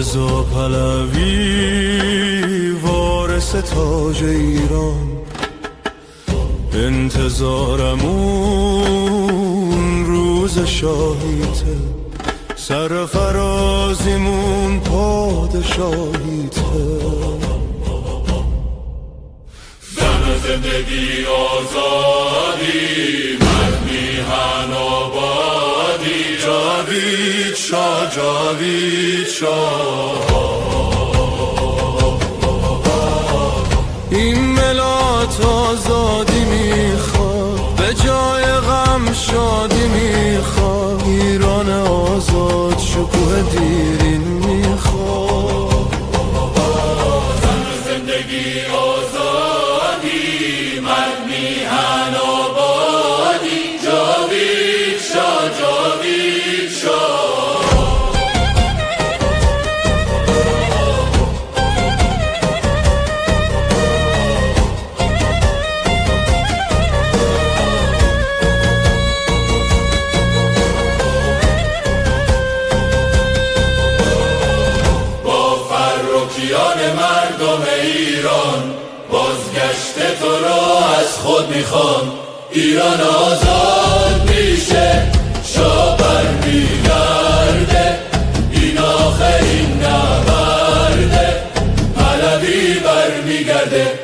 رضا پهلوی وارث تاج ایران، انتظارمون روز شاهیته، سرفرازیمون پادشاهیته. زن زندگی آزادی، مرد میهن آبادی، جاوید شاه، جاوید شاه. این ملت آزادی میخواد، به جای غم شادی میخواد، ایران آزاد شکوه دیرین میخواد. زن زندگی آزادی، مرد میهن آبادی، جاوید شاه، جاوید شاه. مردم ایران بازگشت تو را از خود میخوان، ایران آزاد میشه، شاه برمیگرده، این آخرین نبرده، پهلوی برمیگرده.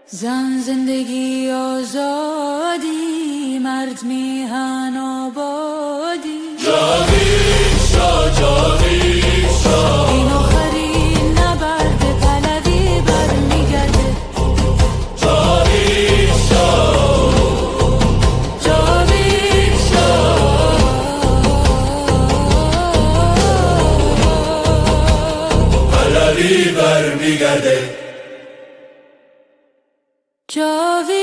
زن زندگی آزادی، مرد میهن آبادی، جاوید شاه، جاوید شاه. این آخرین نبرد، پهلوی برمیگرده. جاوید شاه، جاوید شاه. پهلوی برمیگرده. جاوید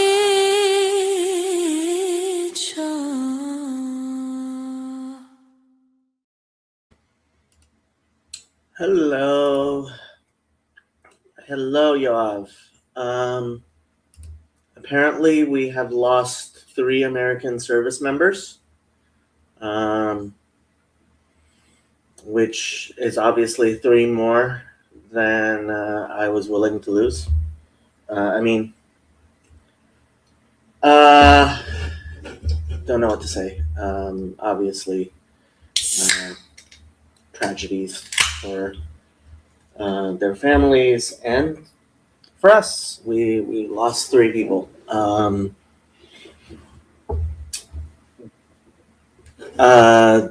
شاه. Hello, Yoav. Apparently we have lost 3 American service members, which is obviously 3 more than I was willing to lose. Don't know what to say. Obviously, tragedies for their families and for us. We lost 3 people.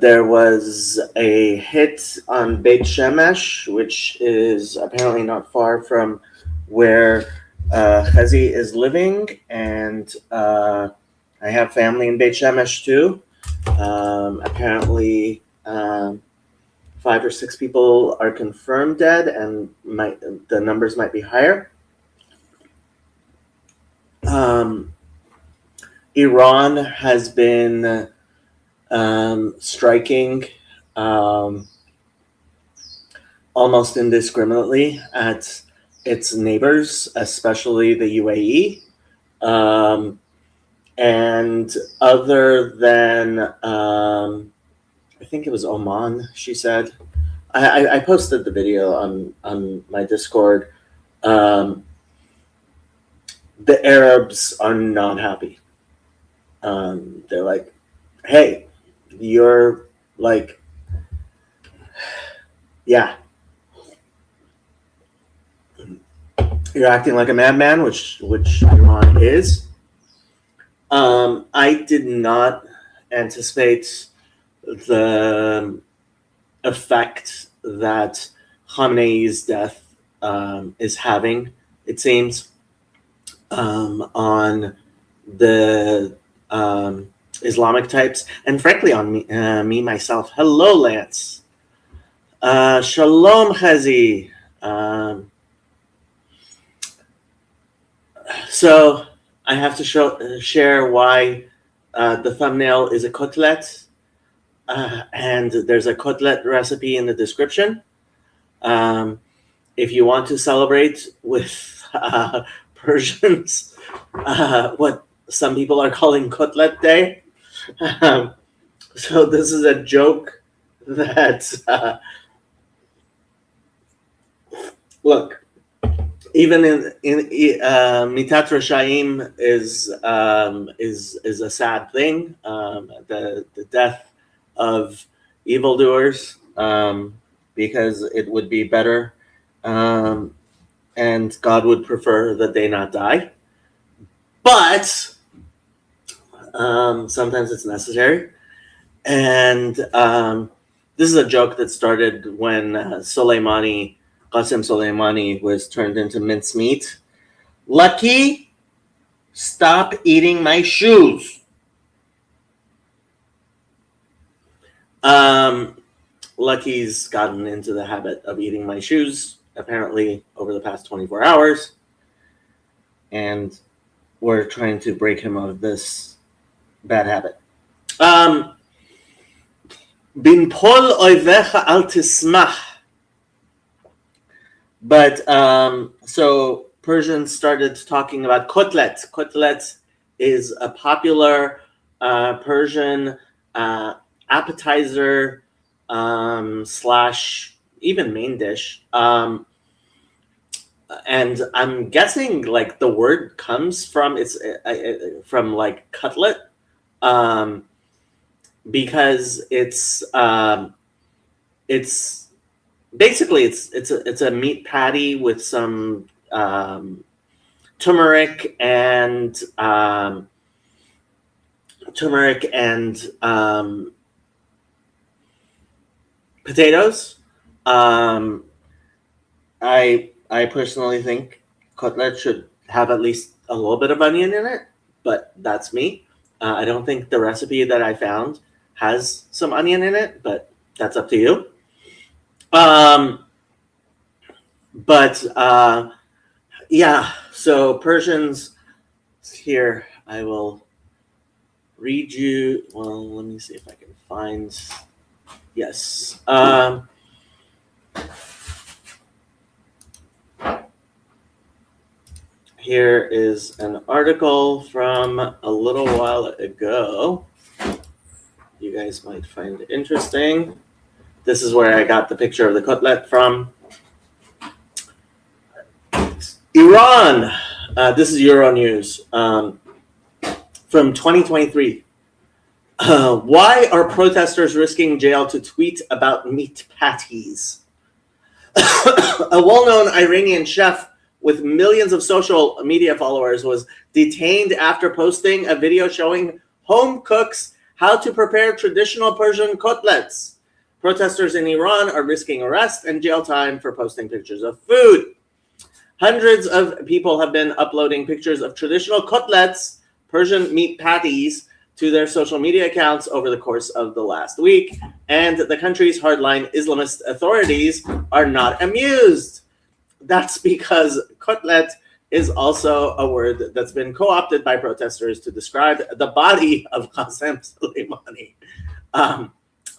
There was a hit on Beit Shemesh, which is apparently not far from where Chazi is living, and I have family in Beit Shemesh too. Apparently 5 or 6 people are confirmed dead, and the numbers might be higher. Iran has been striking almost indiscriminately at its neighbors, especially the UAE. And other than, I think it was Oman, she said. I posted the video on my Discord. The Arabs are not happy. They're like, hey, you're like, yeah, you're acting like a madman, which Iran is. I did not anticipate the effect that Khamenei's death is having, it seems, on the Islamic types, and frankly on me myself. Hello, Lance. Shalom, Chazi. So I have to share why the thumbnail is a kotlet, and there's a kotlet recipe in the description. If you want to celebrate with Persians, what some people are calling Kotlet Day. So this is a joke that Look, even in Mitat Rashaim is a sad thing. The death of evildoers, because it would be better, and God would prefer that they not die. But sometimes it's necessary, and this is a joke that started when Qasem Soleimani was turned into mincemeat. Lucky, stop eating my shoes. Lucky's gotten into the habit of eating my shoes, apparently, over the past 24 hours. And we're trying to break him of this bad habit. Bin pol oivecha al tismach. But so Persians started talking about kotlet. Kotlet is a popular Persian appetizer slash even main dish. And I'm guessing like the word comes from from like cutlet, because it's basically it's a meat patty with some turmeric and potatoes. I personally think cutlet should have at least a little bit of onion in it, but that's me. I don't think the recipe that I found has some onion in it, but that's up to you. Yeah, so Persians here, I will read you. Well, let me see if I can find. Yes. Here is an article from a little while ago. You guys might find it interesting. This is where I got the picture of the cutlet from. Iran. This is Euronews from 2023. Why are protesters risking jail to tweet about meat patties? A well-known Iranian chef with millions of social media followers was detained after posting a video showing home cooks how to prepare traditional Persian cutlets. Protesters in Iran are risking arrest and jail time for posting pictures of food. Hundreds of people have been uploading pictures of traditional cutlets, Persian meat patties, to their social media accounts over the course of the last week, and the country's hardline Islamist authorities are not amused. That's because cutlet is also a word that's been co-opted by protesters to describe the body of Qasem Soleimani,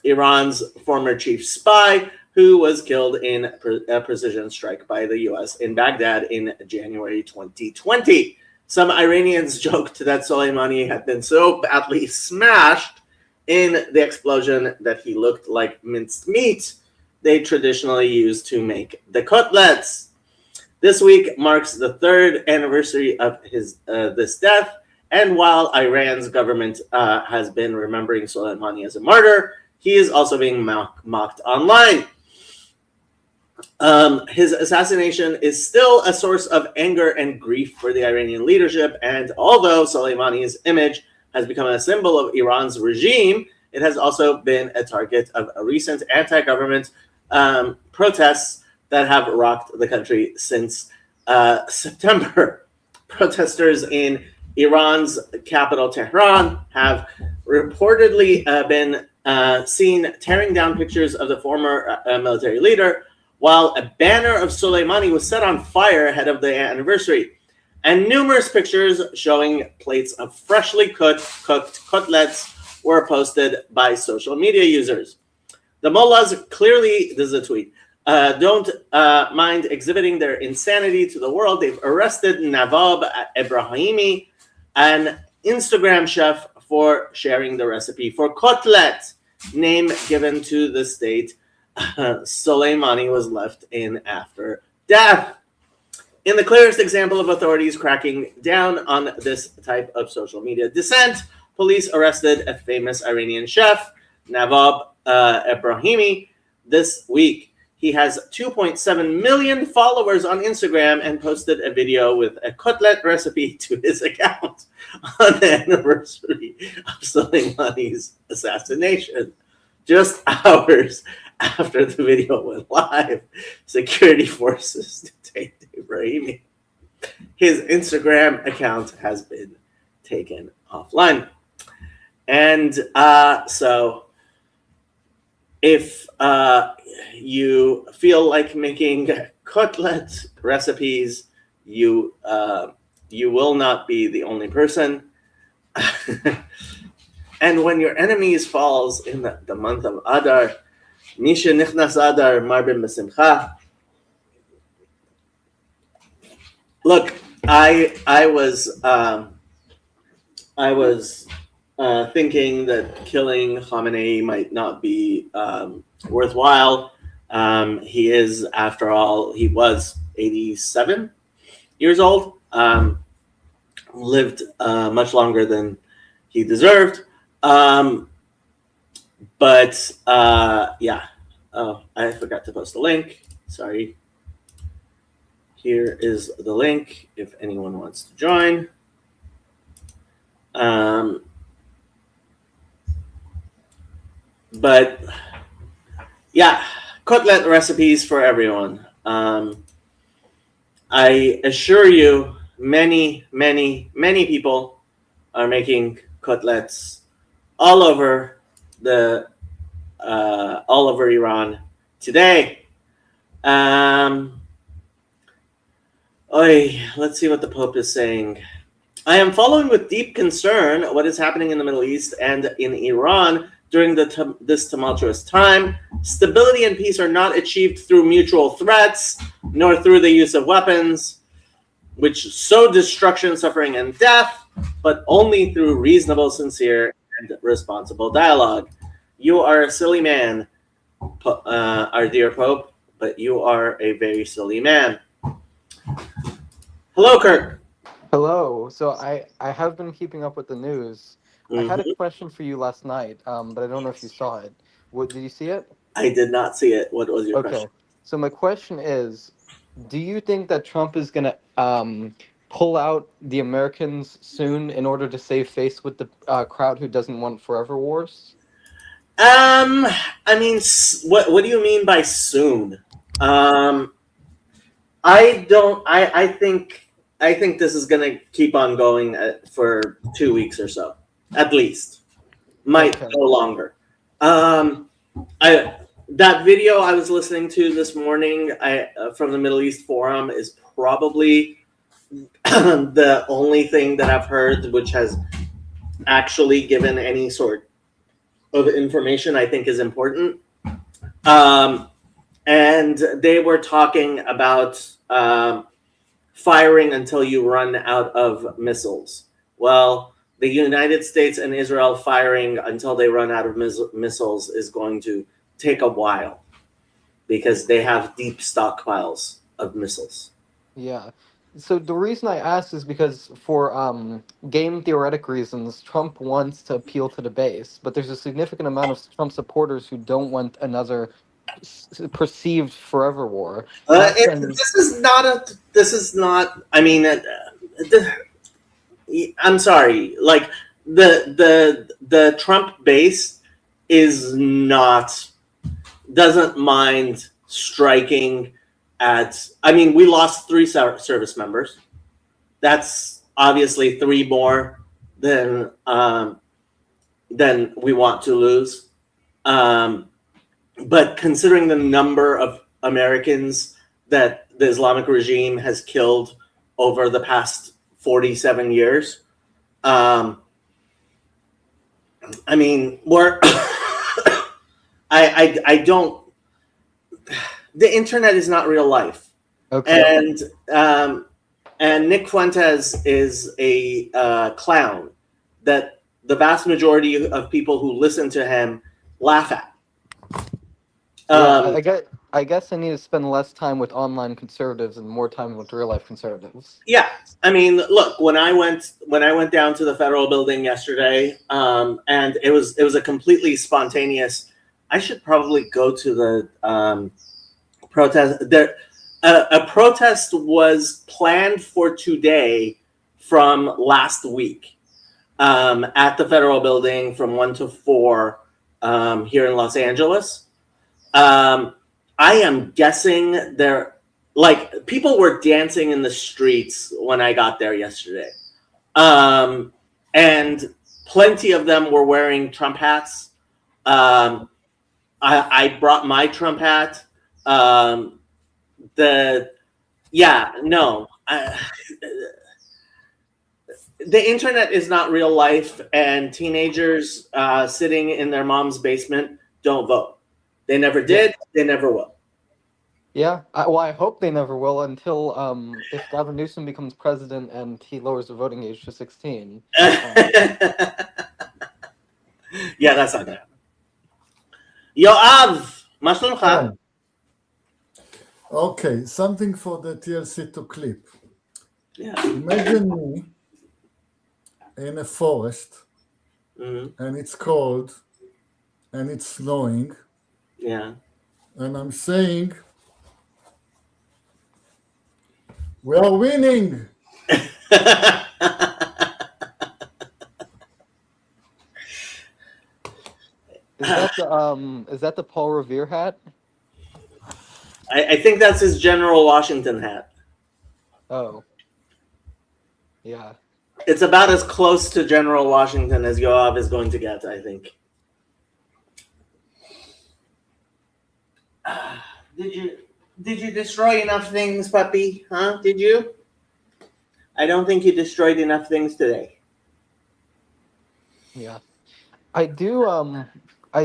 Iran's former chief spy, who was killed in a precision strike by the U.S. in Baghdad in January 2020. Some Iranians joked that Soleimani had been so badly smashed in the explosion that he looked like minced meat they traditionally used to make the cutlets. This week marks the third anniversary of this death, and while Iran's government has been remembering Soleimani as a martyr, he is also being mocked online. His assassination is still a source of anger and grief for the Iranian leadership, and although Soleimani's image has become a symbol of Iran's regime, it has also been a target of recent anti-government protests that have rocked the country since September. Protesters in Iran's capital, Tehran, have reportedly been seen tearing down pictures of the former military leader, while a banner of Soleimani was set on fire ahead of the anniversary, and numerous pictures showing plates of freshly cooked cutlets were posted by social media users. The mullahs clearly, this is a tweet, don't mind exhibiting their insanity to the world. They've arrested Nawab Ebrahimi, an Instagram chef, for sharing the recipe for kotlet, name given to the state Soleimani was left in after death. In the clearest example of authorities cracking down on this type of social media dissent, police arrested a famous Iranian chef, Navab Ebrahimi, this week. He has 2.7 million followers on Instagram and posted a video with a Kotlet recipe to his account on the anniversary of Soleimani's assassination. Just hours after the video went live, security forces detained Ibrahimi. His Instagram account has been taken offline. And so if you feel like making Kotlet recipes, you will not be the only person. And when your enemies falls in the month of Adar, Misha Nichnas Adar Marbin Besimcha. Look, I was thinking that killing Khamenei might not be worthwhile. He is, after all, he was 87 years old. Lived much longer than he deserved. But yeah. Oh, I forgot to post the link. Sorry. Here is the link if anyone wants to join. But yeah, Kotlet recipes for everyone. I assure you, many people are making kotlets all over Iran today. Let's see what the Pope is saying. I am following with deep concern what is happening in the Middle East and in Iran during this tumultuous time. Stability and peace are not achieved through mutual threats, nor through the use of weapons, which sow destruction, suffering, and death, but only through reasonable, sincere, and responsible dialogue. You are a silly man, our dear Pope, but you are a very silly man. Hello, Kirk. Hello. So I have been keeping up with the news. I had a question for you last night, but I don't know if you saw it. Did you see it? I did not see it. What was your question? So my question is, do you think that Trump is going to pull out the Americans soon in order to save face with the crowd who doesn't want forever wars? I mean, what do you mean by soon? I think this is going to keep on going for 2 weeks or so, at least. Might go longer. That video I was listening to this morning from the Middle East Forum is probably the only thing that I've heard which has actually given any sort of information I think is important. And they were talking about firing until you run out of missiles. Well, the United States and Israel firing until they run out of missiles is going to take a while because they have deep stockpiles of missiles. Yeah. So the reason I asked is because for game theoretic reasons, Trump wants to appeal to the base, but there's a significant amount of Trump supporters who don't want another perceived forever war. This is not. I mean, I'm sorry. Like the Trump base doesn't mind striking at. I mean, we lost 3 service members. That's obviously 3 more than we want to lose. But considering the number of Americans that the Islamic regime has killed over the past 47 years, I mean, I don't. The internet is not real life, Okay. and Nick Fuentes is a clown that the vast majority of people who listen to him laugh at. Yeah, I guess I need to spend less time with online conservatives and more time with real life conservatives. Yeah, I mean, look, when I went down to the federal building yesterday, and it was a completely spontaneous. I should probably go to the protest. There, a protest was planned for today from last week, at the federal building from 1 to 4, here in Los Angeles. Um, I am guessing there, like, people were dancing in the streets when I got there yesterday. And plenty of them were wearing Trump hats. I brought my Trump hat. Um, the Yeah, no, the internet is not real life, and teenagers sitting in their mom's basement don't vote. They never Yeah. did. They never will. Yeah, well, I hope they never will until if Gavin Newsom becomes president and he lowers the voting age to 16. Yeah, that's not gonna happen. יואב, מה שלומך? כן. Okay, something for the TLC to clip. Yeah. Imagine me in a forest Mhm. and it's cold and it's snowing Yeah. and I'm saying, we are winning. Is that the Paul Revere hat? I think that's his General Washington hat. Oh. Yeah. It's about as close to General Washington as Yoav is going to get, I think. Did you destroy enough things, puppy? Huh? Did you? I don't think you destroyed enough things today. Yeah. I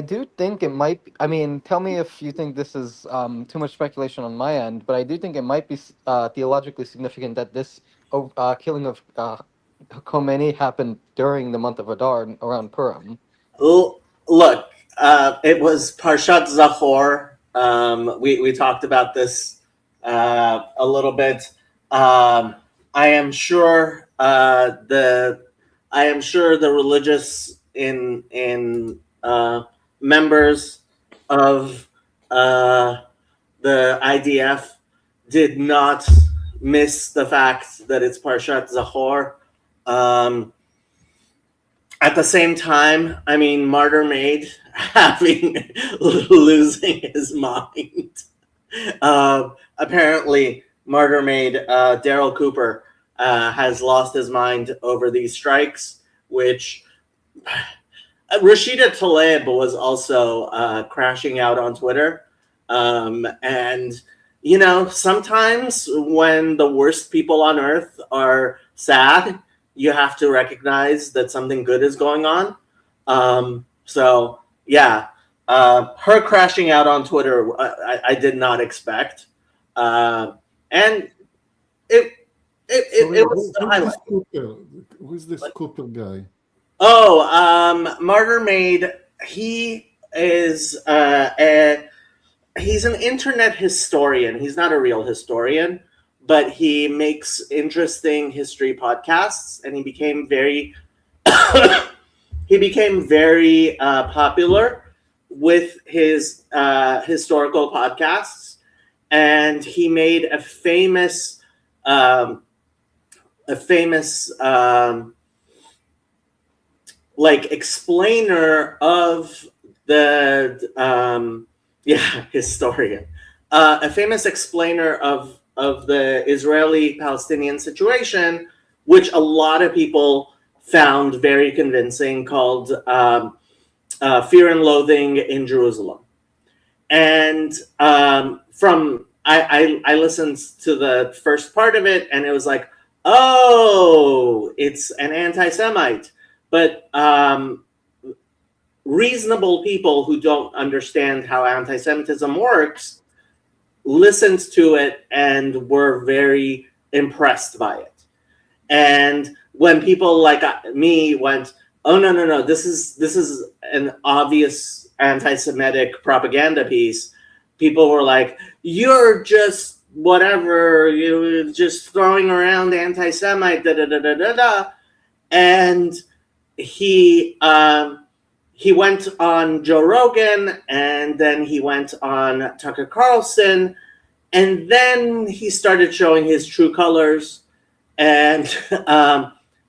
do think it might be, I mean, tell me if you think this is too much speculation on my end, but I do think it might be theologically significant that this killing of Khomeini happened during the month of Adar around Purim. Look, it was Parshat Zachor. We talked about this a little bit. I am sure the religious in members of the IDF did not miss the fact that it's Parshat Zachor. At the same time, I mean, Martyr Maid losing his mind. Apparently, Martyr Maid Daryl Cooper has lost his mind over these strikes, which Rashida Tlaib was also crashing out on Twitter. And, you know, sometimes when the worst people on earth are sad, you have to recognize that something good is going on. So, yeah, her crashing out on Twitter, I did not expect. And it was a highlight. Who's this Cooper guy? Oh, Martyr Maid. He is he's an internet historian. He's not a real historian, but he makes interesting history podcasts, and he became very popular with his historical podcasts, and he made a famous like explainer of the historian, a famous explainer of the Israeli-Palestinian situation, which a lot of people found very convincing, called Fear and Loathing in Jerusalem. And I listened to the first part of it, and it was like, oh, it's an anti-Semite. But reasonable people who don't understand how anti-Semitism works listened to it and were very impressed by it. And when people like me went, oh, no, this is an obvious anti-Semitic propaganda piece, people were like, "You're just whatever. You're just throwing around anti-Semite." Da da da da da da. And he he went on Joe Rogan, and then he went on Tucker Carlson, and then he started showing his true colors. And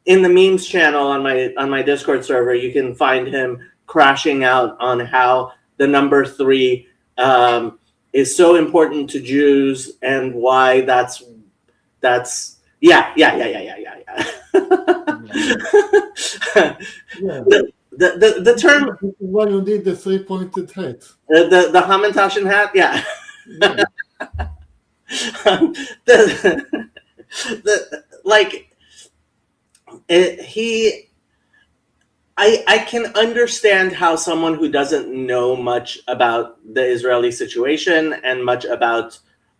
in the memes channel on my Discord server, you can find him crashing out on how the number three is so important to Jews and why that's yeah. Yeah. The term Why you need the three-pointed hat? the Hamantaschen hat, yeah. Yeah. the, like he I can understand how someone who doesn't know much about the Israeli situation and much about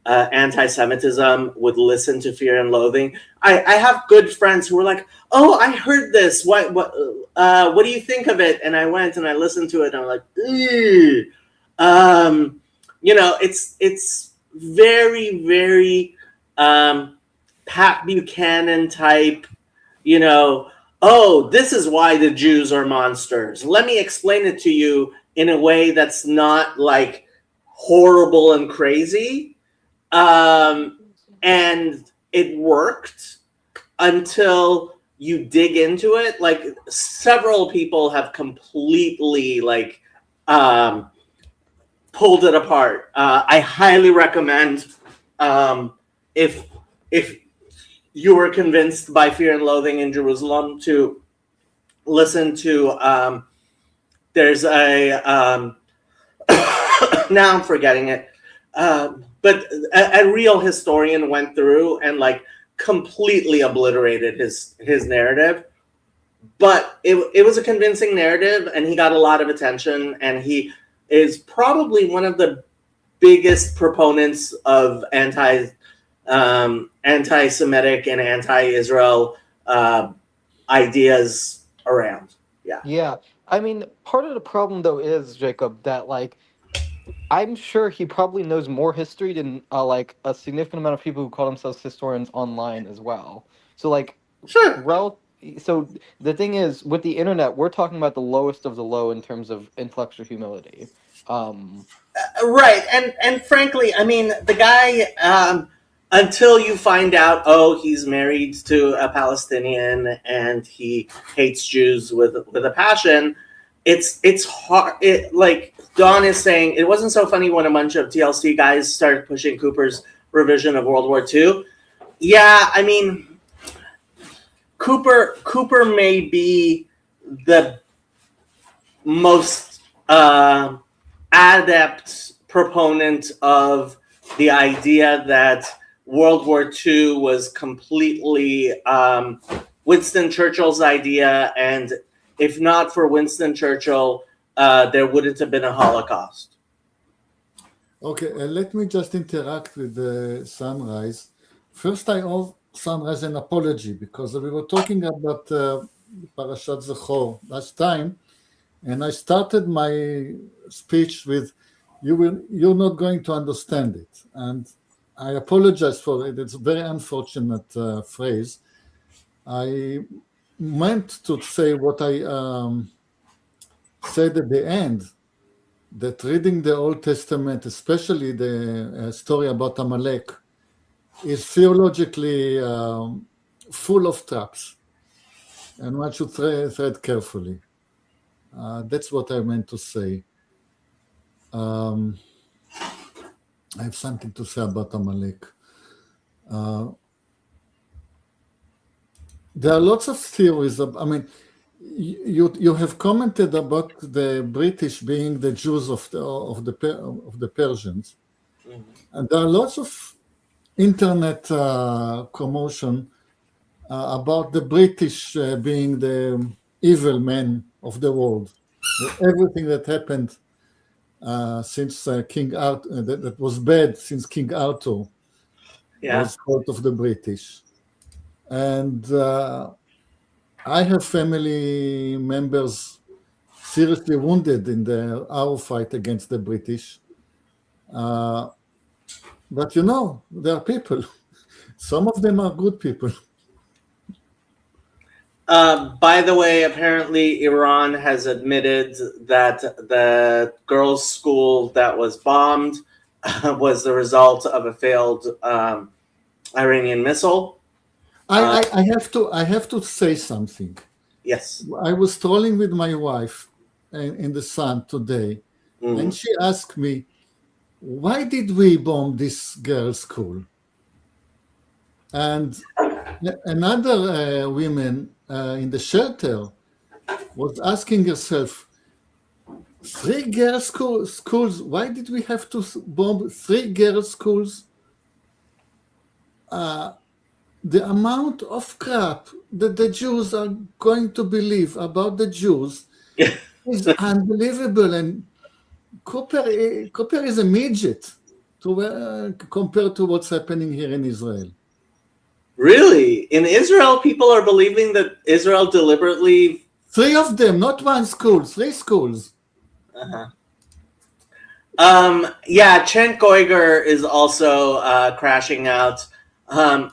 anti-Semitism would listen to Fear and Loathing. I have good friends who were like, "Oh, I heard this. What do you think of it?" And I went and I listened to it, and I'm like, "Ew." It's very, very Pat Buchanan type, "Oh, this is why the Jews are monsters. Let me explain it to you in a way that's not like horrible and crazy." And it worked until you dig into it. Like several people have completely pulled it apart. I highly recommend if you were convinced by Fear and Loathing in Jerusalem to listen to there's a now I'm forgetting it, but a real historian went through and completely obliterated his narrative, but it was a convincing narrative, and he got a lot of attention, and he is probably one of the biggest proponents of anti-Semitic and anti-Israel ideas around. Yeah. Yeah. I mean, part of the problem though is, Jacob, that I'm sure he probably knows more history than a significant amount of people who call themselves historians online as well. So Sure. so the thing is, with the internet, we're talking about the lowest of the low in terms of intellectual humility. Right. And frankly, I mean, the guy, until you find out, oh, he's married to a Palestinian and he hates Jews with a passion, it's hard. Like Don is saying, it wasn't so funny when a bunch of TLC guys started pushing Cooper's revision of World War II. Yeah, I mean, Cooper may be the most adept proponent of the idea that World War II was completely Winston Churchill's idea, and if not for Winston Churchill, there wouldn't have been a Holocaust. Okay, let me just interact with the Sunrise. First, I owe Sunrise an apology because we were talking about Parashat Zechor last time, and I started my speech with, "You're not going to understand it," and I apologize for it. It's a very unfortunate phrase. I meant to say what I said at the end, that reading the Old Testament, especially the story about Amalek, is theologically full of traps, and one should tread carefully. That's what I meant to say. I have something to say about Amalek. There are lots of theories. I mean, you have commented about the British being the Jews of the Persians, and there are lots of internet commotion about the British being the evil men of the world. Everything that happened since King Arthur, that was bad since King Arthur, was fault of the British. And I have family members seriously wounded in our fight against the British. Uh, but they are people. Some of them are good people. By the way, apparently Iran has admitted that the girls' school that was bombed was the result of a failed Iranian missile. I have to say something. Yes. I was strolling with my wife in the sun today, and she asked me, "Why did we bomb this girls' school?" And another woman in the shelter was asking herself, three girls' schools, why did we have to bomb three girls' schools? The amount of crap that the Jews are going to believe about the Jews is unbelievable. And Cooper is a midget compared to what's happening here in Israel. Really? In Israel, people are believing that Israel deliberately... Three of them, not one school, three schools. Yeah, Chen Koiger is also crashing out.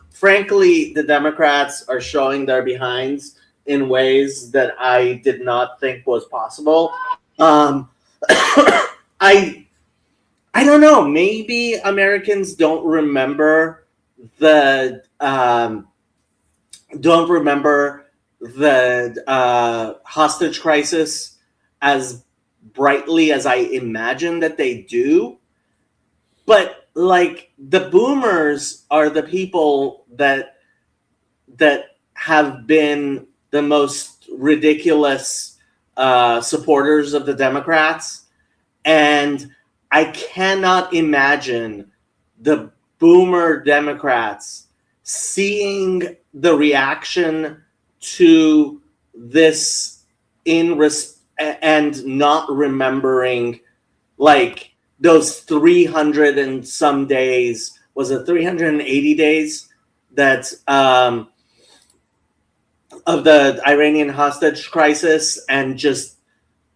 Frankly, the Democrats are showing their behinds in ways that I did not think was possible. I don't know. Maybe Americans don't remember the hostage crisis as brightly as I imagine that they do. But like the boomers are the people that have been the most ridiculous supporters of the Democrats, and I cannot imagine the boomer Democrats seeing the reaction to this and not remembering like those 300 and some days, was it 380 days that of the Iranian hostage crisis, and just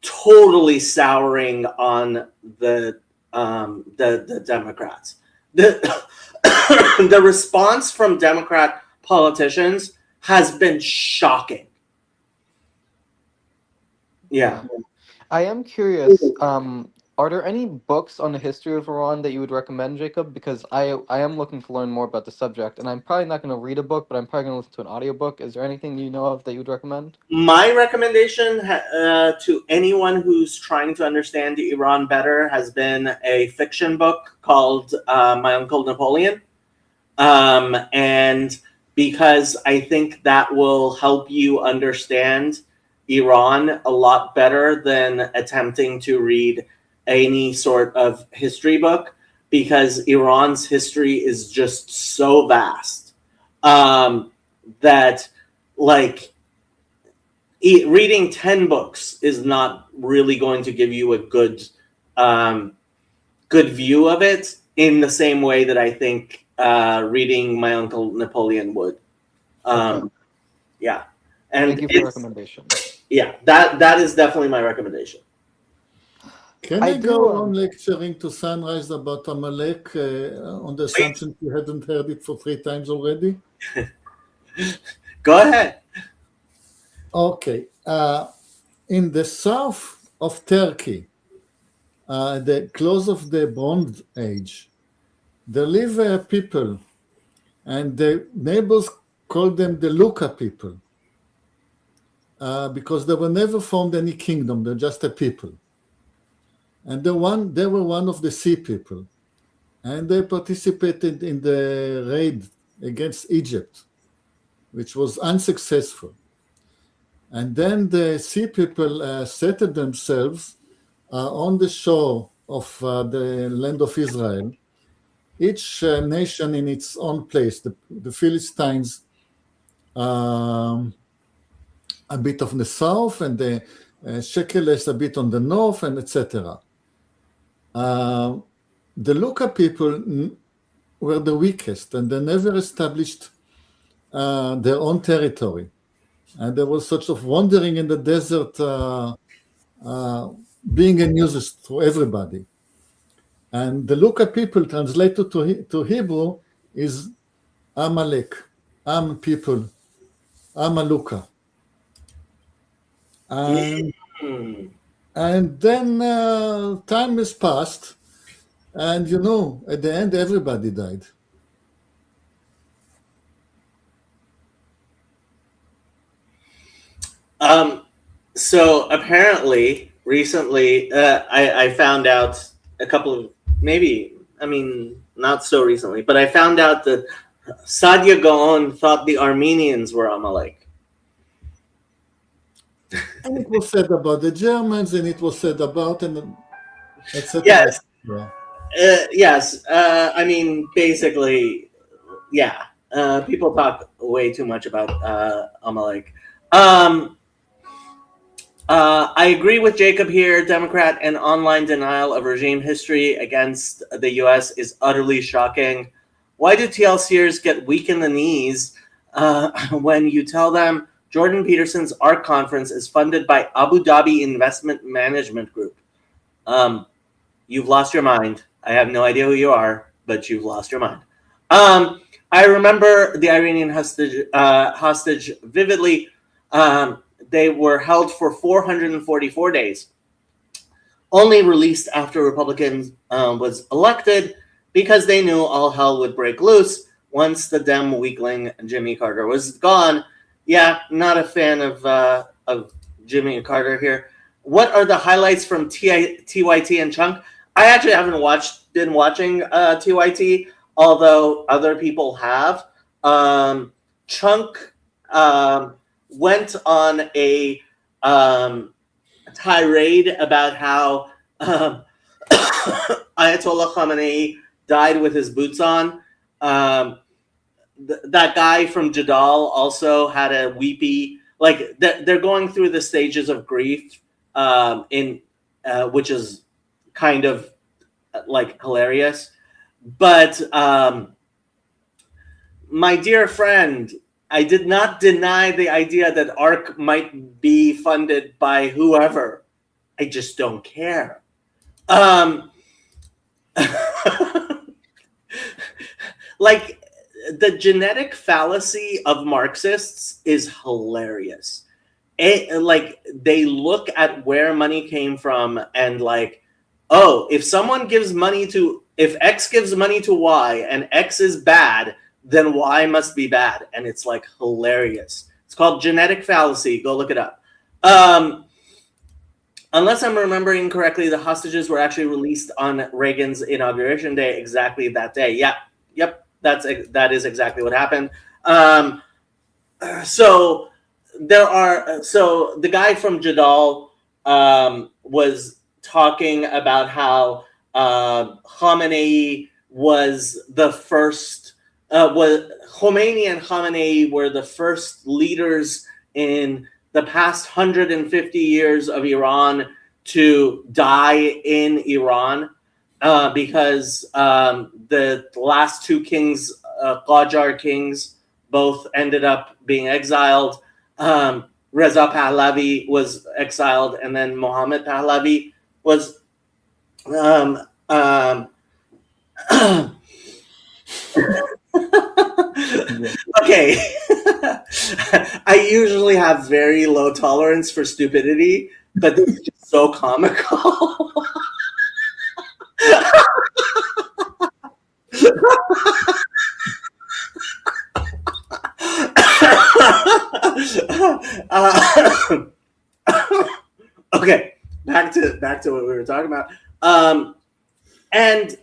totally souring on the Democrats. The response from Democrat politicians has been shocking. Yeah. I am curious. Are there any books on the history of Iran that you would recommend, Jacob? Because I am looking to learn more about the subject, and I'm probably not going to read a book, but I'm probably going to listen to an audiobook. Is there anything you know of that you would recommend? My recommendation to anyone who's trying to understand Iran better has been a fiction book called My Uncle Napoleon. And because I think that will help you understand Iran a lot better than attempting to read any sort of history book, because Iran's history is just so vast that like reading 10 books is not really going to give you a good view of it in the same way that I think reading My Uncle Napoleon would. Yeah. And thank you for the recommendation. Yeah, that is definitely my recommendation. Can I go on lecturing to Sunrise about Amalek on the assumption you hadn't heard it for 3 times already? Go ahead. Okay. In the south of Turkey, the close of the Bronze Age, there live people, and the neighbors call them the Luca people, because they were never formed any kingdom. They're just a people. And they were one of the sea people, and they participated in the raid against Egypt, which was unsuccessful. And then the sea people settled themselves on the shore of the land of Israel, each nation in its own place. The Philistines a bit of the south, and the Shekeles a bit on the north, and etc. The Luca people were the weakest, and they never established their own territory. And there was sort of wandering in the desert, being a nuisance to everybody. And the Luka people translated to Hebrew is Amalek, Am people, Amaluka. And Hmm. then time has passed, and at the end, everybody died. So apparently, recently, I found out a couple of maybe, I mean, not so recently, but I found out that Sadia Gaon thought the Armenians were Amalek. And it was said about the Germans, and it was said about, and etc. Yes, Yeah. yes. I mean, basically, yeah. People talk way too much about Amalek. Um, I agree with Jacob here. Democrat and online denial of regime history against the U.S. is utterly shocking. Why do TLCers get weak in the knees when you tell them Jordan Peterson's ARC conference is funded by Abu Dhabi Investment Management Group? You've lost your mind. I have no idea who you are, but you've lost your mind. I remember the Iranian hostage vividly. They were held for 444 days, only released after Republican was elected because they knew all hell would break loose once the Dem weakling Jimmy Carter was gone. Yeah, not a fan of Jimmy Carter here. What are the highlights from TYT and Chunk? I actually haven't been watching TYT, although other people have. Chunk went on a tirade about how Ayatollah Khamenei died with his boots on. That guy from Jadal also had a weepy, like they're going through the stages of grief, which is kind of like hilarious. But my dear friend, I did not deny the idea that ARC might be funded by whoever. I just don't care. Like, the genetic fallacy of Marxists is hilarious. Like, they look at where money came from and like, oh, if X gives money to Y and X is bad, then Y must be bad. And it's like hilarious. It's called genetic fallacy. Go look it up. Unless I'm remembering correctly, the hostages were actually released on Reagan's inauguration day, exactly that day. Yeah, yep, that is exactly what happened. So the guy from Jadal was talking about how Khamenei was the first. Khomeini and Khamenei were the first leaders in the past 150 years of Iran to die in Iran because the last two kings, Qajar kings, both ended up being exiled. Reza Pahlavi was exiled, and then Mohammad Pahlavi was okay. I usually have very low tolerance for stupidity, but this is just so comical. Okay, back to what we were talking about. And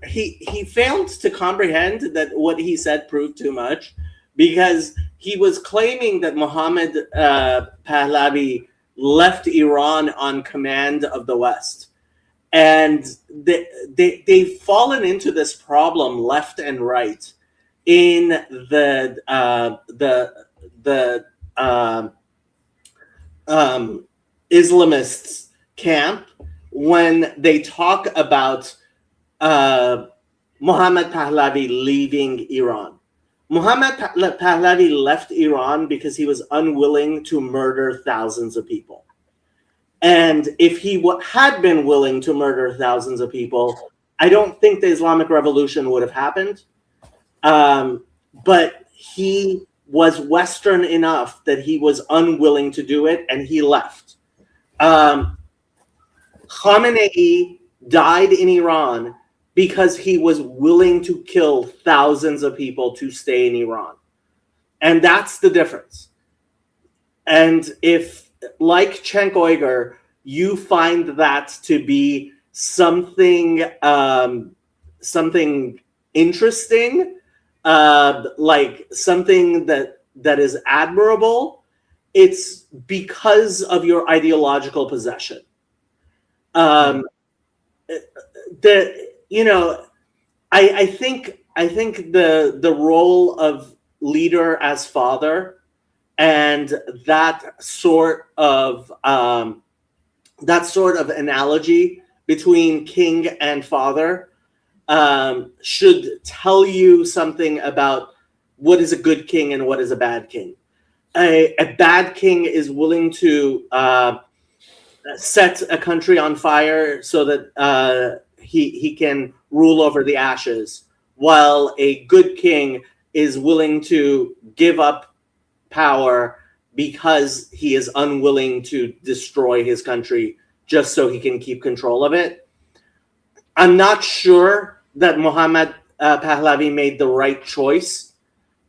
he failed to comprehend that what he said proved too much, because he was claiming that Mohammad Pahlavi left Iran on command of the West, and they've fallen into this problem left and right in the Islamists camp when they talk about Mohammad Pahlavi leaving Iran. Mohammad Pahlavi left Iran because he was unwilling to murder thousands of people. And if he had been willing to murder thousands of people, I don't think the Islamic Revolution would have happened. But he was Western enough that he was unwilling to do it, and he left. Khamenei died in Iran because he was willing to kill thousands of people to stay in Iran. And that's the difference. And if, like Cenk Uyghur, you find that to be something something interesting, like something that is admirable, it's because of your ideological possession. I think the role of leader as father and that sort of analogy between king and father should tell you something about what is a good king and what is a bad king. A bad king is willing to set a country on fire so that he can rule over the ashes, while a good king is willing to give up power because he is unwilling to destroy his country just so he can keep control of it. I'm not sure that Mohammad Pahlavi made the right choice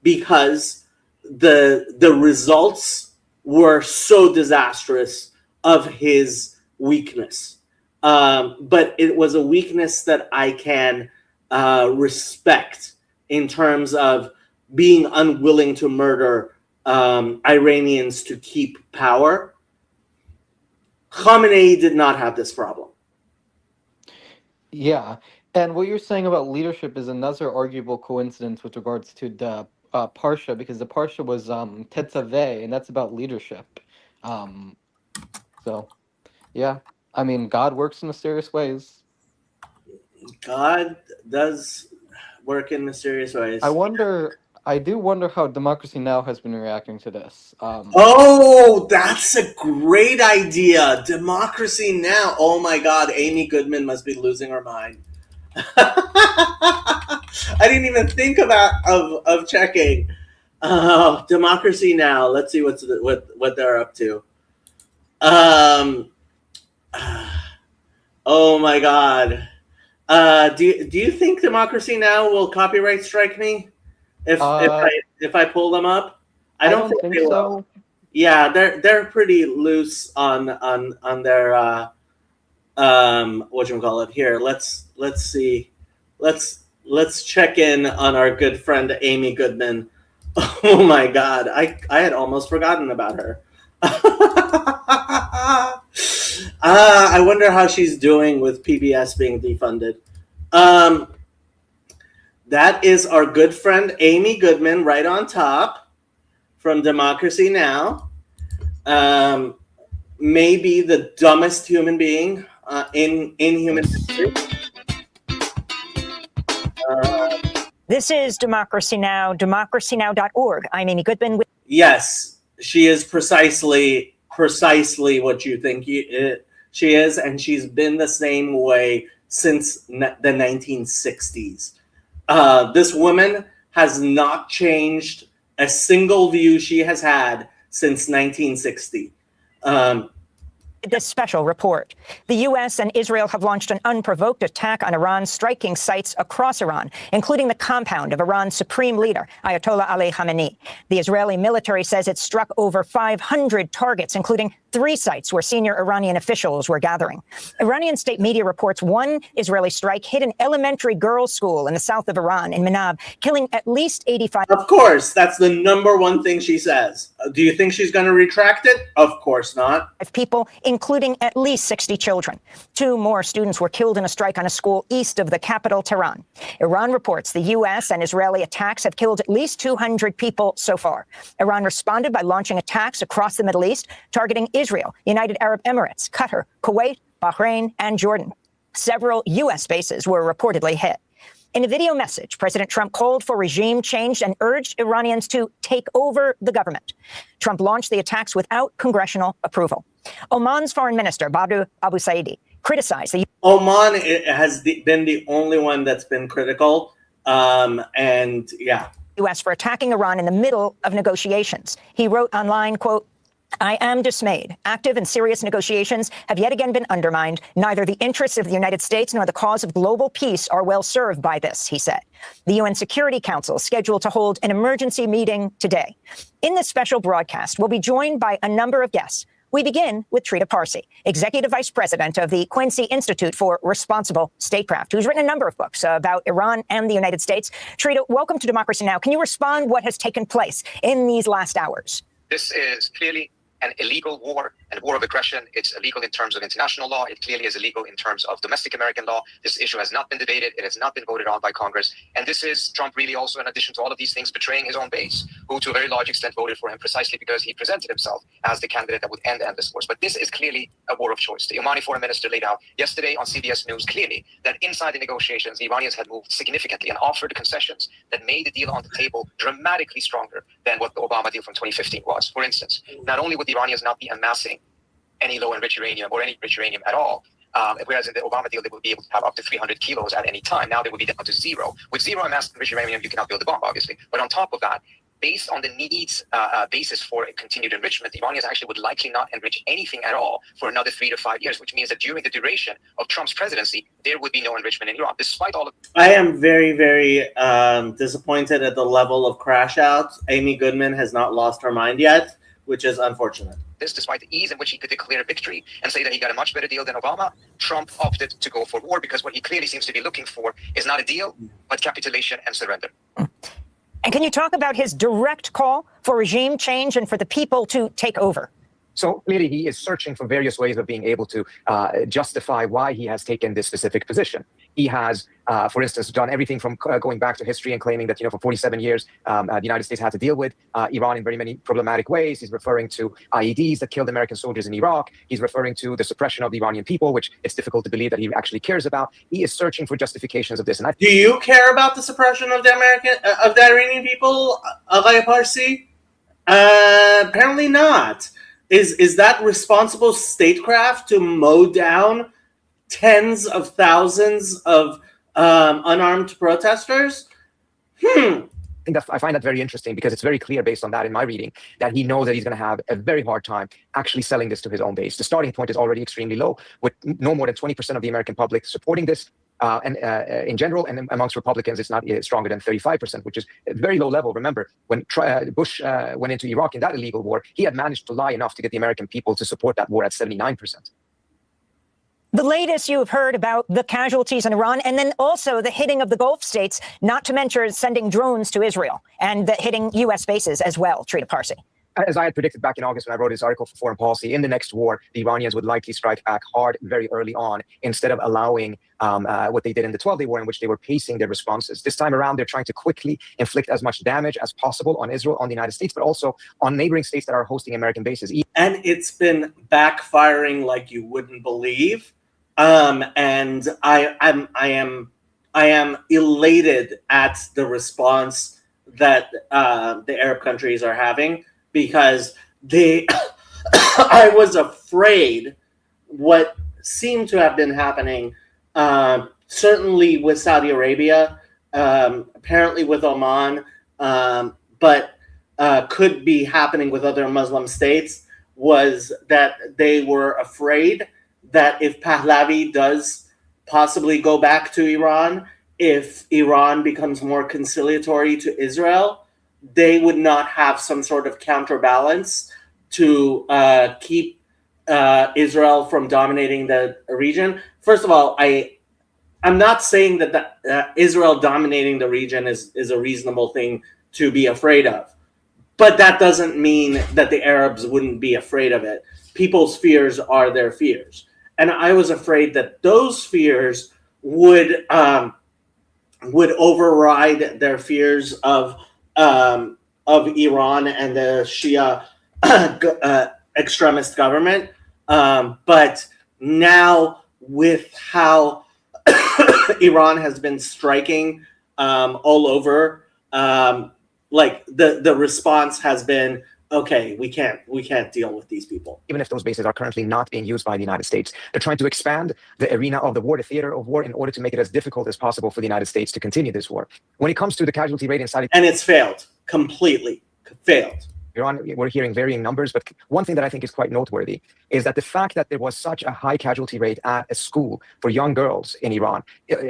because the results were so disastrous of his weakness. But it was a weakness that I can respect in terms of being unwilling to murder Iranians to keep power. Khamenei did not have this problem. Yeah, and what you're saying about leadership is another arguable coincidence with regards to the Parsha, because the Parsha was Tetzaveh, and that's about leadership. So, yeah, I mean, God works in mysterious ways. God does work in mysterious ways. I do wonder how Democracy Now! Has been reacting to this. Oh, that's a great idea. Democracy Now! Oh my God, Amy Goodman must be losing her mind. I didn't even think of checking. Democracy Now! Let's see what they're up to. Oh my God. Do you think Democracy Now! Will copyright strike me if I pull them up? I don't think they will. So. Yeah, they're pretty loose on their whatchamacallit. Here, let's see. Let's check in on our good friend Amy Goodman. Oh my God, I had almost forgotten about her. I wonder how she's doing with PBS being defunded. That is our good friend Amy Goodman right on top from Democracy Now! Maybe the dumbest human being in human history. This is Democracy Now!, democracynow.org. I'm Amy Goodman. Yes, she is precisely what you think she is, and she's been the same way since the 1960s. This woman has not changed a single view she has had since 1960. This special report. The U.S. and Israel have launched an unprovoked attack on Iran, striking sites across Iran, including the compound of Iran's supreme leader, Ayatollah Ali Khamenei. The Israeli military says it struck over 500 targets, including 3 sites where senior Iranian officials were gathering. Iranian state media reports one Israeli strike hit an elementary girls' school in the south of Iran, in Manab, killing at least 85. Of course, that's the number one thing she says. Do you think she's going to retract it? Of course not. People, including at least 60 children. 2 more students were killed in a strike on a school east of the capital, Tehran. Iran reports the U.S. and Israeli attacks have killed at least 200 people so far. Iran responded by launching attacks across the Middle East, targeting Israel, United Arab Emirates, Qatar, Kuwait, Bahrain, and Jordan. Several U.S. bases were reportedly hit. In a video message, President Trump called for regime change and urged Iranians to take over the government. Trump launched the attacks without congressional approval. Oman's foreign minister, Badr Abu Saidi, criticized the Oman has been the only one that's been critical. And yeah. U.S. for attacking Iran in the middle of negotiations. He wrote online, quote, "I am dismayed. Active and serious negotiations have yet again been undermined. Neither the interests of the United States nor the cause of global peace are well served by this," he said. The UN Security Council is scheduled to hold an emergency meeting today. In this special broadcast, we'll be joined by a number of guests. We begin with Trita Parsi, Executive Vice President of the Quincy Institute for Responsible Statecraft, who's written a number of books about Iran and the United States. Trita, welcome to Democracy Now! Can you respond what has taken place in these last hours? This is clearly an illegal war, and war of aggression. It's illegal in terms of international law. It clearly is illegal in terms of domestic American law. This issue has not been debated. It has not been voted on by Congress. And this is Trump really also, in addition to all of these things, betraying his own base, who to a very large extent voted for him precisely because he presented himself as the candidate that would end endless wars. But this is clearly a war of choice. The Omani foreign minister laid out yesterday on CBS News clearly that inside the negotiations, the Iranians had moved significantly and offered concessions that made the deal on the table dramatically stronger than what the Obama deal from 2015 was. For instance, not only would the Iranians not be amassing any low-enriched uranium or any enriched uranium at all, whereas in the Obama deal, they would be able to have up to 300 kilos at any time. Now they would be down to zero. With zero amassed enriched uranium, you cannot build a bomb, obviously. But on top of that, based on the needs basis for a continued enrichment, the Iranians actually would likely not enrich anything at all for another 3 to 5 years, which means that during the duration of Trump's presidency, there would be no enrichment in Iran, despite all of... I am very, very disappointed at the level of crash outs. Amy Goodman has not lost her mind yet, which is unfortunate. This, despite the ease in which he could declare victory and say that he got a much better deal than Obama, Trump opted to go for war because what he clearly seems to be looking for is not a deal, but capitulation and surrender. And can you talk about his direct call for regime change and for the people to take over? So clearly he is searching for various ways of being able to justify why he has taken this specific position. He has, for instance, done everything from going back to history and claiming that, for 47 years, the United States had to deal with Iran in very many problematic ways. He's referring to IEDs that killed American soldiers in Iraq. He's referring to the suppression of the Iranian people, which it's difficult to believe that he actually cares about. He is searching for justifications of this. And do you care about the suppression of the Iranian people, Aghay Parsi? Apparently not. Is that responsible statecraft to mow down tens of thousands of unarmed protesters? I find that very interesting because it's very clear based on that in my reading that he knows that he's going to have a very hard time actually selling this to his own base. The starting point is already extremely low, with no more than 20% of the American public supporting this. And in general, and amongst Republicans, it's not stronger than 35%, which is a very low level. Remember, when Bush went into Iraq in that illegal war, he had managed to lie enough to get the American people to support that war at 79%. The latest you have heard about the casualties in Iran, and then also the hitting of the Gulf states, not to mention sending drones to Israel and the hitting U.S. bases as well, Trita Parsi. As I had predicted back in August when I wrote this article for Foreign Policy, in the next war, the Iranians would likely strike back hard very early on instead of allowing what they did in the 12-day war in which they were pacing their responses. This time around, they're trying to quickly inflict as much damage as possible on Israel, on the United States, but also on neighboring states that are hosting American bases. And it's been backfiring like you wouldn't believe. And I am elated at the response that the Arab countries are having, because I was afraid what seemed to have been happening, certainly with Saudi Arabia, apparently with Oman, but could be happening with other Muslim states, was that they were afraid that if Pahlavi does possibly go back to Iran, if Iran becomes more conciliatory to Israel, they would not have some sort of counterbalance to keep Israel from dominating the region. First of all, I'm not saying that Israel dominating the region is a reasonable thing to be afraid of, but that doesn't mean that the Arabs wouldn't be afraid of it. People's fears are their fears. And I was afraid that those fears would override their fears of Iran and the Shia extremist government. But now, with how Iran has been striking all over. Like the response has been, okay, we can't deal with these people. Even if those bases are currently not being used by the United States, they're trying to expand the arena of the war, the theater of war, in order to make it as difficult as possible for the United States to continue this war. When it comes to the casualty rate inside, and it's failed completely. Failed. Iran, we're hearing varying numbers, but one thing that I think is quite noteworthy is that the fact that there was such a high casualty rate at a school for young girls in Iran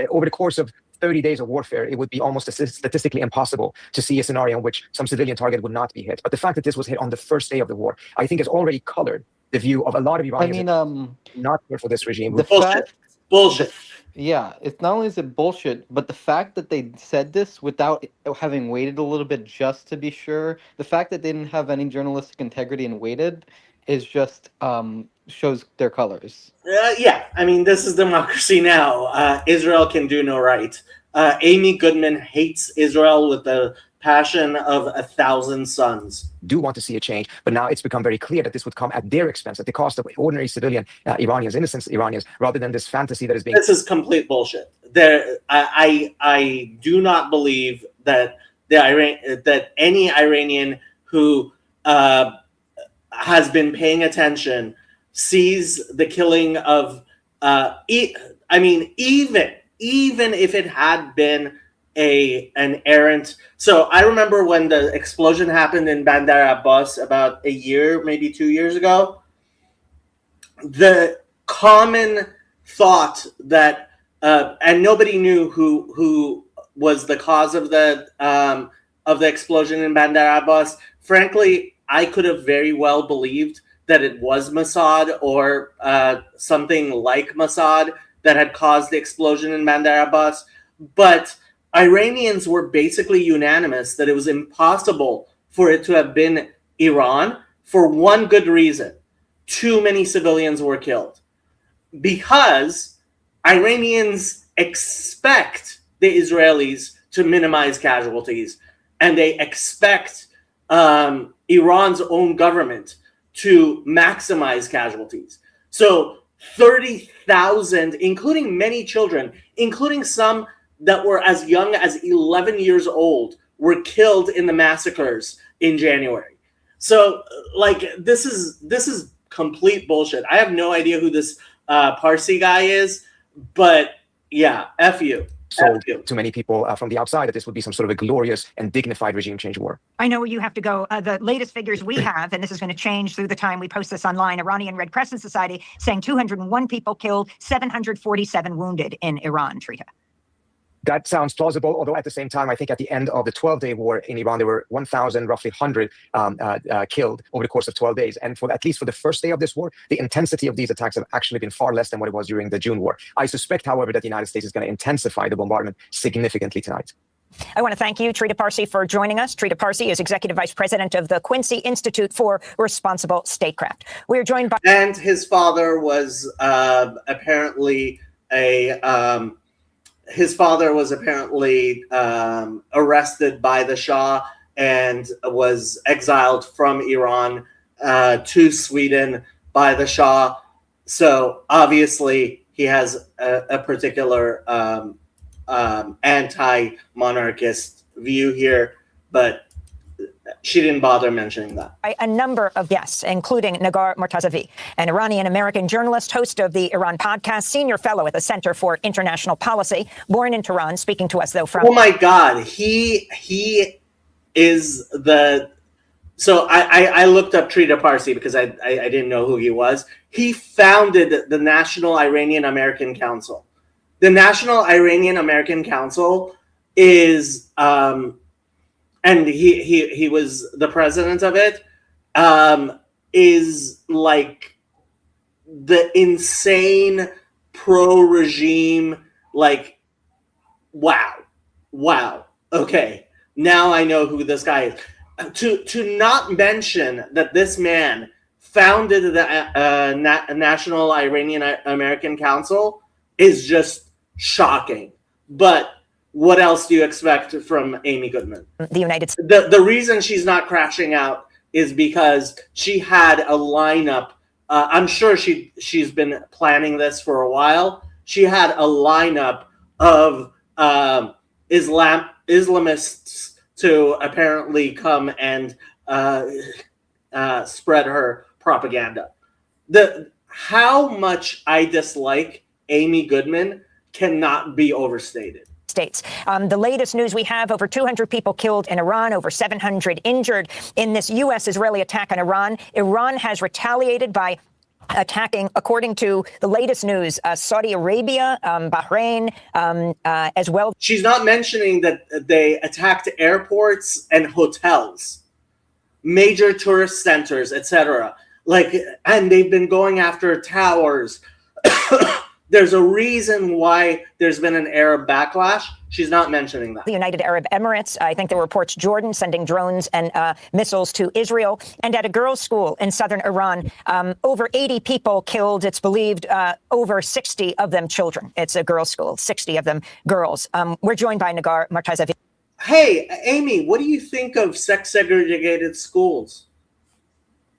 over the course of 30 days of warfare, it would be almost statistically impossible to see a scenario in which some civilian target would not be hit. But the fact that this was hit on the first day of the war, I think has already colored the view of a lot of Iranians not here for this regime. The fact, Bullshit. yeah, it's not only is it bullshit, but the fact that they said this without having waited a little bit just to be sure, the fact that they didn't have any journalistic integrity and waited is just shows their colors. Yeah, I mean, this is democracy now. Israel can do no right. Amy Goodman hates Israel with the passion of 1,000 suns. Do want to see a change, but now it's become very clear that this would come at their expense, at the cost of ordinary civilian Iranians, innocent Iranians, rather than this fantasy that is being. This is complete bullshit. I do not believe that that any Iranian who has been paying attention sees the killing of. I mean, even if it had been an errant. So I remember when the explosion happened in Bandar Abbas about a year, maybe 2 years ago. The common thought that, and nobody knew who was the cause of the explosion in Bandar Abbas. Frankly, I could have very well believed that it was Mossad or something like Mossad that had caused the explosion in Bandar Abbas, but Iranians were basically unanimous that it was impossible for it to have been Iran for one good reason. Too many civilians were killed. Because Iranians expect the Israelis to minimize casualties, and they expect Iran's own government to maximize casualties. So 30,000, including many children, including some that were as young as 11 years old, were killed in the massacres in January. So, like, this is complete bullshit. I have no idea who this Parsi guy is, but yeah, F you. So to many people from the outside that this would be some sort of a glorious and dignified regime change war. I know you have to go. The latest figures we have, and this is going to change through the time we post this online, Iranian Red Crescent Society saying 201 people killed, 747 wounded in Iran, Trita. That sounds plausible, although at the same time, I think at the end of the 12-day war in Iran, there were 1,000, roughly 100 killed over the course of 12 days. And at least for the first day of this war, the intensity of these attacks have actually been far less than what it was during the June war. I suspect, however, that the United States is going to intensify the bombardment significantly tonight. I want to thank you, Trita Parsi, for joining us. Trita Parsi is Executive Vice President of the Quincy Institute for Responsible Statecraft. We are joined by... And his father was apparently arrested by the Shah and was exiled from Iran to Sweden by the Shah. So obviously he has a particular anti-monarchist view here, but she didn't bother mentioning that. A number of guests, including Nagar Mortazavi, an Iranian-American journalist, host of the Iran podcast, senior fellow at the Center for International Policy, born in Tehran, speaking to us, though, from... Oh, my God. He is the... So I looked up Trita Parsi because I didn't know who he was. He founded the National Iranian-American Council. The National Iranian-American Council is... and he was the president of it, is like the insane pro-regime, like, wow. Okay, now I know who this guy is. To not mention that this man founded the National Iranian-American Council is just shocking. But what else do you expect from Amy Goodman? The United States. The reason she's not crashing out is because she had a lineup. I'm sure she's been planning this for a while. she had a lineup of Islamists to apparently come and spread her propaganda. How much I dislike Amy Goodman cannot be overstated. States. The latest news we have, over 200 people killed in Iran, over 700 injured in this U.S.-Israeli attack on Iran. Iran has retaliated by attacking, according to the latest news, Saudi Arabia, Bahrain, as well. She's not mentioning that they attacked airports and hotels, major tourist centers, etc. And they've been going after towers. There's a reason why there's been an Arab backlash. She's not mentioning that. The United Arab Emirates, I think there were reports Jordan sending drones and missiles to Israel. And at a girls' school in southern Iran, over 80 people killed. It's believed over 60 of them children. It's a girls' school, 60 of them girls. We're joined by Nagar Martazavi. Hey, Amy, what do you think of sex-segregated schools?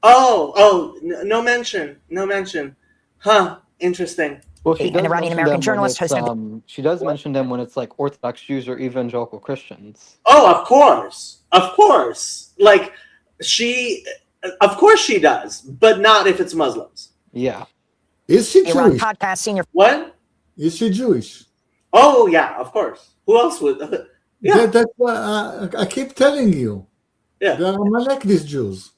No mention. Huh, interesting. Well, she An does Iranian mention American them journalist when has it's, she does mention them when it's like Orthodox Jews or evangelical Christians. Oh, of course. Of course she does, but not if it's Muslims. Yeah. Is she Iran Jewish? podcast senior. What? Is she Jewish? Oh, yeah, of course. Who else would? Yeah. That's why I keep telling you. Yeah. They are Amalek, these Jews.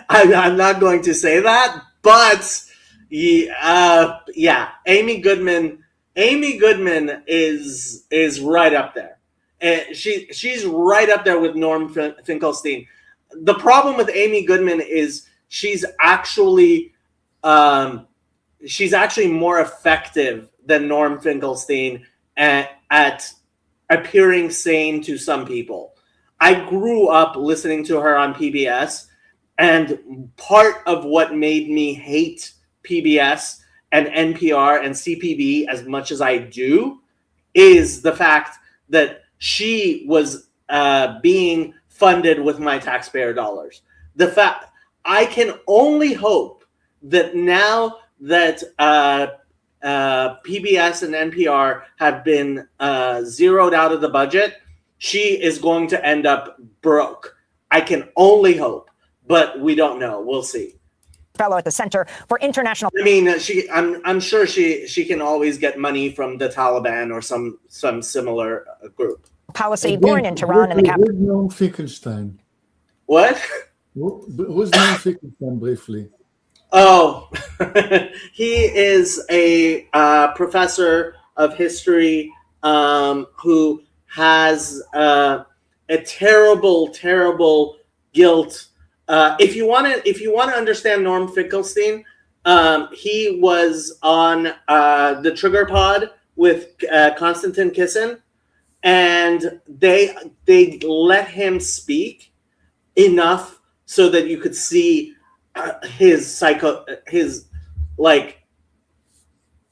I'm not going to say that, but yeah, Amy Goodman is right up there. She's right up there with Norm Finkelstein. The problem with Amy Goodman is she's actually more effective than Norm Finkelstein at appearing sane to some people. I grew up listening to her on PBS, and part of what made me hate PBS and NPR and CPB as much as I do is the fact that she was being funded with my taxpayer dollars. The fact I can only hope that now that PBS and NPR have been zeroed out of the budget, she is going to end up broke. I can only hope, but we don't know. We'll see. Fellow at the Center for International. I mean, I'm sure she can always get money from the Taliban or some similar group. Policy, Again, born in Tehran in the capital. Who's Noam Finkelstein? What? Who's Noam Finkelstein, briefly? Oh, he is a professor of history who has a terrible guilt. If you want to understand Norm Finkelstein, he was on the Trigger Pod with Konstantin Kisin, and they let him speak enough so that you could see his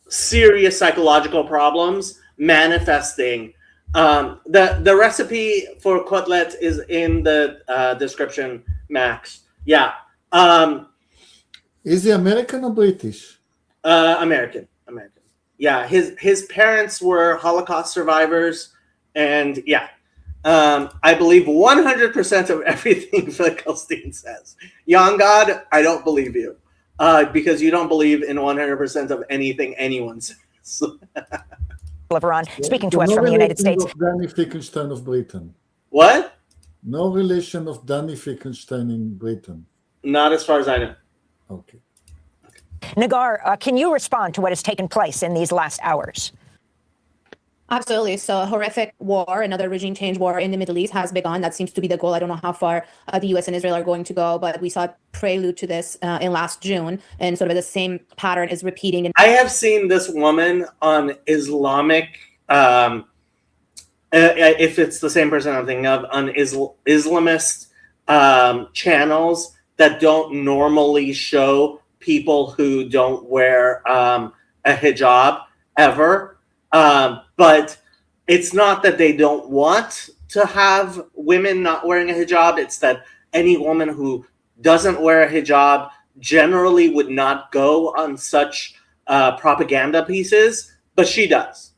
serious psychological problems manifesting. The recipe for Kotlet is in the description, Max. Yeah. Is he American or British? American. Yeah, his parents were Holocaust survivors, and yeah. I believe 100% of everything Finkelstein says. Young God, I don't believe you, because you don't believe in 100% of anything anyone says. Of Iran, speaking to us from the United States. Of Danny Finkelstein of Britain. What? No relation of Danny Finkelstein in Britain. Not as far as I know. Okay. Nagar, can you respond to what has taken place in these last hours? Absolutely. So a horrific war, another regime change war in the Middle East has begun. That seems to be the goal. I don't know how far the U.S. and Israel are going to go, but we saw a prelude to this in last June, and sort of the same pattern is repeating. I have seen this woman on Islamic, if it's the same person I'm thinking of, on Islamist channels that don't normally show people who don't wear a hijab ever. But it's not that they don't want to have women not wearing a hijab. It's that any woman who doesn't wear a hijab generally would not go on such propaganda pieces, but she does.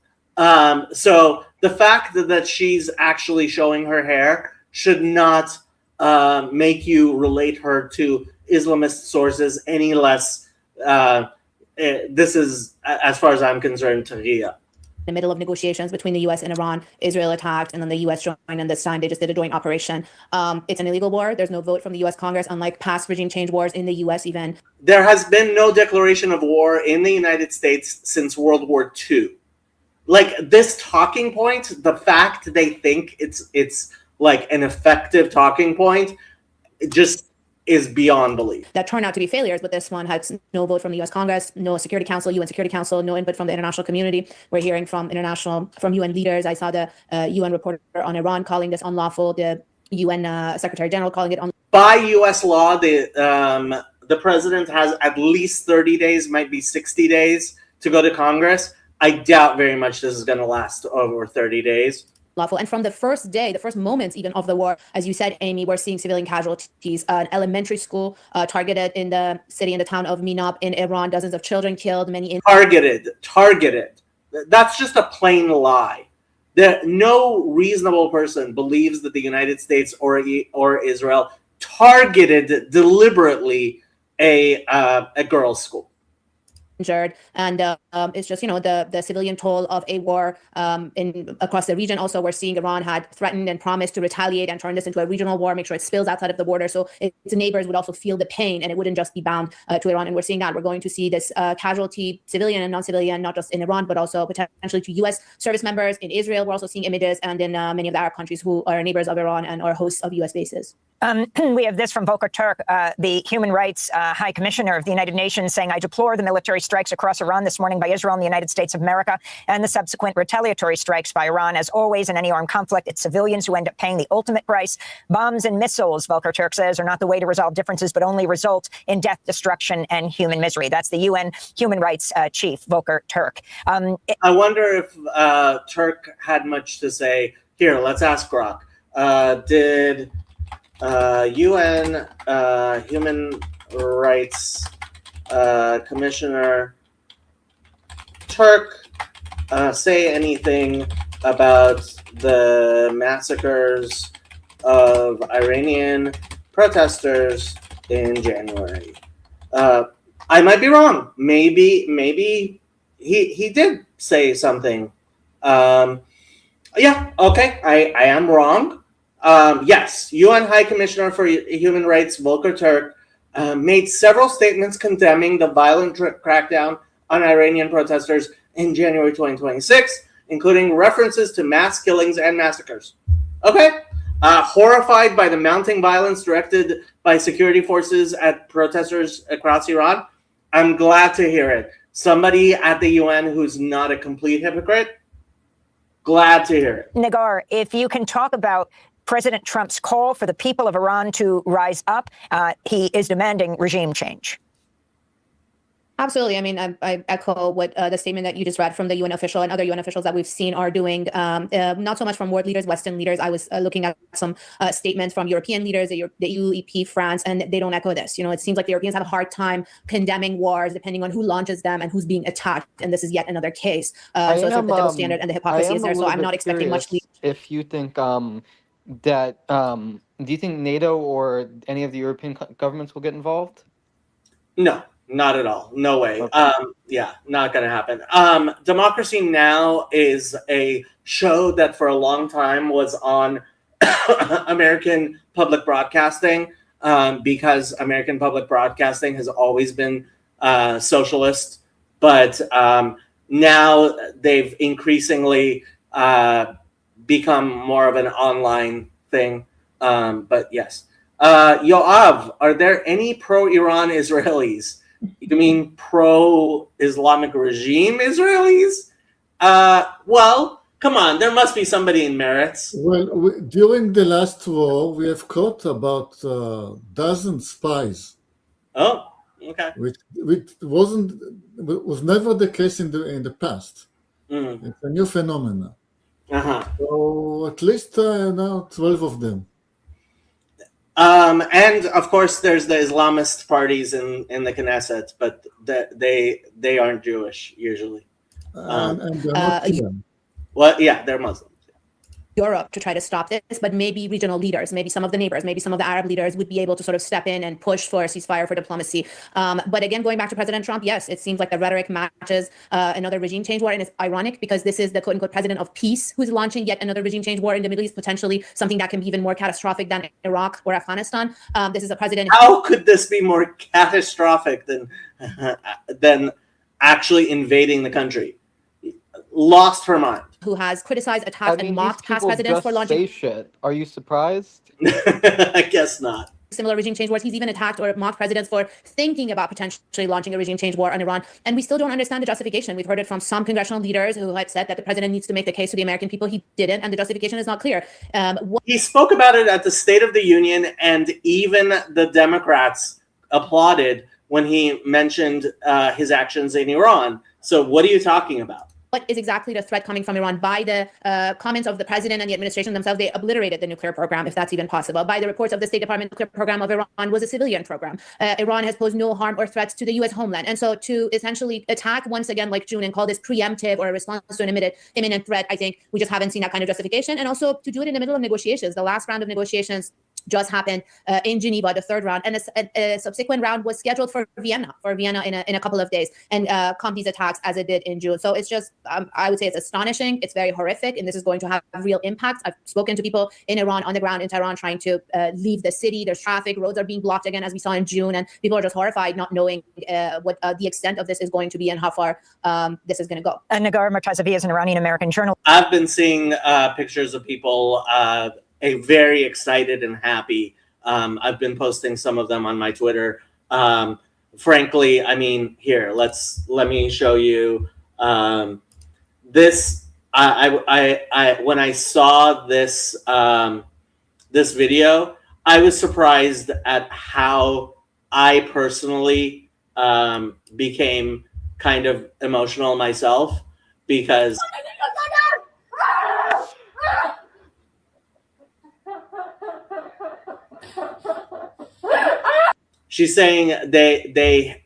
So the fact that she's actually showing her hair should not make you relate her to Islamist sources any less. This is, as far as I'm concerned, Tahiyya. The middle of negotiations between the U.S. and Iran. Israel attacked, and then the U.S. joined. And this time, they just did a joint operation. It's an illegal war. There's no vote from the U.S. Congress, unlike past regime change wars in the U.S. Even. There has been no declaration of war in the United States since World War II. Like this talking point, the fact they think it's like an effective talking point, it just is beyond belief. That turned out to be failures, but this one had no vote from the U.S. Congress, no Security Council, UN Security Council, no input from the international community. We're hearing from UN leaders. I saw the UN reporter on Iran calling this unlawful. The UN Secretary General calling it unlawful. By U.S. law, the president has at least 30 days, might be 60 days to go to Congress. I doubt very much this is going to last over 30 days. Lawful. And from the first day, the first moments even of the war, as you said, Amy, we're seeing civilian casualties. An elementary school targeted in the city, in the town of Minab in Iran, dozens of children killed, many targeted. That's just a plain lie. No reasonable person believes that the United States or Israel targeted deliberately a girls' school. Injured, and it's just the civilian toll of a war across the region. Also, we're seeing Iran had threatened and promised to retaliate and turn this into a regional war, make sure it spills outside of the border, so its neighbors would also feel the pain, and it wouldn't just be bound to Iran. And we're seeing that we're going to see this casualty, civilian and non-civilian, not just in Iran, but also potentially to U.S. service members in Israel. We're also seeing images, and in many of the Arab countries who are neighbors of Iran and are hosts of U.S. bases. We have this from Volker Turk, the Human Rights High Commissioner of the United Nations, saying, "I deplore the military strikes across Iran this morning by Israel and the United States of America and the subsequent retaliatory strikes by Iran. As always in any armed conflict, it's civilians who end up paying the ultimate price. Bombs and missiles," Volker Turk says, "are not the way to resolve differences, but only result in death, destruction, and human misery." That's the UN Human Rights Chief, Volker Turk. I wonder if Turk had much to say. Here, let's ask Grok. Did UN Human Rights Commissioner Turk say anything about the massacres of Iranian protesters in January? I might be wrong. Maybe he did say something. Yeah, okay, I am wrong. Yes, UN High Commissioner for Human Rights Volker Turk made several statements condemning the violent crackdown on Iranian protesters in January 2026, including references to mass killings and massacres. Okay. Horrified by the mounting violence directed by security forces at protesters across Iran, I'm glad to hear it. Somebody at the UN who's not a complete hypocrite, glad to hear it. Nagar, if you can talk about President Trump's call for the people of Iran to rise up, he is demanding regime change. Absolutely. I mean, I echo what the statement that you just read from the UN official and other UN officials that we've seen are doing, not so much from world leaders, Western leaders. I was looking at some statements from European leaders, the EU, EP, France, and they don't echo this. It seems like the Europeans have a hard time condemning wars depending on who launches them and who's being attacked. And this is yet another case. So it's sort of the double standard and the hypocrisy is there. So I'm not expecting much. If you think that, do you think NATO or any of the European governments will get involved? No. Not at all. No way. Okay. Yeah, not going to happen. Democracy Now! Is a show that for a long time was on American public broadcasting because American public broadcasting has always been socialist. But now they've increasingly become more of an online thing. But yes. Yoav, are there any pro-Iran Israelis? You mean pro-Islamic regime Israelis? Well, come on, there must be somebody in Meretz. Well, during the last war, we have caught about a dozen spies. Oh, okay. Which was never the case in the past. It's a new phenomenon. Uh-huh. So at least now 12 of them. And of course, there's the Islamist parties in the Knesset, but they aren't Jewish usually. And they're not Cuban. Well, yeah, they're Muslim. Europe to try to stop this, but maybe regional leaders, maybe some of the neighbors, maybe some of the Arab leaders would be able to sort of step in and push for a ceasefire, for diplomacy. But again, going back to President Trump, yes, it seems like the rhetoric matches another regime change war. And it's ironic because this is the quote unquote president of peace who's launching yet another regime change war in the Middle East, potentially something that can be even more catastrophic than Iraq or Afghanistan. This is a president. How could this be more catastrophic than actually invading the country? Lost her mind. Who has criticized, attacked, and mocked past presidents for launching say shit. Are you surprised? I guess not. Similar regime change wars. He's even attacked or mocked presidents for thinking about potentially launching a regime change war on Iran. And we still don't understand the justification. We've heard it from some congressional leaders who had said that the president needs to make the case to the American people. He didn't, and the justification is not clear. He spoke about it at the State of the Union, and even the Democrats applauded when he mentioned his actions in Iran. So what are you talking about? What is exactly the threat coming from Iran? By the comments of the president and the administration themselves, they obliterated the nuclear program, if that's even possible. By the reports of the State Department, nuclear program of Iran was a civilian program. Iran has posed no harm or threats to the U.S. homeland. And so to essentially attack once again, like June, and call this preemptive or a response to an imminent threat, I think we just haven't seen that kind of justification. And also to do it in the middle of negotiations. The last round of negotiations just happened in Geneva, the third round, and a subsequent round was scheduled for Vienna in a couple of days, and come these attacks as it did in June. So it's just, I would say it's astonishing. It's very horrific, and this is going to have real impacts. I've spoken to people in Iran, on the ground in Tehran, trying to leave the city. There's traffic, roads are being blocked again, as we saw in June, and people are just horrified, not knowing what the extent of this is going to be and how far this is going to go. And Nagar Murtazavi is an Iranian-American journalist. I've been seeing pictures of people very excited and happy. I've been posting some of them on my Twitter. Frankly, I mean, here, let me show you this. When I saw this this video, I was surprised at how I personally became kind of emotional myself, because she's saying they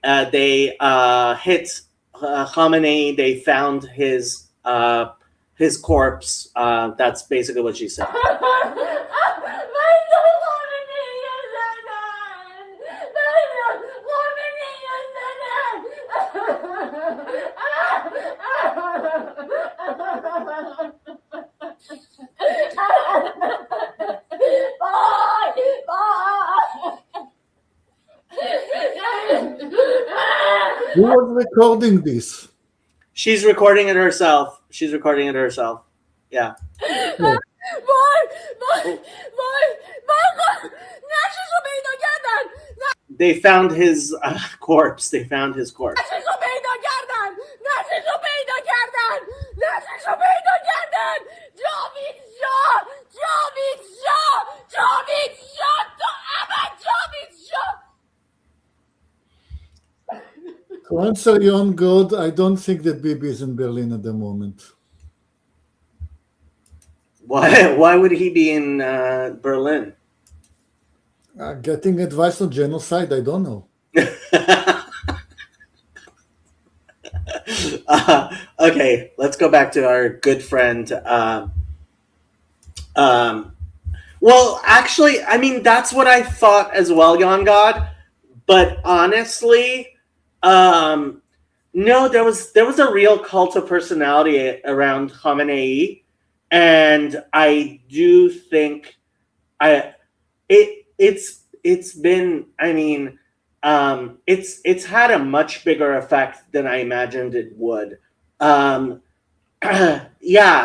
hit Khamenei. They found his corpse. That's basically what she said. Who was recording this? She's recording it herself. Yeah. They found his corpse. To answer your own God, I don't think that Bibi is in Berlin at the moment. Why would he be in Berlin? Getting advice on genocide, I don't know. Okay, let's go back to our good friend. Well, actually, I mean, that's what I thought as well, Yon God. But honestly, no, there was a real cult of personality around Khamenei, and I do think it's been, I mean, it's had a much bigger effect than I imagined it would. Yeah,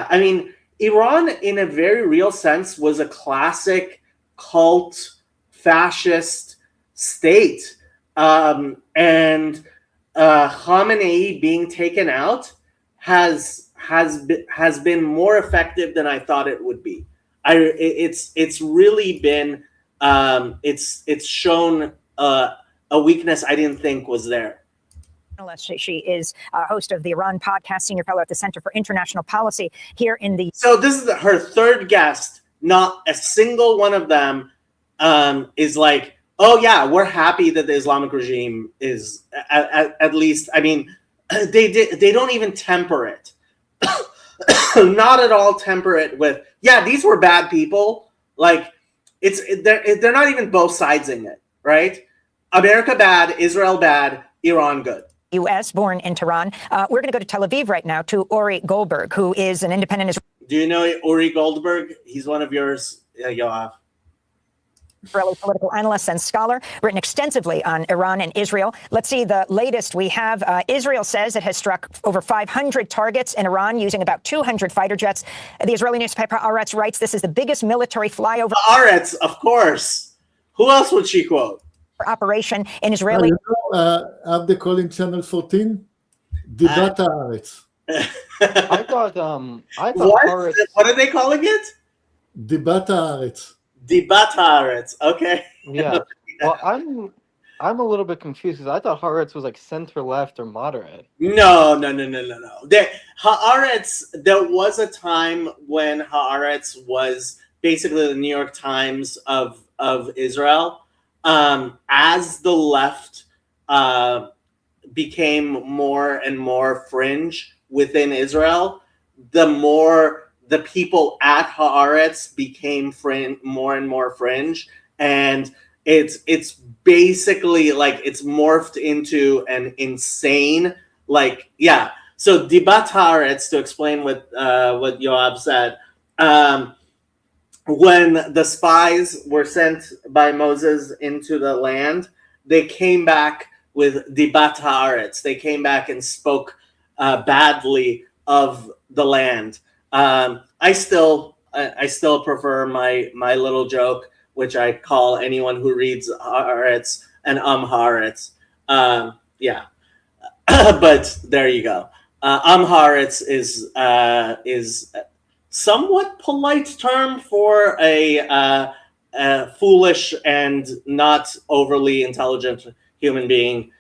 I mean, Iran, in a very real sense, was a classic cult fascist state. And Khamenei being taken out has been more effective than I thought it would be. It's really been it's shown a weakness I didn't think was there. She is host of the Iran podcast, senior fellow at the Center for International Policy here in the. So this is her third guest. Not a single one of them is like, oh yeah, we're happy that the Islamic regime is at least. I mean, they don't even temper it, not at all temper it with, yeah, these were bad people. Like they're not even both sidesing it, right? America bad, Israel bad, Iran good. U.S., born in Tehran. We're going to go to Tel Aviv right now to Ori Goldberg, who is an independent Do you know Uri Goldberg? He's one of yours, Yoav. Israeli political analyst and scholar, written extensively on Iran and Israel. Let's see the latest we have. Israel says it has struck over 500 targets in Iran using about 200 fighter jets. The Israeli newspaper Haaretz writes this is the biggest military flyover Haaretz, of course. Who else would she quote? operation in Israeli. Have they calling Channel 14? Dibat Haaretz. I thought What? Haaretz, What are they calling it? Dibat Haaretz. Dibat Haaretz. Okay. yeah. Well, I'm a little bit confused because I thought Haaretz was like center left or moderate. No. Haaretz, there was a time when Haaretz was basically the New York Times of Israel. As the left became more and more fringe within Israel, the more the people at Haaretz became more and more fringe, and it's basically like it's morphed into an insane, like, yeah. So Dibat Haaretz, to explain what Yoav said, when the spies were sent by Moses into the land, they came back with Dibat Haaretz. They came back and spoke badly of the land. I still prefer my little joke, which I call anyone who reads Haaretz an Haaretz. Yeah, but there you go. Haaretz is somewhat polite term for a foolish and not overly intelligent human being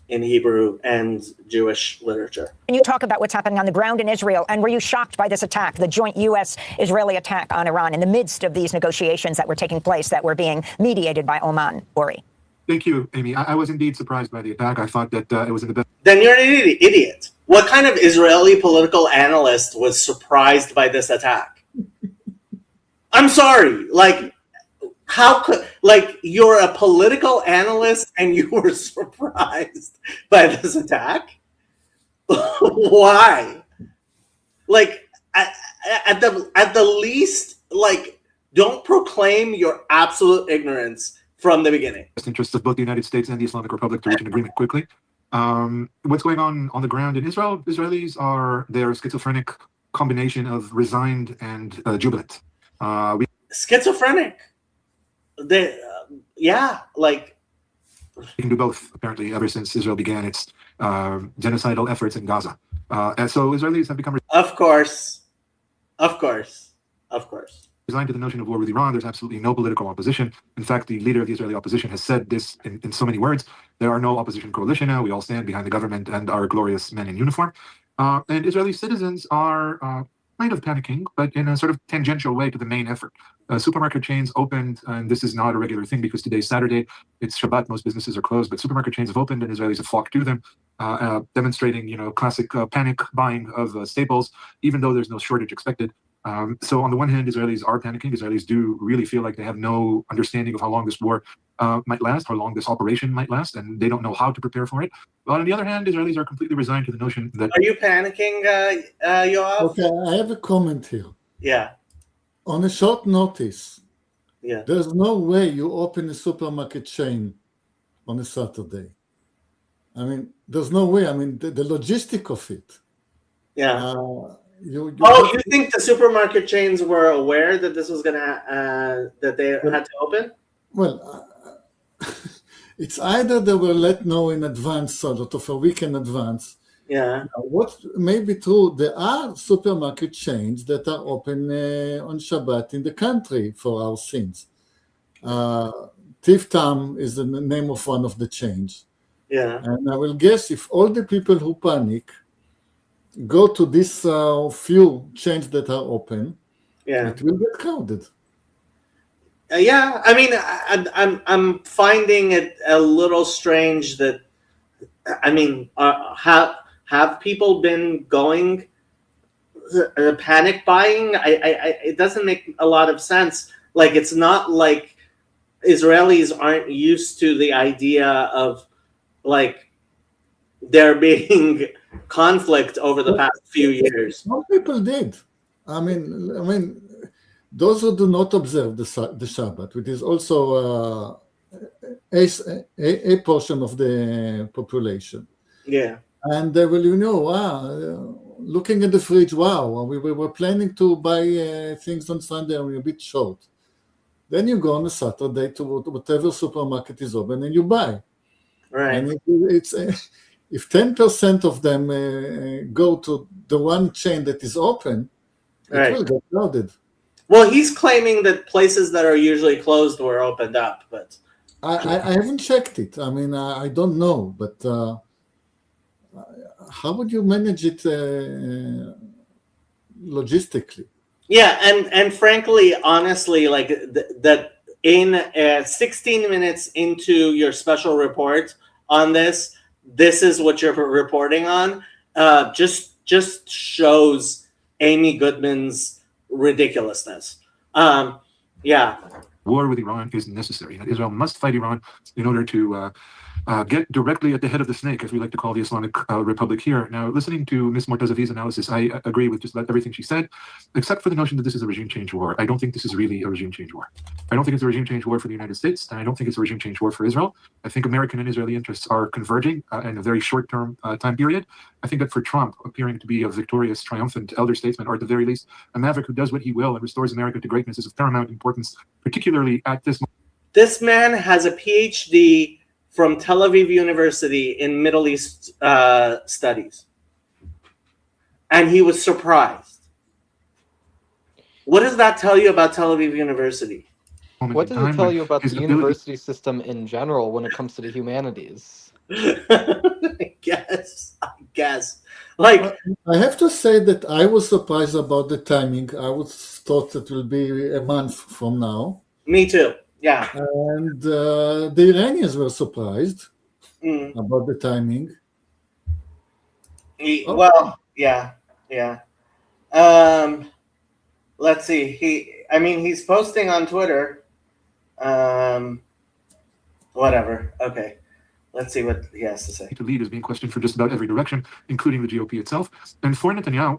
in Hebrew and Jewish literature. Can you talk about what's happening on the ground in Israel? And were you shocked by this attack, the joint U.S.-Israeli attack on Iran in the midst of these negotiations that were taking place that were being mediated by Oman, Ori? Thank you, Amy. I was indeed surprised by the attack. I thought that it was in the best. Then you're an idiot. What kind of Israeli political analyst was surprised by this attack? I'm sorry. Like, how could, like, you're a political analyst and you were surprised by this attack? Why? Like, at the least, like, don't proclaim your absolute ignorance from the beginning. Best interests of both the United States and the Islamic Republic to reach an agreement quickly. What's going on the ground in Israel? Israelis are their schizophrenic combination of resigned and jubilant. Schizophrenic. Yeah, like, we can do both, apparently, ever since Israel began its genocidal efforts in Gaza. And so Israelis have become of course. resigned to the notion of war with Iran. There's absolutely no political opposition. In fact, the leader of the Israeli opposition has said this in so many words. There are no opposition coalition now. We all stand behind the government and our glorious men in uniform. And Israeli citizens are kind of panicking, but in a sort of tangential way to the main effort. Supermarket chains opened, and this is not a regular thing because today's Saturday, it's Shabbat, most businesses are closed, but supermarket chains have opened and Israelis have flocked to them, demonstrating, classic panic buying of staples, even though there's no shortage expected. So on the one hand, Israelis are panicking. Israelis do really feel like they have no understanding of how long this war might last, how long this operation might last, and they don't know how to prepare for it. But on the other hand, Israelis are completely resigned to the notion that... Are you panicking, Yoav? Okay, I have a comment here. Yeah. On a short notice, Yeah. there's no way you open a supermarket chain on a Saturday. I mean, there's no way. I mean, the logistic of it. Yeah. You think the supermarket chains were aware that this was gonna that they had to open? Well, it's either they were let know in advance, sort of a week in advance. Yeah. What may be true, there are supermarket chains that are open on Shabbat in the country for our sins. Tiftam is the name of one of the chains. Yeah. And I will guess if all the people who panic go to these few chains that are open, Yeah. it will get crowded. Yeah, I mean, I'm finding it a little strange that, I mean, have people been going panic buying? It doesn't make a lot of sense. Like, it's not like Israelis aren't used to the idea of like there being conflict over the past few years. Some people did. I mean, those who do not observe the Shabbat, which is also a portion of the population, Yeah, and they will, looking at the fridge, wow, we were planning to buy things on Sunday and we're a bit short. Then you go on a Saturday to whatever supermarket is open and you buy. right. And it's if 10% of them go to the one chain that is open, it Right. will get crowded. Well, he's claiming that places that are usually closed were opened up, but I haven't checked it. I mean, I don't know, but how would you manage it logistically? yeah, and frankly, honestly, like that in 16 minutes into your special report on this, this is what you're reporting on. Just shows Amy Goodman's ridiculousness. Yeah, War with Iran is necessary, and Israel must fight Iran in order to get directly at the head of the snake, as we like to call the Islamic Republic here. Now, listening to Ms. Mortazavi's analysis, I agree with just about everything she said, except for the notion that this is a regime change war. I don't think this is really a regime change war. I don't think it's a regime change war for the United States, and I don't think it's a regime change war for Israel. I think American and Israeli interests are converging in a very short-term time period. I think that for Trump, appearing to be a victorious, triumphant elder statesman, or at the very least, a maverick who does what he will and restores America to greatness, is of paramount importance, particularly at this moment. this man has a PhD from Tel Aviv University in Middle East studies, and he was surprised. What does that tell you about Tel Aviv University? What does it tell you about the university system in general when it comes to the humanities? I guess. Like, I have to say that I was surprised about the timing. I would thought it will be a month from now. me too. Yeah. And the Iranians were surprised about the timing. Well, yeah. Let's see. He's posting on Twitter. Whatever. Okay. Let's see what he has to say. To lead is being questioned for just about every direction, including the GOP itself. And for Netanyahu,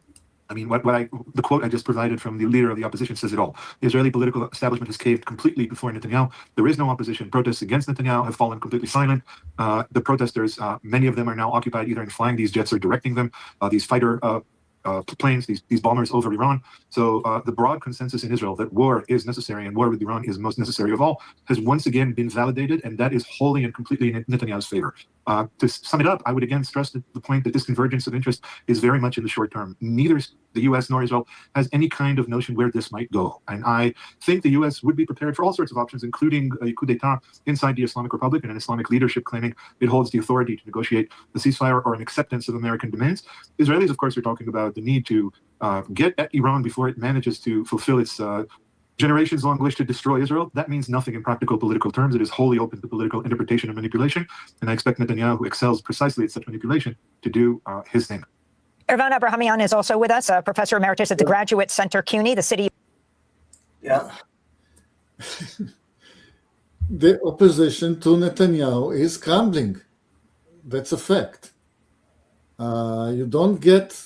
I mean, the quote I just provided from the leader of the opposition says it all. The Israeli political establishment has caved completely before Netanyahu. There is no opposition. Protests against Netanyahu have fallen completely silent. The protesters, many of them are now occupied either in flying these jets or directing them, these fighter planes, these bombers over Iran. So the broad consensus in Israel that war is necessary and war with Iran is most necessary of all has once again been validated, and that is wholly and completely in Netanyahu's favor. To sum it up, I would again stress the point that this convergence of interest is very much in the short term. Neither the U.S. nor Israel has any kind of notion where this might go. And I think the U.S. would be prepared for all sorts of options, including a coup d'etat inside the Islamic Republic and an Islamic leadership claiming it holds the authority to negotiate the ceasefire or an acceptance of American demands. Israelis, of course, are talking about the need to get at Iran before it manages to fulfill its generations-long wish to destroy Israel. That means nothing in practical political terms. It is wholly open to political interpretation and manipulation. And I expect Netanyahu, who excels precisely at such manipulation, to do his thing. Ervan Abrahamian is also with us, a professor emeritus at the Graduate Center, CUNY, the city. Yeah. The opposition to Netanyahu is crumbling. That's a fact. You don't get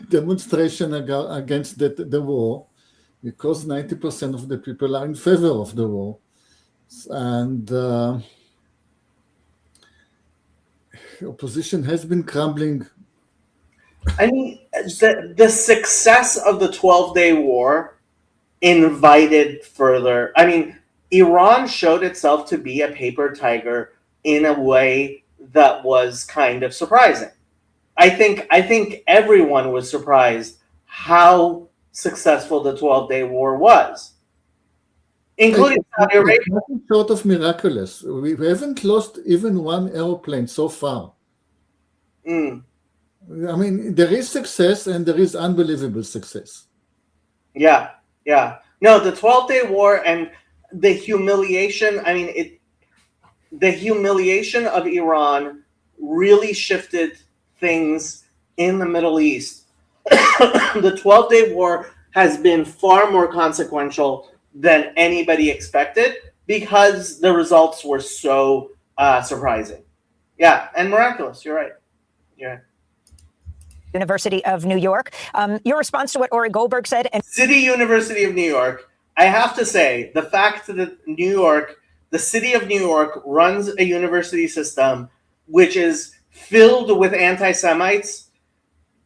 demonstration against the war because 90% of the people are in favor of the war. And opposition has been crumbling. I mean, the success of the 12-day war invited further. I mean, Iran showed itself to be a paper tiger in a way that was kind of surprising. I think everyone was surprised how successful the 12-day war was, including Saudi Arabia. Nothing short of miraculous. We haven't lost even one airplane so far. I mean, there is success and there is unbelievable success. Yeah. No, the 12-day war, and the humiliation. I mean, the humiliation of Iran really shifted things in the Middle East. The 12-day war has been far more consequential than anybody expected because the results were so surprising. Yeah, and miraculous. You're right. You're right. University of New York. Your response to what Ori Goldberg said, and City University of New York. I have to say, the fact that the city of New York runs a university system which is filled with anti-Semites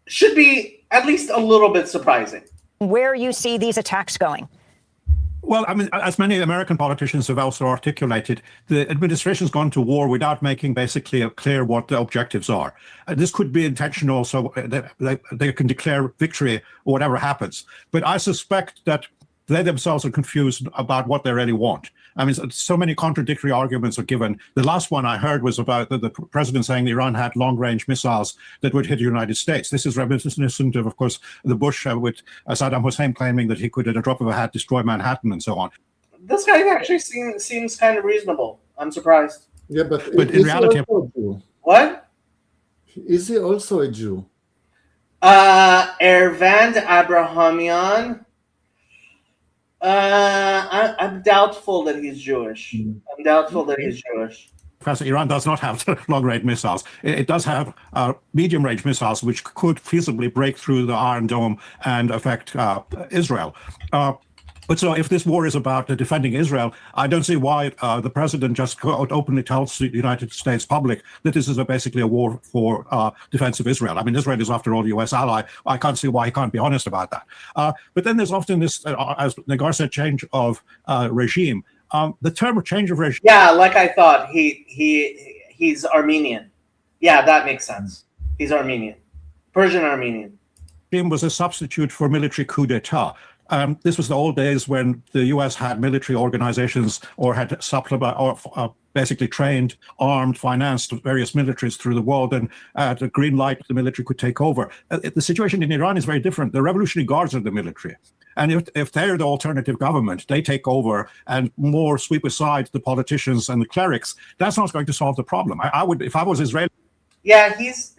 should be at least a little bit surprising. where you see these attacks going. Well, I mean, as many American politicians have also articulated, the administration's gone to war without making basically clear what the objectives are. This could be intentional, so they can declare victory or whatever happens. But I suspect that they themselves are confused about what they really want. I mean, so many contradictory arguments are given. The last one I heard was about the president saying Iran had long-range missiles that would hit the United States. This is reminiscent of course, the Bush with Saddam Hussein claiming that he could, at a drop of a hat, destroy Manhattan and so on. This guy actually seems kind of reasonable. I'm surprised. Yeah, but in reality, what? Is he also a Jew? Ervand Abrahamian. I'm doubtful that he's Jewish. I'm doubtful that he's Jewish. Professor, Iran does not have long-range missiles. It does have medium-range missiles, which could feasibly break through the Iron Dome and affect Israel. But so if this war is about defending Israel, I don't see why the president just openly tells the United States public that this is basically a war for defense of Israel. I mean, Israel is, after all, a U.S. ally. I can't see why he can't be honest about that. But then there's often this, as Nagar said, change of regime. The term of change of regime. Yeah, like I thought, he's Armenian. Yeah, that makes sense. He's Armenian, Persian Armenian. Was a substitute for military coup d'etat. This was the old days when the U.S. had military organizations or had supplement or basically trained, armed, financed various militaries through the world, and at a green light, the military could take over. The situation in Iran is very different. The Revolutionary Guards are the military. And if they're the alternative government, they take over and more sweep aside the politicians and the clerics. That's not going to solve the problem. I would, if I was Israeli. Yeah, this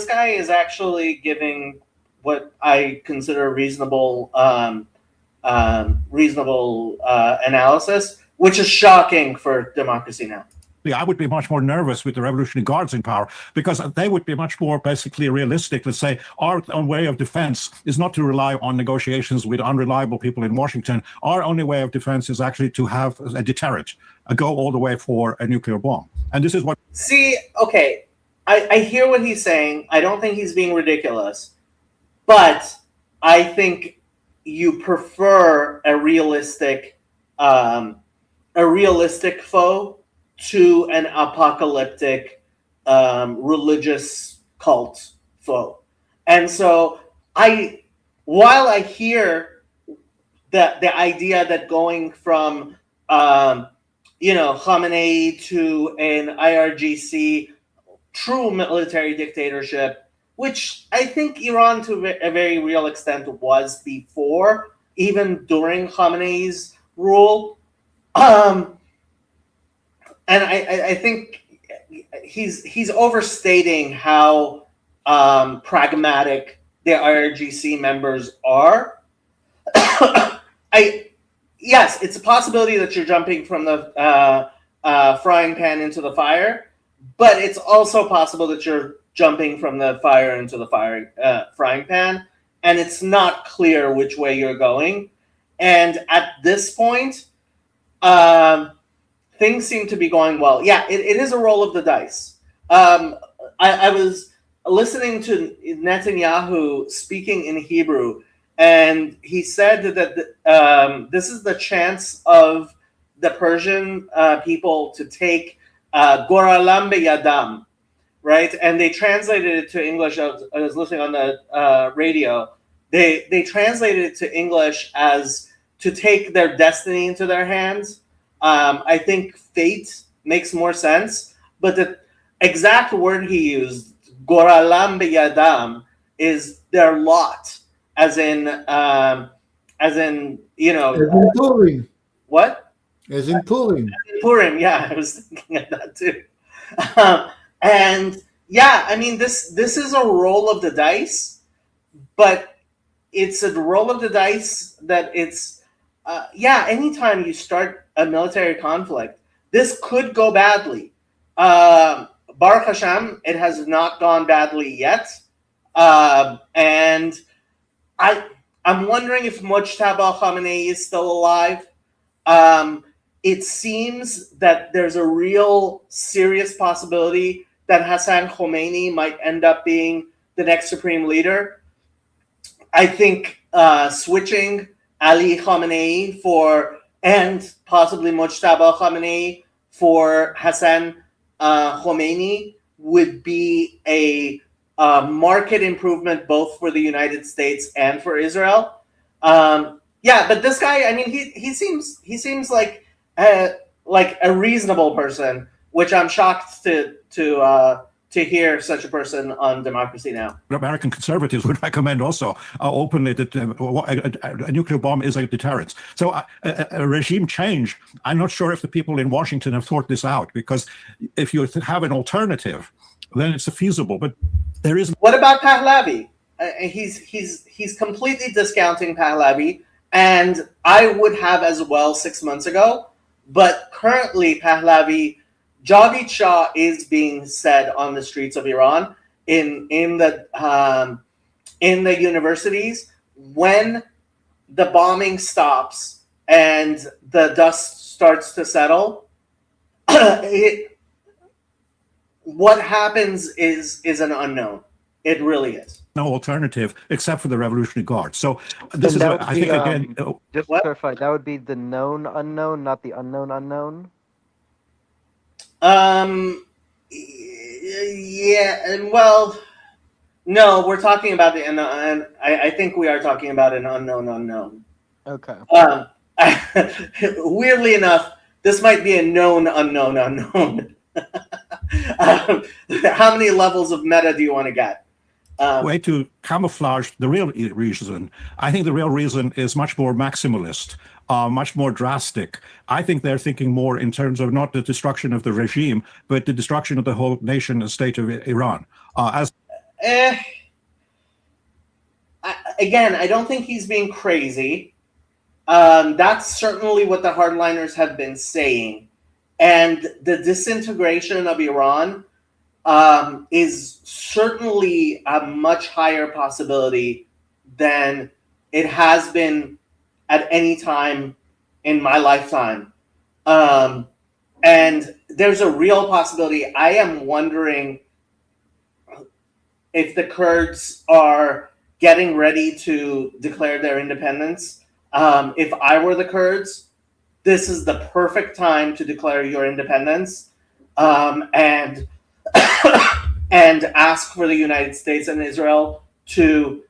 guy is actually giving what I consider reasonable analysis, which is shocking for democracy now. I would be much more nervous with the Revolutionary Guards in power because they would be much more basically realistic. Let's say our own way of defense is not to rely on negotiations with unreliable people in Washington. Our only way of defense is actually to have a deterrent, go all the way for a nuclear bomb. And this is what... See, okay, I hear what he's saying. I don't think he's being ridiculous. But I think you prefer a realistic foe to an apocalyptic religious cult foe. And so while I hear the idea that going from Khamenei to an IRGC true military dictatorship, which I think Iran to a very real extent was before, even during Khamenei's rule. And I think he's overstating how pragmatic the IRGC members are. Yes, it's a possibility that you're jumping from the frying pan into the fire, but it's also possible that you're jumping from the fire into the frying pan, and it's not clear which way you're going. And at this point, things seem to be going well. Yeah, it is a roll of the dice. I was listening to Netanyahu speaking in Hebrew, and he said that this is the chance of the Persian people to take Goralam beyadam, right? And they translated it to English. I was listening on the radio. They translated it to English as to take their destiny into their hands. I think fate makes more sense, but the exact word he used, Goralam beyadam, is their lot, as in What? As in Purim. Purim, yeah, I was thinking of that too. And yeah, I mean, this is a roll of the dice, but it's a roll of the dice that it's, yeah, anytime you start a military conflict, this could go badly. Baruch Hashem, it has not gone badly yet. And I'm wondering if Mojtaba Khamenei is still alive. It seems that there's a real serious possibility that Hassan Khomeini might end up being the next supreme leader. I think switching Ali Khamenei and possibly Mojtaba Khamenei for Hassan Khomeini would be a market improvement both for the United States and for Israel. Yeah, but this guy, I mean, he seems like a reasonable person, which I'm shocked to hear such a person on Democracy Now! American conservatives would recommend also openly that a nuclear bomb is a deterrent. So a regime change, I'm not sure if the people in Washington have thought this out, because if you have an alternative, then it's feasible. But there is. What about Pahlavi? He's completely discounting Pahlavi, and I would have as well 6 months ago. But currently, Pahlavi, Javid Shah is being said on the streets of Iran in the universities. When the bombing stops and the dust starts to settle, what happens is an unknown. It really is. No alternative except for the Revolutionary Guard. So this is, I think, again. Just to clarify, that would be the known unknown, not the unknown unknown. Yeah, and well, no, we're talking about the, and I think we are talking about an unknown unknown. Okay. Weirdly enough, this might be a known unknown unknown. How many levels of meta do you want to get? Way to camouflage the real reason. I think the real reason is much more maximalist, much more drastic. I think they're thinking more in terms of not the destruction of the regime, but the destruction of the whole nation and state of Iran. Again, I don't think he's being crazy. That's certainly what the hardliners have been saying. And the disintegration of Iran is certainly a much higher possibility than it has been at any time in my lifetime. And there's a real possibility. I am wondering if the Kurds are getting ready to declare their independence. If I were the Kurds, this is the perfect time to declare your independence, and ask for the United States and Israel to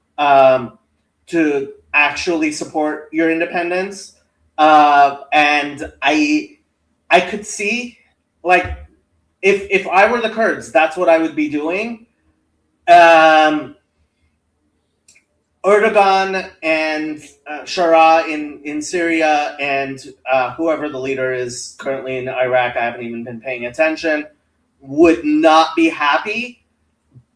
actually support your independence. And I could see, like, if I were the Kurds, that's what I would be doing. Erdogan and Shara in Syria and whoever the leader is currently in Iraq, I haven't even been paying attention, would not be happy,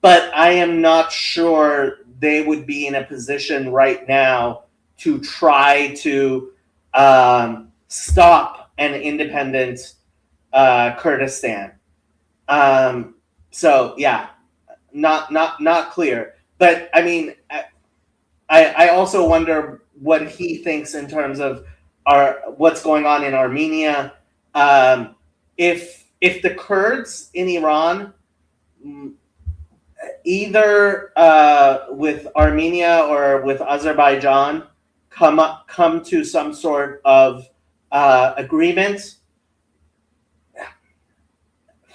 but I am not sure they would be in a position right now to try to stop an independent Kurdistan. So yeah, not clear. But I mean, I also wonder what he thinks in terms of what's going on in Armenia. If the Kurds in Iran, either with Armenia or with Azerbaijan, come to some sort of agreement,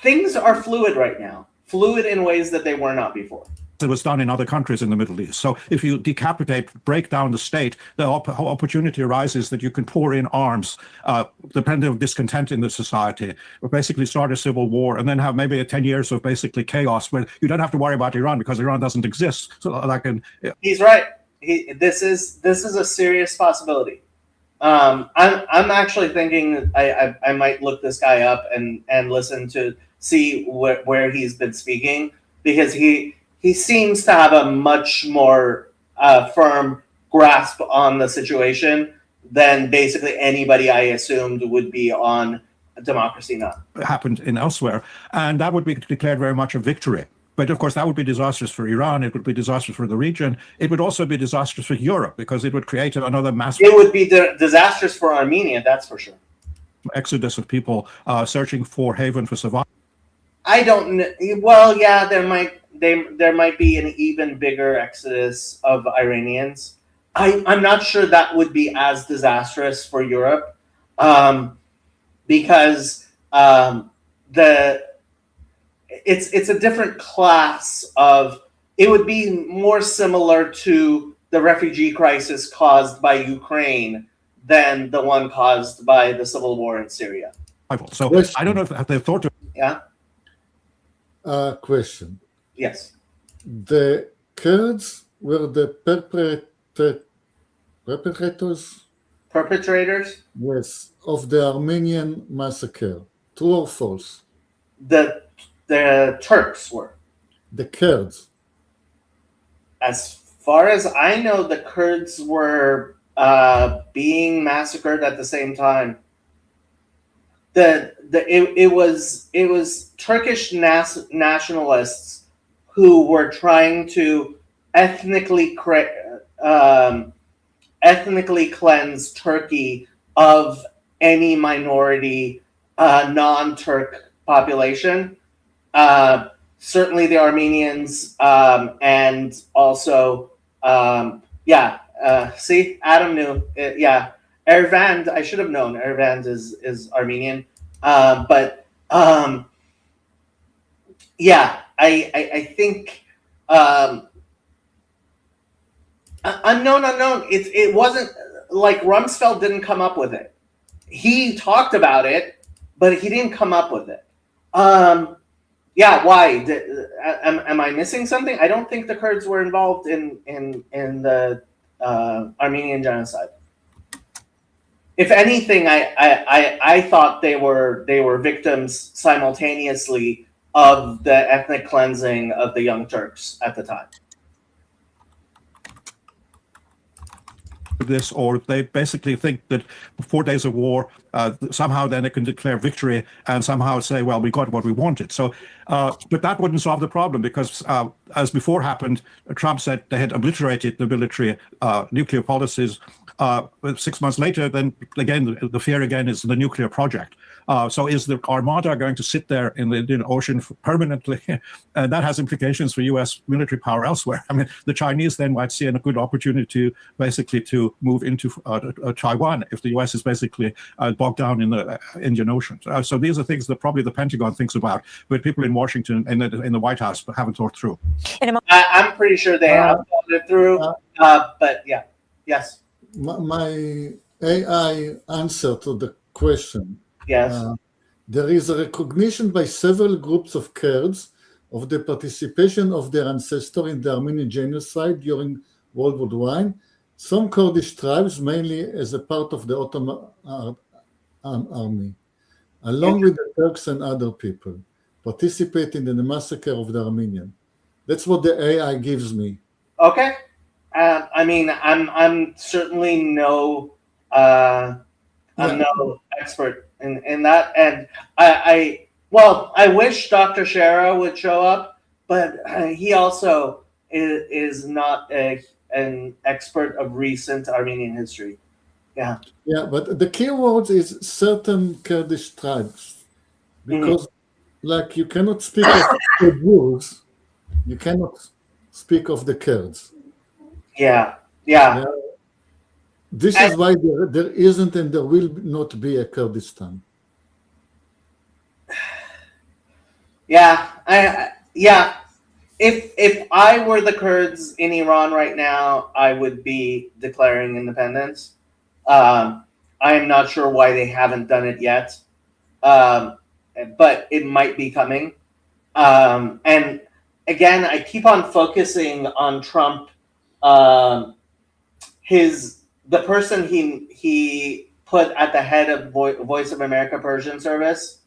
things are fluid right now. Fluid in ways that they were not before. It was done in other countries in the Middle East. So if you decapitate, break down the state, the opportunity arises that you can pour in arms, depending on discontent in the society, or basically start a civil war, and then have maybe 10 years of basically chaos where you don't have to worry about Iran because Iran doesn't exist. So, like, he's right. This is a serious possibility. I'm actually thinking I might look this guy up and listen to see where he's been speaking, because he seems to have a much more firm grasp on the situation than basically anybody I assumed would be on Democracy Now! Happened in elsewhere, and that would be declared very much a victory. But of course, that would be disastrous for Iran. It would be disastrous for the region. It would also be disastrous for Europe, because it would create another mass. It would be disastrous for Armenia, that's for sure. Exodus of people searching for haven for survival. I don't know. Well, yeah, there might be an even bigger exodus of Iranians. I'm not sure that would be as disastrous for Europe, because it's a different class of. It would be more similar to the refugee crisis caused by Ukraine than the one caused by the civil war in Syria. So I don't know if they've thought of. Yeah. Question. Yes. The Kurds were the perpetrators? Yes, of the Armenian massacre. True or false? The Turks were. The Kurds. As far as I know, the Kurds were being massacred at the same time. It was Turkish nationalists who were trying to ethnically cleanse Turkey of any minority non-Turk population. Certainly the Armenians, and also see, Adam knew. Ervand, I should have known. Ervand is Armenian, but I think unknown. It wasn't like Rumsfeld didn't come up with it. He talked about it, but he didn't come up with it. Why? Am I missing something? I don't think the Kurds were involved in the Armenian genocide. If anything, I thought they were victims simultaneously of the ethnic cleansing of the Young Turks at the time. This, or they basically think that 4 days of war, somehow then it can declare victory and somehow say, well, we got what we wanted. So, but that wouldn't solve the problem, because as before happened, Trump said they had obliterated the military nuclear policies. 6 months later, then again, the fear again is the nuclear project. So is the Armada going to sit there in the Indian Ocean permanently? And that has implications for U.S. military power elsewhere. I mean, the Chinese then might see a good opportunity to basically to move into Taiwan if the U.S. is basically bogged down in the Indian Ocean. So these are things that probably the Pentagon thinks about, but people in Washington and in the White House haven't thought through. I'm pretty sure they have thought it through, but yeah, yes. My AI answer to the question. Yes. There is a recognition by several groups of Kurds of the participation of their ancestors in the Armenian genocide during World War I. Some Kurdish tribes, mainly as a part of the Ottoman army, along with the Turks and other people, participating in the massacre of the Armenian. That's what the AI gives me. Okay. I mean, I'm certainly no expert in that, and I wish Dr. Shara would show up, but he also is not an expert of recent Armenian history. Yeah, but the key word is certain Kurdish tribes, because like you cannot speak of the Jews, you cannot speak of the Kurds. Yeah. This is why there isn't and there will not be a Kurdistan. If I were the Kurds in Iran right now, I would be declaring independence. I am not sure why they haven't done it yet, but it might be coming. And again, I keep on focusing on Trump, his the person he put at the head of Voice of America Persian service,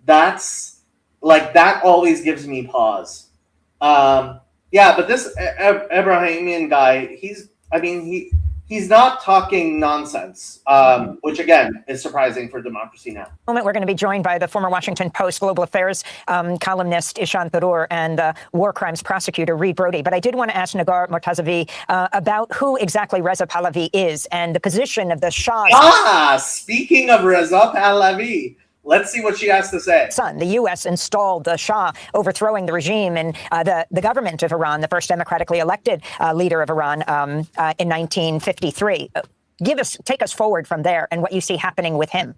that's like that always gives me pause. Yeah, but this Ebrahimian guy, he's not talking nonsense, which again is surprising for democracy now. Moment, we're going to be joined by the former Washington Post global affairs columnist Ishan Tharoor and war crimes prosecutor Reed Brody. But I did want to ask Nagar Mortazavi about who exactly Reza Pahlavi is and the position of the Shah's speaking of Reza Pahlavi, let's see what she has to say. son. The U.S. installed the Shah, overthrowing the regime and the government of Iran, the first democratically elected leader of Iran in 1953. Take us forward from there and what you see happening with him.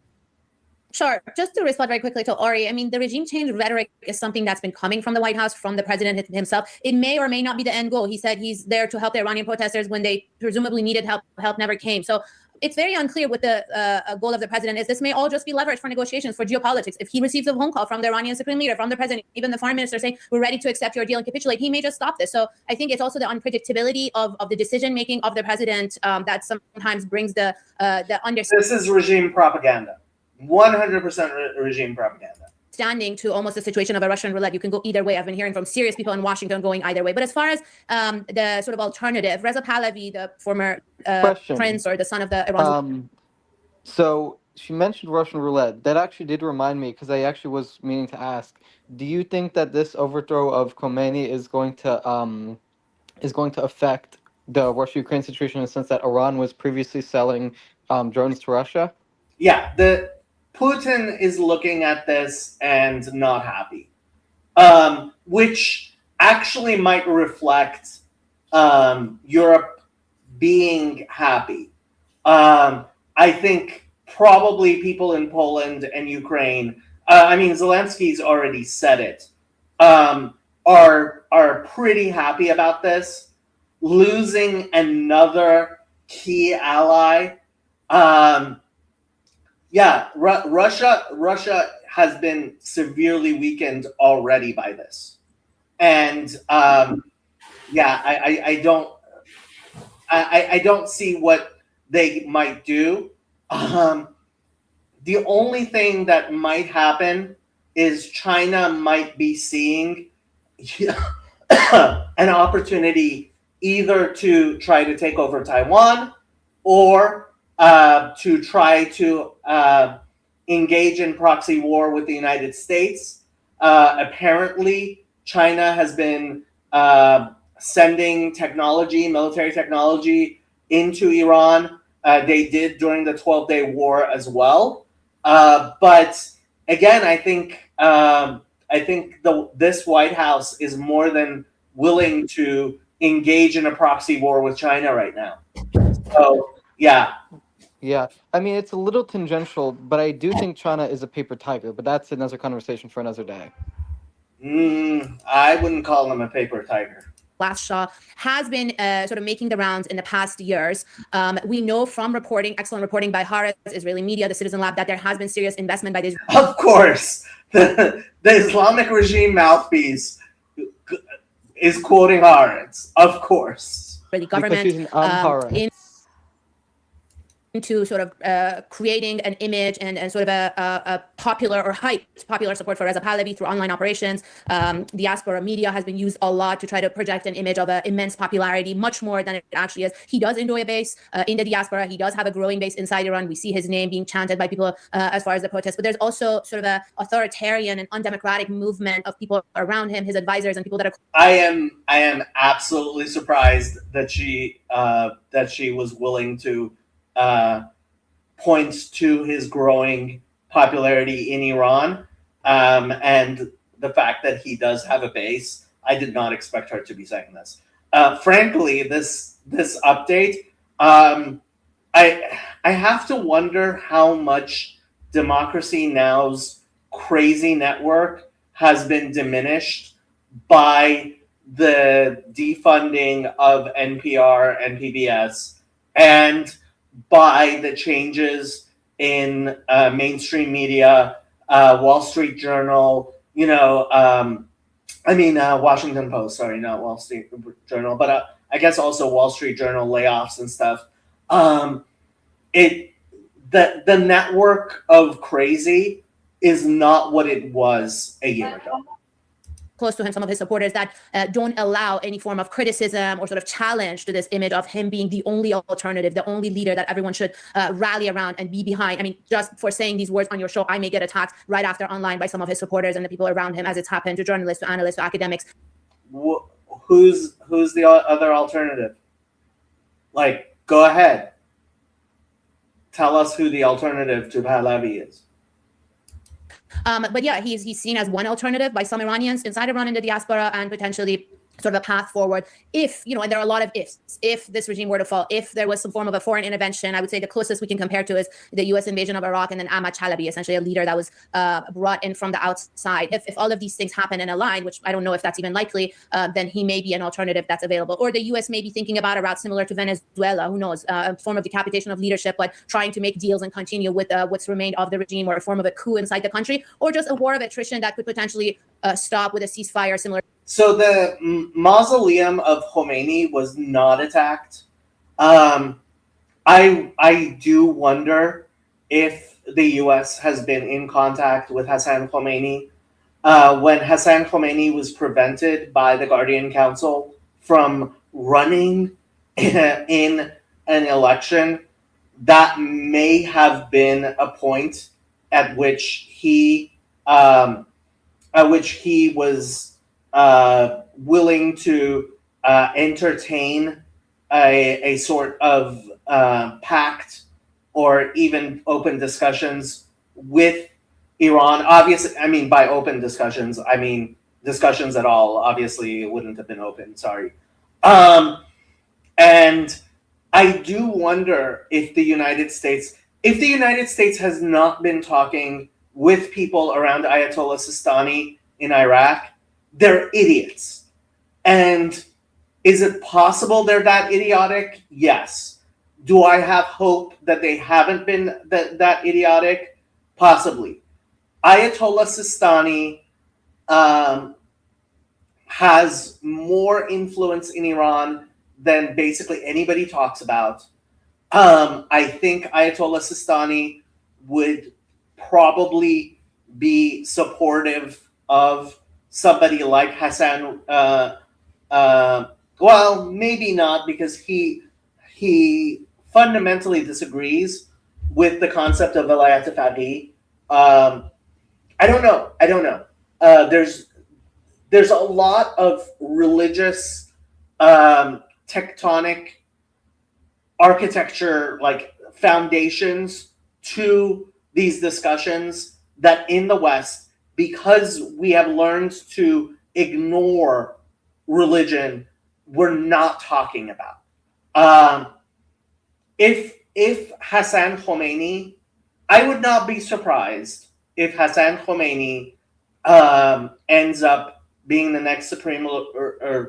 Sure. Just to respond very quickly to Ori, I mean, the regime change rhetoric is something that's been coming from the White House, from the president himself. It may or may not be the end goal. He said he's there to help the Iranian protesters when they presumably needed help. Help never came. So it's very unclear what the goal of the president is. This may all just be leverage for negotiations, for geopolitics. If he receives a phone call from the Iranian supreme leader, from the president, even the foreign minister saying, we're ready to accept your deal and capitulate, he may just stop this. So I think it's also the unpredictability of the decision-making of the president that sometimes brings the understanding. This is regime propaganda. 100% regime propaganda. Standing to almost the situation of a Russian roulette. You can go either way. I've been hearing from serious people in Washington going either way. But as far as the sort of alternative, Reza Pahlavi, the former prince or the son of the Iran. So she mentioned Russian roulette. That actually did remind me, because I actually was meaning to ask, do you think that this overthrow of Khomeini is going to affect the Russia-Ukraine situation in the sense that Iran was previously selling drones to Russia? Yeah, Putin is looking at this and not happy, which actually might reflect Europe being happy. I think probably people in Poland and Ukraine, Zelensky's already said it, are pretty happy about this. Losing another key ally. Russia has been severely weakened already by this, and I don't see what they might do. The only thing that might happen is China might be seeing an opportunity either to try to take over Taiwan or to try to engage in proxy war with the United States. Apparently, China has been sending military technology into Iran. They did during the 12-day war as well. But again, I think this White House is more than willing to engage in a proxy war with China right now. So, yeah. Yeah, I mean, it's a little tangential, but I do think China is a paper tiger, but that's another conversation for another day. I wouldn't call him a paper tiger. Last Shah has been sort of making the rounds in the past years. We know from excellent reporting by Haaretz, Israeli media, the Citizen Lab, that there has been serious investment by the Of course, the Islamic regime mouthpiece is quoting Haaretz. Of course, Israeli government into sort of creating an image and sort of a popular support for Reza Pahlavi through online operations. Diaspora media has been used a lot to try to project an image of an immense popularity, much more than it actually is. He does enjoy a base in the diaspora. He does have a growing base inside Iran. We see his name being chanted by people as far as the protests. But there's also sort of a authoritarian and undemocratic movement of people around him, his advisors and people that are. I am absolutely surprised that she was willing to points to his growing popularity in Iran, and the fact that he does have a base. I did not expect her to be saying this. Frankly, this update, I have to wonder how much Democracy Now's crazy network has been diminished by the defunding of NPR and PBS and by the changes in mainstream media, Wall Street Journal, Washington Post, sorry, not Wall Street Journal, but I guess also Wall Street Journal layoffs and stuff. The network of crazy is not what it was a year ago. Close to him, some of his supporters that don't allow any form of criticism or sort of challenge to this image of him being the only alternative, the only leader that everyone should rally around and be behind. I mean, just for saying these words on your show, I may get attacked right after online by some of his supporters and the people around him, as it's happened to journalists, to analysts, to academics. Who's the other alternative? Like, go ahead. Tell us who the alternative to Pahlavi is. But yeah, he's seen as one alternative by some Iranians inside Iran in the diaspora, and potentially sort of a path forward if, and there are a lot of ifs, if this regime were to fall, if there was some form of a foreign intervention. I would say the closest we can compare to is the US invasion of Iraq, and then Ahmad Chalabi, essentially a leader that was brought in from the outside. If all of these things happen and align, which I don't know if that's even likely, then he may be an alternative that's available. Or the US may be thinking about a route similar to Venezuela, who knows, a form of decapitation of leadership, but trying to make deals and continue with what's remained of the regime, or a form of a coup inside the country, or just a war of attrition that could potentially stop with a ceasefire similar. So the mausoleum of Khomeini was not attacked. I do wonder if the U.S. has been in contact with Hassan Khomeini. When Hassan Khomeini was prevented by the Guardian Council from running in an election, that may have been a point at which he was willing to entertain a sort of pact or even open discussions with Iran. Obviously, I mean, by open discussions, I mean discussions at all. Obviously, it wouldn't have been open. Sorry. And I do wonder if the United States has not been talking with people around Ayatollah Sistani in Iraq, they're idiots. And is it possible they're that idiotic? Yes. Do I have hope that they haven't been that idiotic? Possibly. Ayatollah Sistani has more influence in Iran than basically anybody talks about. I think Ayatollah Sistani would probably be supportive of somebody like Hassan. Well, maybe not, because he fundamentally disagrees with the concept of Velayat Faqih. I don't know. There's a lot of religious tectonic architecture, like foundations to these discussions that in the West, because we have learned to ignore religion, we're not talking about. If Hassan Khomeini, I would not be surprised if Hassan Khomeini ends up being the next supreme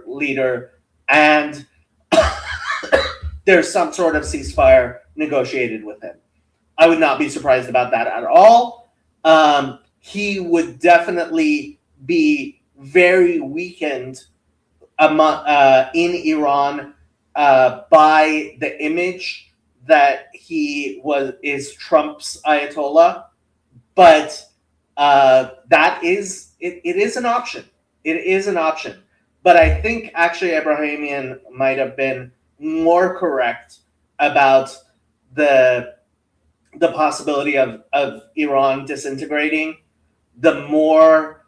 leader and there's some sort of ceasefire negotiated with him. I would not be surprised about that at all. He would definitely be very weakened in Iran by the image that he is Trump's Ayatollah, but that is it is an option. It is an option. But I think actually Ebrahimian might have been more correct about the possibility of Iran disintegrating. The more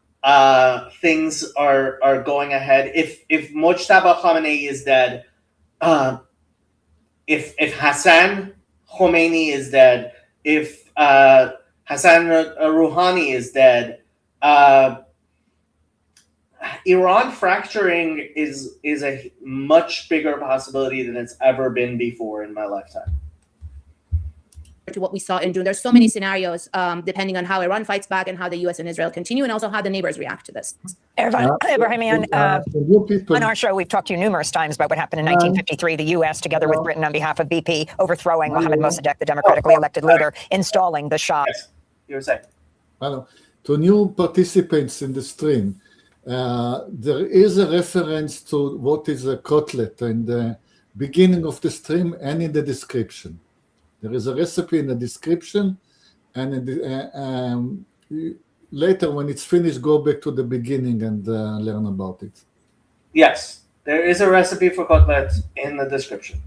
things are going ahead. If Mojtaba Khamenei is dead, if Hassan Khomeini is dead, if Hassan Rouhani is dead, Iran fracturing is a much bigger possibility than it's ever been before in my lifetime. To what we saw in June. There's so many scenarios depending on how Iran fights back and how the US and Israel continue, and also how the neighbors react to this. Ebrahimian, on our show, we've talked to you numerous times about what happened in 1953, the US, together with Britain on behalf of BP, overthrowing Mohammad Mossadegh, the democratically elected leader, installing the Shah. Yes, you were saying. Hello. To new participants in the stream, there is a reference to what is a Kotlet, and beginning of the stream and in the description. There is a recipe in the description, and in the, later when it's finished, go back to the beginning and learn about it. Yes, there is a recipe for kotlet in the description.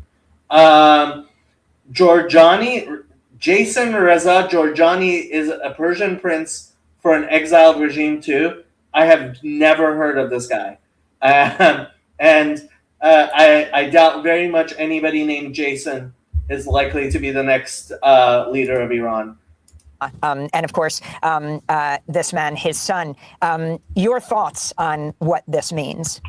Jason Reza Georgiani is a Persian prince for an exiled regime too. I have never heard of this guy. And I doubt very much anybody named Jason is likely to be the next leader of Iran. And of course, this man, his son. Your thoughts on what this means?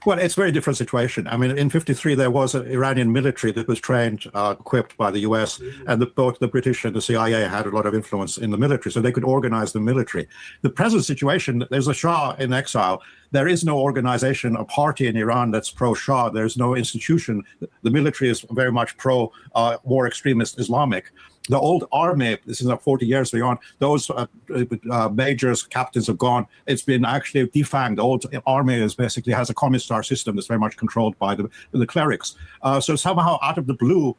Well, it's a very different situation. I mean, in 1953, there was an Iranian military that was trained, equipped by the US, and both the British and the CIA had a lot of influence in the military, so they could organize the military. The present situation, there's a Shah in exile. There is no organization, a party in Iran that's pro-Shah. There's no institution. The military is very much pro, more extremist Islamic. The old army, this is 40 years beyond, those majors, captains have gone. It's been actually defanged. The old army is basically has a commissar system that's very much controlled by the clerics. So somehow out of the blue,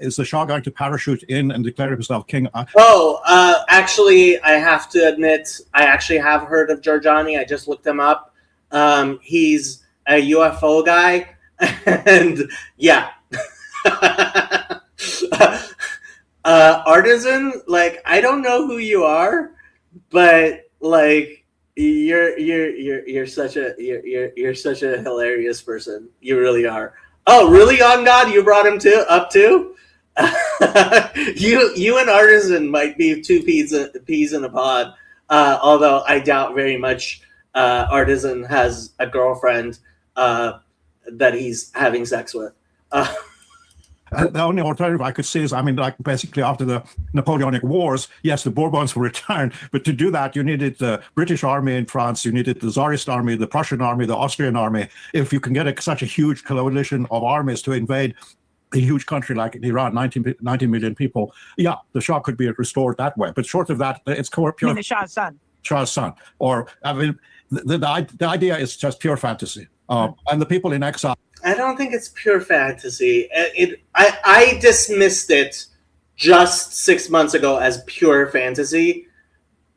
is the Shah going to parachute in and declare himself king? Actually, I have to admit, I actually have heard of Georgiani. I just looked him up. He's a UFO guy, and yeah. Artisan, like, I don't know who you are, but like you're such a hilarious person. You really are. Oh, really, On God? You brought him up too? you and Artisan might be two peas in a pod. Although I doubt very much Artisan has a girlfriend that he's having sex with. The only alternative I could see is, I mean, like basically after the Napoleonic Wars, yes, the Bourbons were returned, but to do that, you needed the British army in France, you needed the Tsarist army, the Prussian army, the Austrian army. If you can get such a huge coalition of armies to invade a huge country like Iran, 90 million people, yeah, the Shah could be restored that way. But short of that, it's pure. I mean, the Shah's son. Shah's son. Or, I mean, the idea is just pure fantasy. And the people in exile. I don't think it's pure fantasy. I dismissed it just 6 months ago as pure fantasy.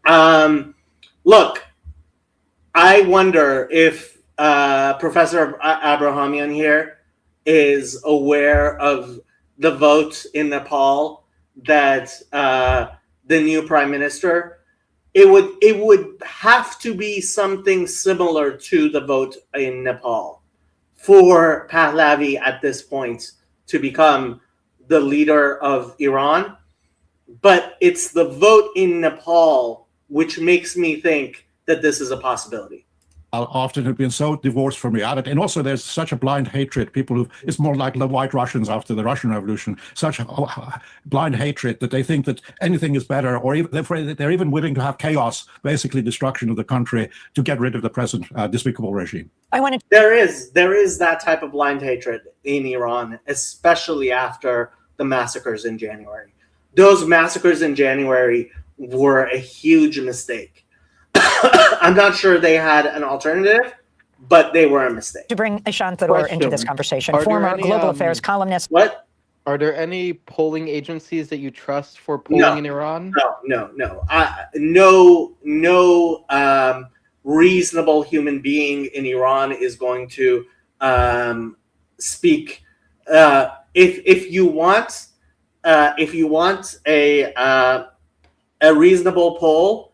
Look, I wonder if Professor Abrahamian here is aware of the vote in Nepal that the new prime minister, it would have to be something similar to the vote in Nepal for Pahlavi at this point to become the leader of Iran. But it's the vote in Nepal which makes me think that this is a possibility. Often have been so divorced from reality. And also there's such a blind hatred. It's more like the White Russians after the Russian Revolution, such a blind hatred that they think that anything is better, or even, they're even willing to have chaos, basically destruction of the country, to get rid of the present despicable regime. There is that type of blind hatred in Iran, especially after the massacres in January. Those massacres in January were a huge mistake. I'm not sure they had an alternative, but they were a mistake. To bring Ishan Tharoor into this conversation, former global affairs columnist. What? Are there any polling agencies that you trust for polling in Iran? No. No reasonable human being in Iran is going to speak. If you want a reasonable poll,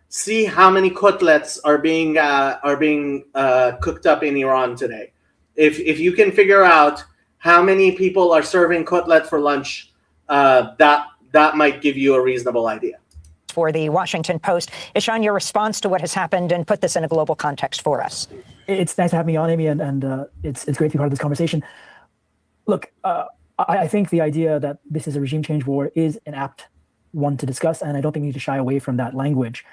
see how many kotlets are being cooked up in Iran today. If you can figure out how many people are serving kotlet for lunch, that might give you a reasonable idea. For the Washington Post, Ishan, your response to what has happened, and put this in a global context for us. It's nice to have me on, Amy, and it's great to be part of this conversation. Look, I think the idea that this is a regime change war is an apt one to discuss, and I don't think we need to shy away from that language.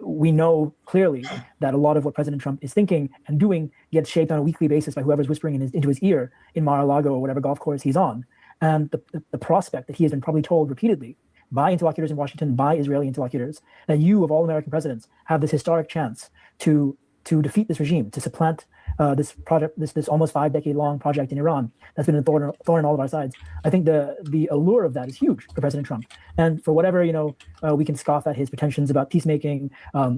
We know clearly that a lot of what President Trump is thinking and doing gets shaped on a weekly basis by whoever's whispering into his ear in Mar-a-Lago or whatever golf course he's on. And the prospect that he has been probably told repeatedly by interlocutors in Washington, by Israeli interlocutors, that you, of all American presidents, have this historic chance to defeat this regime, to supplant this project, this almost 5-decade-long project in Iran that's been a thorn in all of our sides. I think the allure of that is huge for President Trump. And for whatever we can scoff at his pretensions about peacemaking,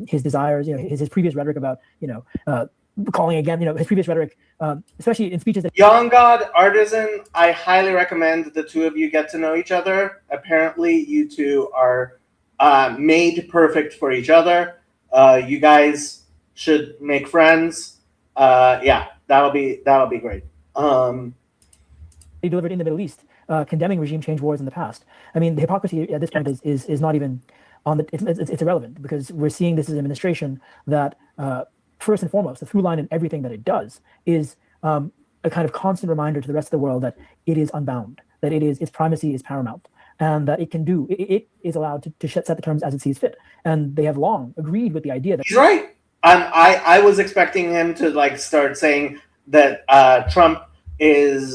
his desires, his previous rhetoric about calling again, his previous rhetoric, especially in speeches that. Young God, Artisan, I highly recommend the two of you get to know each other. Apparently, you two are made perfect for each other. You guys should make friends. Yeah, that'll be great. He delivered in the Middle East, condemning regime change wars in the past. I mean, the hypocrisy at this point is not even on the. It's irrelevant, because we're seeing this as an administration that. First and foremost, the through line in everything that it does is a kind of constant reminder to the rest of the world that it is unbound, that its primacy is paramount, and that it is allowed to set the terms as it sees fit. And they have long agreed with the idea that he's right. I was expecting him to start saying that Trump is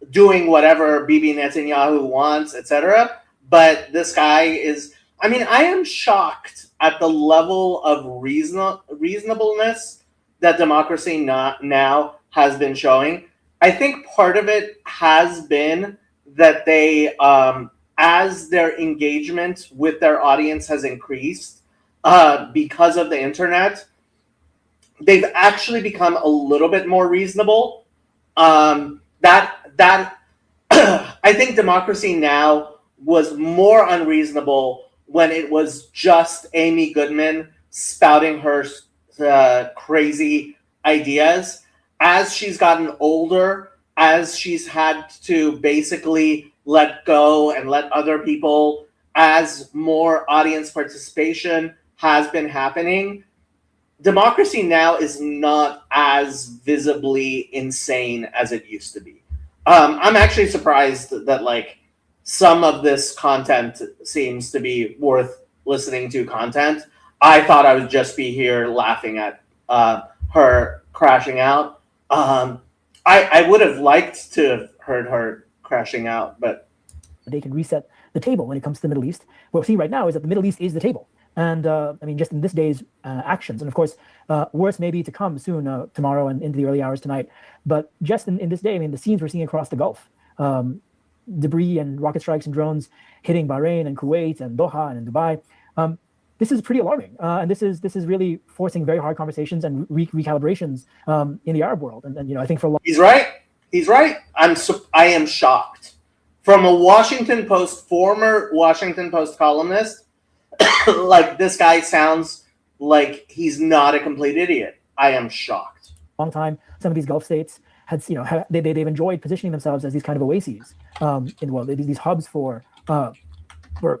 doing whatever Bibi Netanyahu wants, etc. But this guy is. I mean, I am shocked at the level of reasonableness that democracy now has been showing. I think part of it has been that they, as their engagement with their audience has increased because of the internet, they've actually become a little bit more reasonable. That I think democracy now was more unreasonable when it was just Amy Goodman spouting her crazy ideas. As she's gotten older, as she's had to basically let go and let other people, as more audience participation has been happening, democracy now is not as visibly insane as it used to be. I'm actually surprised that some of this content seems to be worth listening to content. I thought I would just be here laughing at her crashing out. I would have liked to have heard her crashing out, but they can reset the table when it comes to the Middle East. What we're seeing right now is that the Middle East is the table. And I mean, just in this day's actions, and of course, worse may be to come soon, tomorrow and into the early hours tonight. But just in this day, I mean, the scenes we're seeing across the Gulf, debris and rocket strikes and drones hitting Bahrain and Kuwait and Doha and in Dubai. This is pretty alarming, and this is really forcing very hard conversations and recalibrations in the Arab world. And I think for a long. He's right. I am shocked. From a former Washington Post columnist, this guy sounds like he's not a complete idiot. I am shocked. Long time, some of these Gulf states had, they've enjoyed positioning themselves as these kind of oases in the world. These hubs for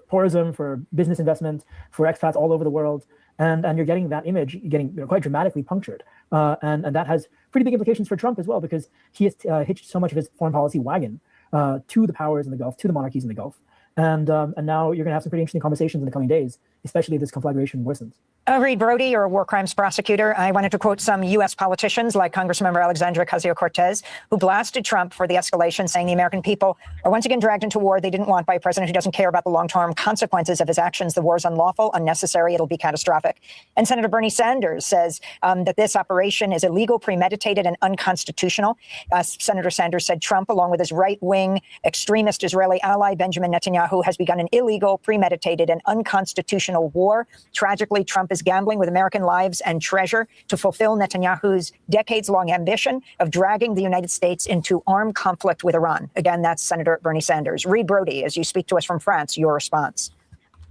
tourism, for business investment, for expats all over the world, and you're getting that image getting quite dramatically punctured, and that has pretty big implications for Trump as well, because he has hitched so much of his foreign policy wagon to the powers in the Gulf, to the monarchies in the Gulf, and now you're going to have some pretty interesting conversations in the coming days, especially if this conflagration worsens. Reed Brody, you're a war crimes prosecutor. I wanted to quote some U.S. politicians like Congressmember Alexandria Ocasio-Cortez, who blasted Trump for the escalation, saying the American people are once again dragged into war they didn't want by a president who doesn't care about the long-term consequences of his actions. The war is unlawful, unnecessary, it'll be catastrophic. And Senator Bernie Sanders says that this operation is illegal, premeditated, and unconstitutional. Senator Sanders said Trump, along with his right-wing extremist Israeli ally Benjamin Netanyahu, has begun an illegal, premeditated, and unconstitutional war. Tragically, Trump is gambling with American lives and treasure to fulfill Netanyahu's decades-long ambition of dragging the United States into armed conflict with Iran. Again, that's Senator Bernie Sanders. Reed Brody, as you speak to us from France, your response.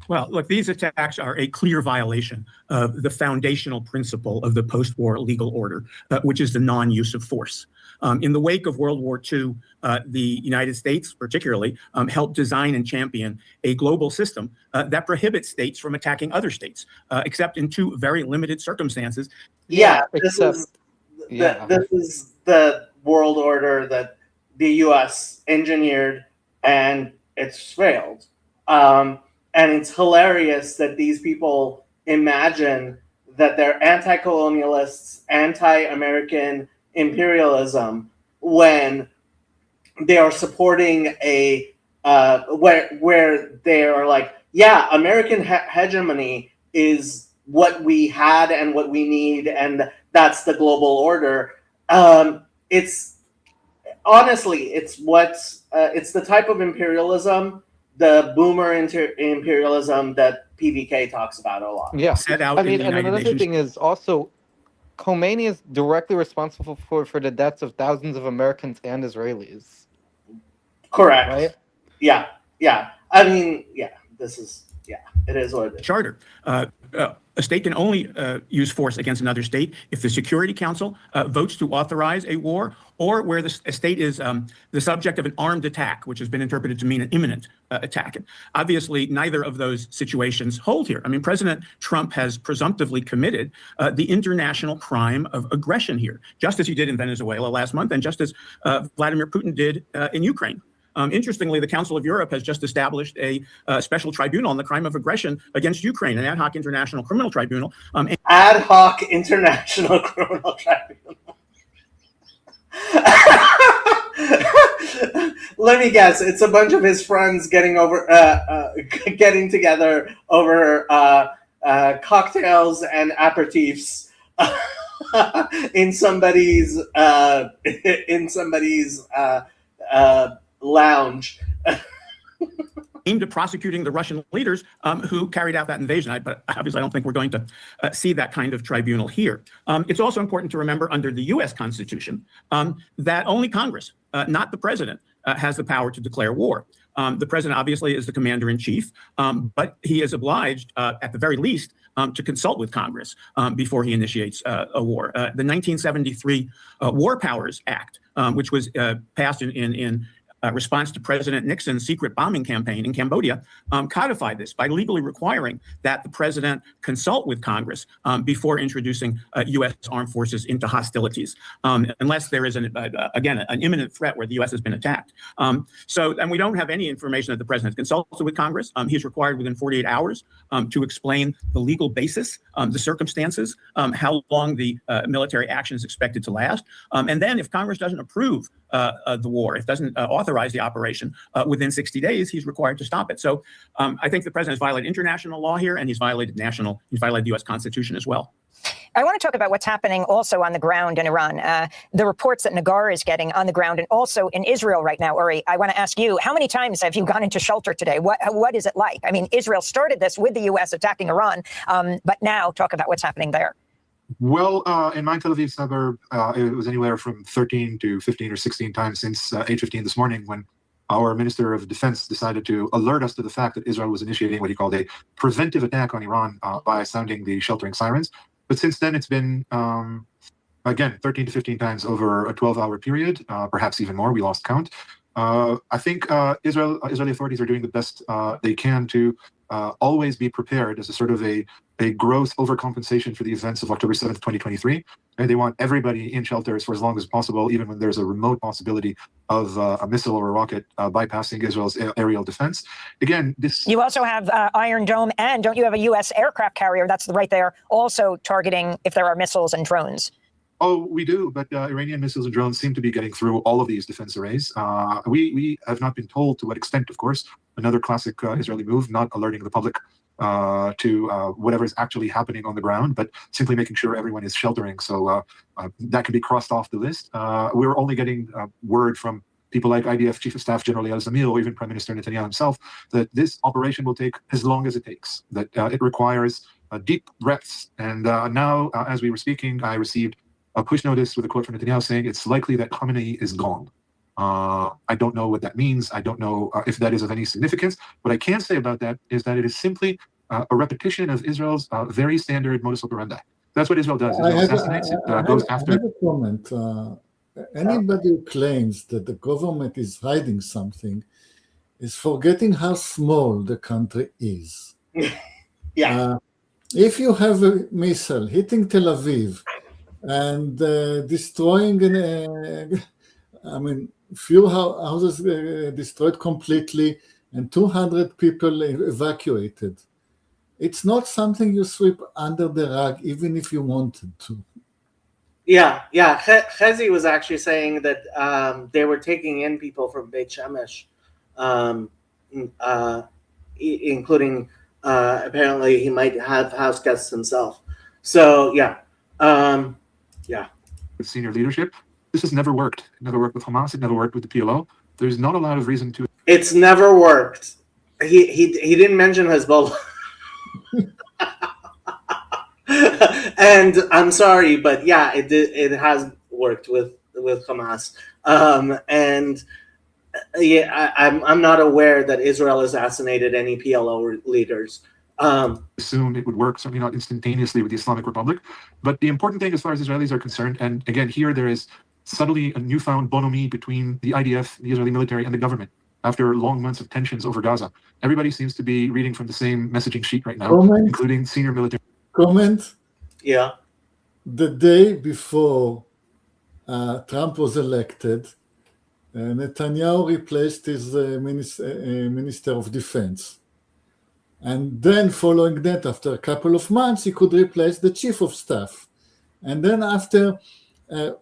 Well, look, these attacks are a clear violation of the foundational principle of the post-war legal order, which is the non-use of force. In the wake of World War II, the United States, particularly, helped design and champion a global system that prohibits states from attacking other states, except in two very limited circumstances. This is the world order that the U.S. engineered, and it's failed. And it's hilarious that these people imagine that they're anti-colonialists, anti-American imperialism, when they are supporting a where they are like, yeah, American hegemony is what we had and what we need, and that's the global order. It's honestly, it's the type of imperialism, the boomer imperialism that PVK talks about a lot. Yeah, set out I in mean, the and United another Nations. thing is also Khomeini is directly responsible for the deaths of thousands of Americans and Israelis. Correct. Right? Yeah. I mean, it is what it is. Charter. A state can only use force against another state if the Security Council votes to authorize a war, or where a state is the subject of an armed attack, which has been interpreted to mean an imminent attack. And obviously, neither of those situations hold here. I mean, President Trump has presumptively committed the international crime of aggression here, just as he did in Venezuela last month, and just as Vladimir Putin did in Ukraine. Interestingly, the Council of Europe has just established a special tribunal on the crime of aggression against Ukraine, an ad hoc international criminal tribunal. Ad hoc international criminal tribunal. Let me guess. It's a bunch of his friends getting together over cocktails and aperitifs in somebody's lounge. Aimed at prosecuting the Russian leaders who carried out that invasion. But obviously, I don't think we're going to see that kind of tribunal here. It's also important to remember under the U.S. Constitution that only Congress, not the president, has the power to declare war. The president obviously is the commander-in-chief, but he is obliged, at the very least, to consult with Congress before he initiates a war. The 1973 War Powers Act, which was passed in response to President Nixon's secret bombing campaign in Cambodia, codified this by legally requiring that the president consult with Congress before introducing U.S. armed forces into hostilities, unless there is, again, an imminent threat where the U.S. has been attacked. And we don't have any information that the president has consulted with Congress. He's required within 48 hours to explain the legal basis, the circumstances, how long the military action is expected to last. And then if Congress doesn't approve the war, if it doesn't authorize the operation within 60 days, he's required to stop it. So I think the president has violated international law here, and he's violated the U.S. Constitution as well. I want to talk about what's happening also on the ground in Iran. The reports that Nagar is getting on the ground, and also in Israel right now. Uri, I want to ask you, how many times have you gone into shelter today? What is it like? I mean, Israel started this with the U.S. attacking Iran, but now talk about what's happening there. Well, in my Tel Aviv suburb, it was anywhere from 13 to 15 or 16 times since 8:15 this morning, when our Minister of Defense decided to alert us to the fact that Israel was initiating what he called a preventive attack on Iran by sounding the sheltering sirens. But since then, it's been, again, 13 to 15 times over a 12-hour period, perhaps even more. We lost count. I think Israeli authorities are doing the best they can to always be prepared as a sort of a gross overcompensation for the events of October 7th, 2023. And they want everybody in shelters for as long as possible, even when there's a remote possibility of a missile or a rocket bypassing Israel's aerial defense. Again, this... You also have Iron Dome, and don't you have a U.S. aircraft carrier that's right there also targeting if there are missiles and drones? Oh, we do, but Iranian missiles and drones seem to be getting through all of these defense arrays. We have not been told to what extent, of course. Another classic Israeli move, not alerting the public to whatever is actually happening on the ground, but simply making sure everyone is sheltering. So that can be crossed off the list. We're only getting word from people like IDF Chief of Staff General Eyal Zamir, or even Prime Minister Netanyahu himself, that this operation will take as long as it takes, that it requires deep breaths. And now, as we were speaking, I received a push notice with a quote from Netanyahu saying it's likely that Khamenei is gone. I don't know what that means. I don't know if that is of any significance. What I can say about that is that it is simply a repetition of Israel's very standard modus operandi. That's what Israel does. Israel assassinates, it goes after... I have a comment. Anybody who claims that the government is hiding something is forgetting how small the country is. Yeah. If you have a missile hitting Tel Aviv and destroying, few houses destroyed completely and 200 people evacuated, it's not something you sweep under the rug, even if you wanted to. Yeah. Chezi was actually saying that they were taking in people from Beit Shemesh, including Apparently, he might have house guests himself. So yeah, yeah. With senior leadership, this has never worked. It never worked with Hamas. It never worked with the PLO. There's not a lot of reason to. It's never worked. He didn't mention Hezbollah. And I'm sorry, but yeah, it has worked with Hamas. And yeah, I'm not aware that Israel assassinated any PLO leaders. Assume it would work, certainly not instantaneously with the Islamic Republic. But the important thing as far as Israelis are concerned, and again, here there is subtly a newfound bonhomie between the IDF, the Israeli military, and the government after long months of tensions over Gaza. Everybody seems to be reading from the same messaging sheet right now, including senior military. Comment? Yeah. The day before Trump was elected, Netanyahu replaced his Minister of Defense. And then following that, after a couple of months, he could replace the Chief of Staff. And then after a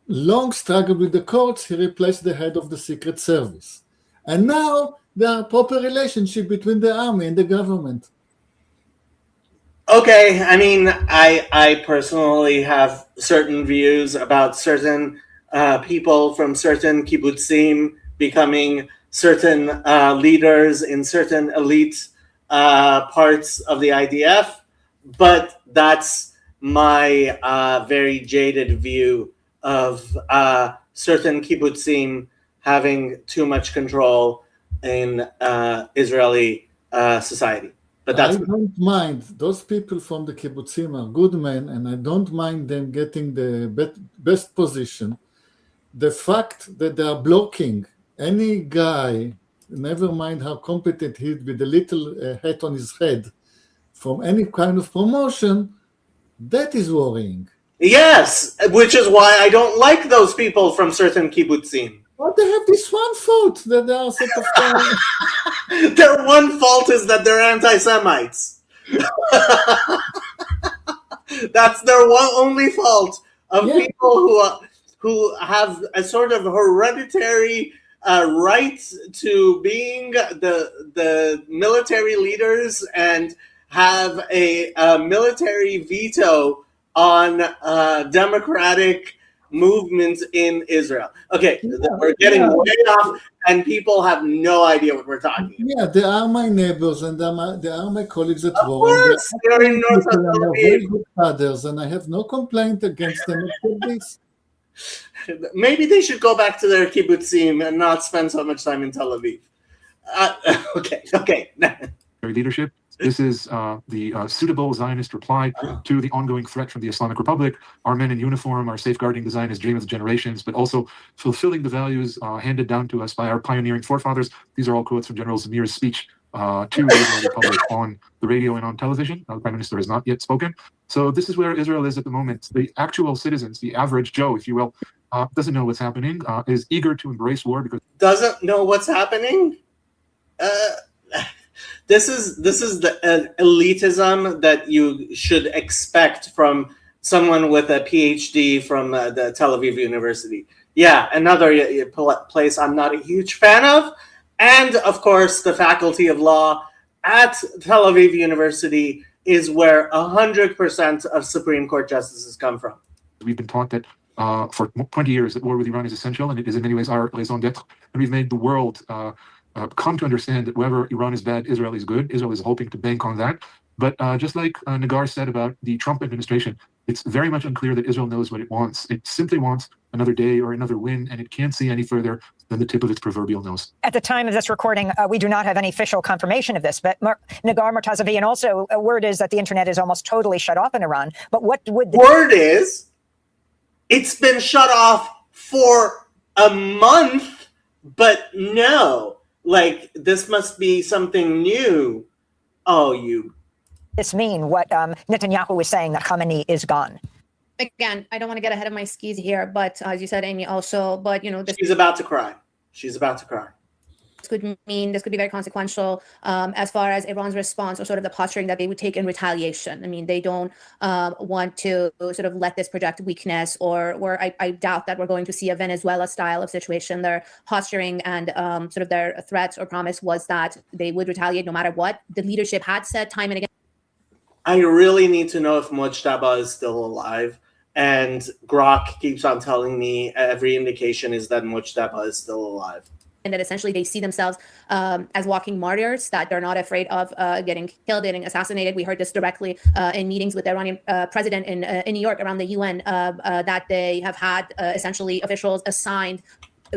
long struggle with the courts, he replaced the head of the Secret Service. And now there are proper relationship between the army and the government. Okay, I mean, I personally have certain views about certain people from certain kibbutzim becoming certain leaders in certain elite parts of the IDF, but that's my very jaded view of certain kibbutzim having too much control in Israeli society. But that's I don't mind. Those people from the kibbutzim are good men, and I don't mind them getting the best position. The fact that they are blocking any guy, never mind how competent he is, with a little hat on his head, from any kind of promotion, that is worrying. Yes, which is why I don't like those people from certain kibbutzim. Well, they have this one fault that they are sort of. Their one fault is that they're anti-Semites. That's their one only fault of people who have a sort of hereditary right to being the military leaders and have a military veto on democratic movements in Israel. Okay, we're getting way off, and people have no idea what we're talking about. Yeah, they are my neighbors, and they are my colleagues at Of work. course, they're in North Tel Aviv. Very good fathers, and I have no complaint against them except this. Maybe they should go back to their kibbutzim and not spend so much time in Tel Aviv. Okay. Leadership. This is the suitable Zionist reply to the ongoing threat from the Islamic Republic. Our men in uniform are safeguarding the Zionist dream of generations, but also fulfilling the values handed down to us by our pioneering forefathers. These are all quotes from General Zamir's speech to the Israeli public on the radio and on television. The Prime Minister has not yet spoken. So this is where Israel is at the moment. The actual citizens, the average Joe, if you will, doesn't know what's happening, is eager to embrace war because... Doesn't know what's happening? This is the elitism that you should expect from someone with a PhD from the Tel Aviv University. Yeah, another place I'm not a huge fan of. And, of course, the Faculty of Law at Tel Aviv University is where 100% of Supreme Court justices come from. We've been taught that for 20 years that war with Iran is essential, and it is in many ways our raison d'etre. And we've made the world come to understand that wherever Iran is bad, Israel is good. Israel is hoping to bank on that. But just like Nagar said about the Trump administration, it's very much unclear that Israel knows what it wants. It simply wants another day or another win, and it can't see any further than the tip of its proverbial nose. At the time of this recording, we do not have any official confirmation of this, but Nagar Murtazavi, and also a word is that the internet is almost totally shut off in Iran. But what would the word is? It's been shut off for a month, but no. Like, this must be something new. Oh, you. This mean what Netanyahu is saying, that Khamenei is gone? Again, I don't want to get ahead of my skis here, but as you said, Amy, also, but you know, she's about to cry. She's about to cry. could mean, this could be very consequential as far as Iran's response or sort of the posturing that they would take in retaliation. I mean, they don't want to sort of let this project weakness, or I doubt that we're going to see a Venezuela style of situation. Their posturing and sort of their threats or promise was that they would retaliate no matter what. The leadership had said time and again. I really need to know if Mojtaba is still alive. And Grok keeps on telling me every indication is that Mojtaba is still alive. And that essentially they see themselves as walking martyrs, that they're not afraid of getting killed, getting assassinated. We heard this directly in meetings with the Iranian president in New York around the UN, that they have had essentially officials assigned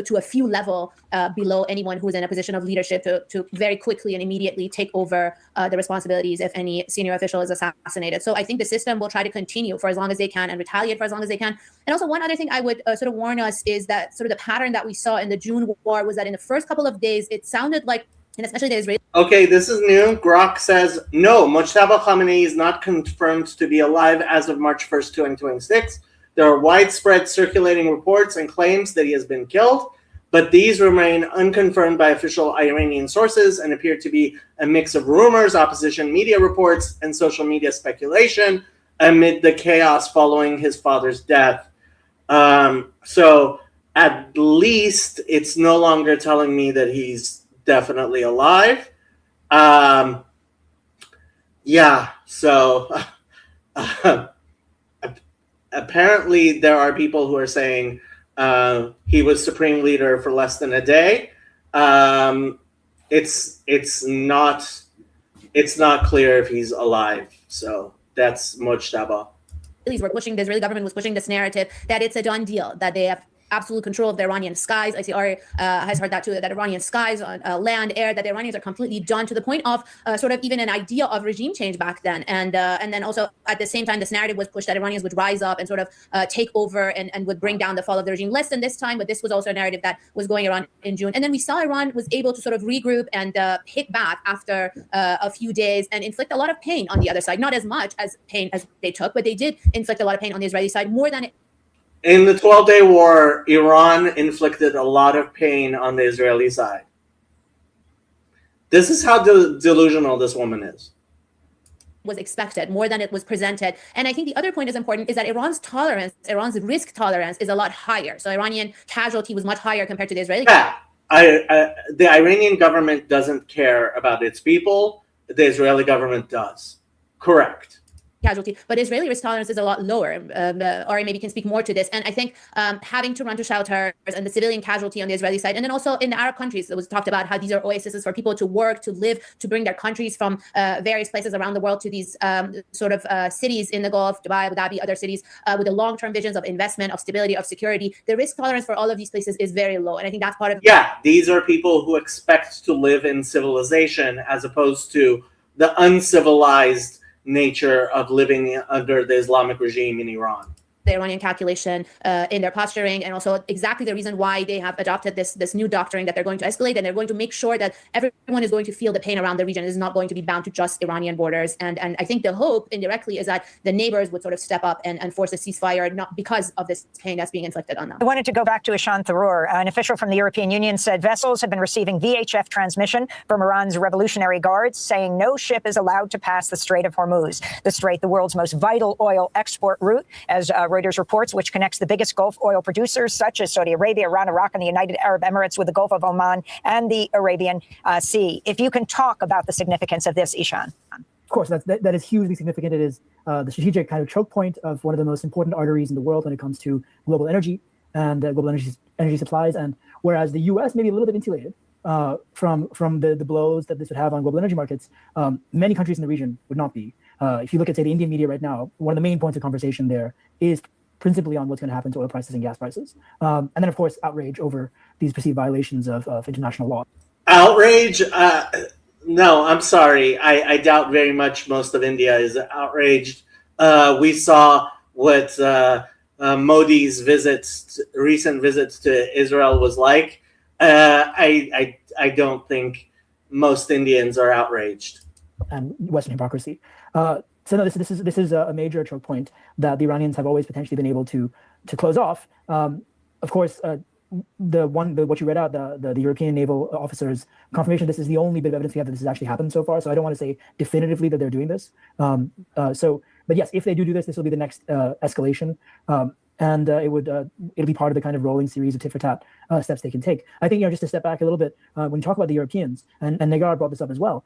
to a few level below anyone who is in a position of leadership to very quickly and immediately take over the responsibilities if any senior official is assassinated. So I think the system will try to continue for as long as they can and retaliate for as long as they can. And also one other thing I would sort of warn us is that sort of the pattern that we saw in the June war was that in the first couple of days, it sounded like, and especially the Israeli. Okay, this is new. Grok says, no, Mojtaba Khamenei is not confirmed to be alive as of March 1st, 2026. There are widespread circulating reports and claims that he has been killed, but these remain unconfirmed by official Iranian sources and appear to be a mix of rumors, opposition media reports, and social media speculation amid the chaos following his father's death. So at least it's no longer telling me that he's definitely alive. Yeah, so apparently there are people who are saying he was supreme leader for less than a day. It's not clear if he's alive. So that's Mojtaba. The Israeli government was pushing this narrative that it's a done deal, that they have absolute control of the Iranian skies. I see Ari has heard that too, that Iranian skies, land, air, that the Iranians are completely done, to the point of sort of even an idea of regime change back then. And then also at the same time, this narrative was pushed that Iranians would rise up and sort of take over and would bring down the fall of the regime. Less than this time, but this was also a narrative that was going around in June. And then we saw Iran was able to sort of regroup and hit back after a few days and inflict a lot of pain on the other side. Not as much as pain as they took, but they did inflict a lot of pain on the Israeli side, more than in the 12-day war, Iran inflicted a lot of pain on the Israeli side. This is how delusional this woman is. Was expected, more than it was presented. And I think the other point is important, is that Iran's risk tolerance is a lot higher. So Iranian casualty was much higher compared to the Israeli. Yeah, the Iranian government doesn't care about its people. The Israeli government does. Correct. Casualty, but Israeli risk tolerance is a lot lower. Ari maybe can speak more to this. And I think having to run to shelters and the civilian casualty on the Israeli side, and then also in the Arab countries, it was talked about how these are oases for people to work, to live, to bring their countries from various places around the world to these sort of cities in the Gulf, Dubai, Abu Dhabi, other cities with the long-term visions of investment, of stability, of security. The risk tolerance for all of these places is very low. And I think that's part of it. Yeah, these are people who expect to live in civilization as opposed to the uncivilized nature of living under the Islamic regime in Iran. The Iranian calculation in their posturing, and also exactly the reason why they have adopted this new doctrine, that they're going to escalate and they're going to make sure that everyone is going to feel the pain around the region. It is not going to be bound to just Iranian borders. And I think the hope indirectly is that the neighbors would sort of step up and force a ceasefire, not because of this pain that's being inflicted on them. I wanted to go back to Ishan Tharoor. An official from the European Union said vessels have been receiving VHF transmission from Iran's Revolutionary Guards saying no ship is allowed to pass the Strait of Hormuz. The strait, the world's most vital oil export route, as Reuters reports, which connects the biggest Gulf oil producers such as Saudi Arabia, Iran, Iraq, and the United Arab Emirates with the Gulf of Oman and the Arabian Sea. If you can talk about the significance of this, Ishan. Of course, that is hugely significant. It is the strategic kind of choke point of one of the most important arteries in the world when it comes to global energy and global energy supplies. And whereas the U.S. may be a little bit insulated from the blows that this would have on global energy markets, many countries in the region would not be. If you look at, say, the Indian media right now, one of the main points of conversation there is principally on what's going to happen to oil prices and gas prices. And then, of course, outrage over these perceived violations of international law. Outrage? No, I'm sorry. I doubt very much most of India is outraged. We saw what Modi's recent visits to Israel was like. I don't think most Indians are outraged. And Western hypocrisy. So no, this is a major choke point that the Iranians have always potentially been able to close off. Of course, what you read out, the European naval officers' confirmation, this is the only bit of evidence we have that this has actually happened so far. So I don't want to say definitively that they're doing this. But yes, if they do this, this will be the next escalation. And it'll be part of the kind of rolling series of tit for tat steps they can take. I think, just to step back a little bit, when you talk about the Europeans, and Negar brought this up as well,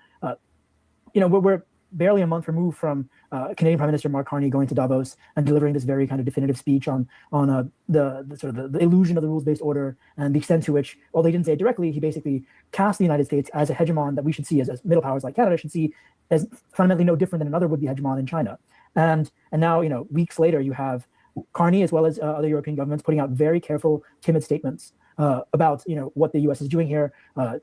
we're barely a month removed from Canadian Prime Minister Mark Carney going to Davos and delivering this very kind of definitive speech on the sort of the illusion of the rules-based order and the extent to which, although he didn't say it directly, he basically cast the United States as a hegemon that we should see as middle powers like Canada should see as fundamentally no different than another would-be hegemon in China. And now, weeks later, you have Carney as well as other European governments putting out very careful, timid statements about what the U.S. is doing here,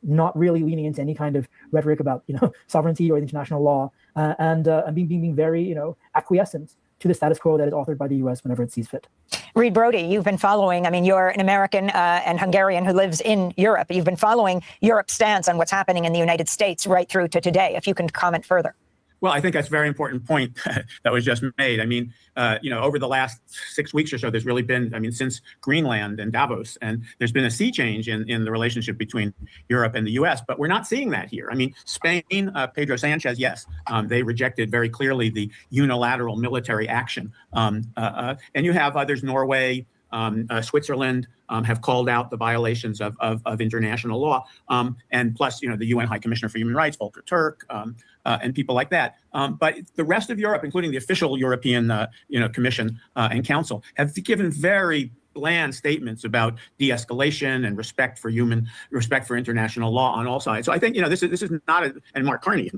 not really leaning into any kind of rhetoric about sovereignty or international law, and being very acquiescent to the status quo that is authored by the U.S. whenever it sees fit. Reed Brody, you've been following, you're an American and Hungarian who lives in Europe. You've been following Europe's stance on what's happening in the United States right through to today. If you can comment further. Well, I think that's a very important point that was just made. Over the last 6 weeks or so, there's really been, since Greenland and Davos, and there's been a sea change in the relationship between Europe and the U.S., but we're not seeing that here. Spain, Pedro Sanchez, yes, they rejected very clearly the unilateral military action. And you have others, Norway, Switzerland, have called out the violations of international law, and plus, the UN High Commissioner for Human Rights, Volker Turk, and people like that. But the rest of Europe, including the official European, Commission and Council, have given very bland statements about de-escalation and respect for international law on all sides. So I think this is not and Mark Carney,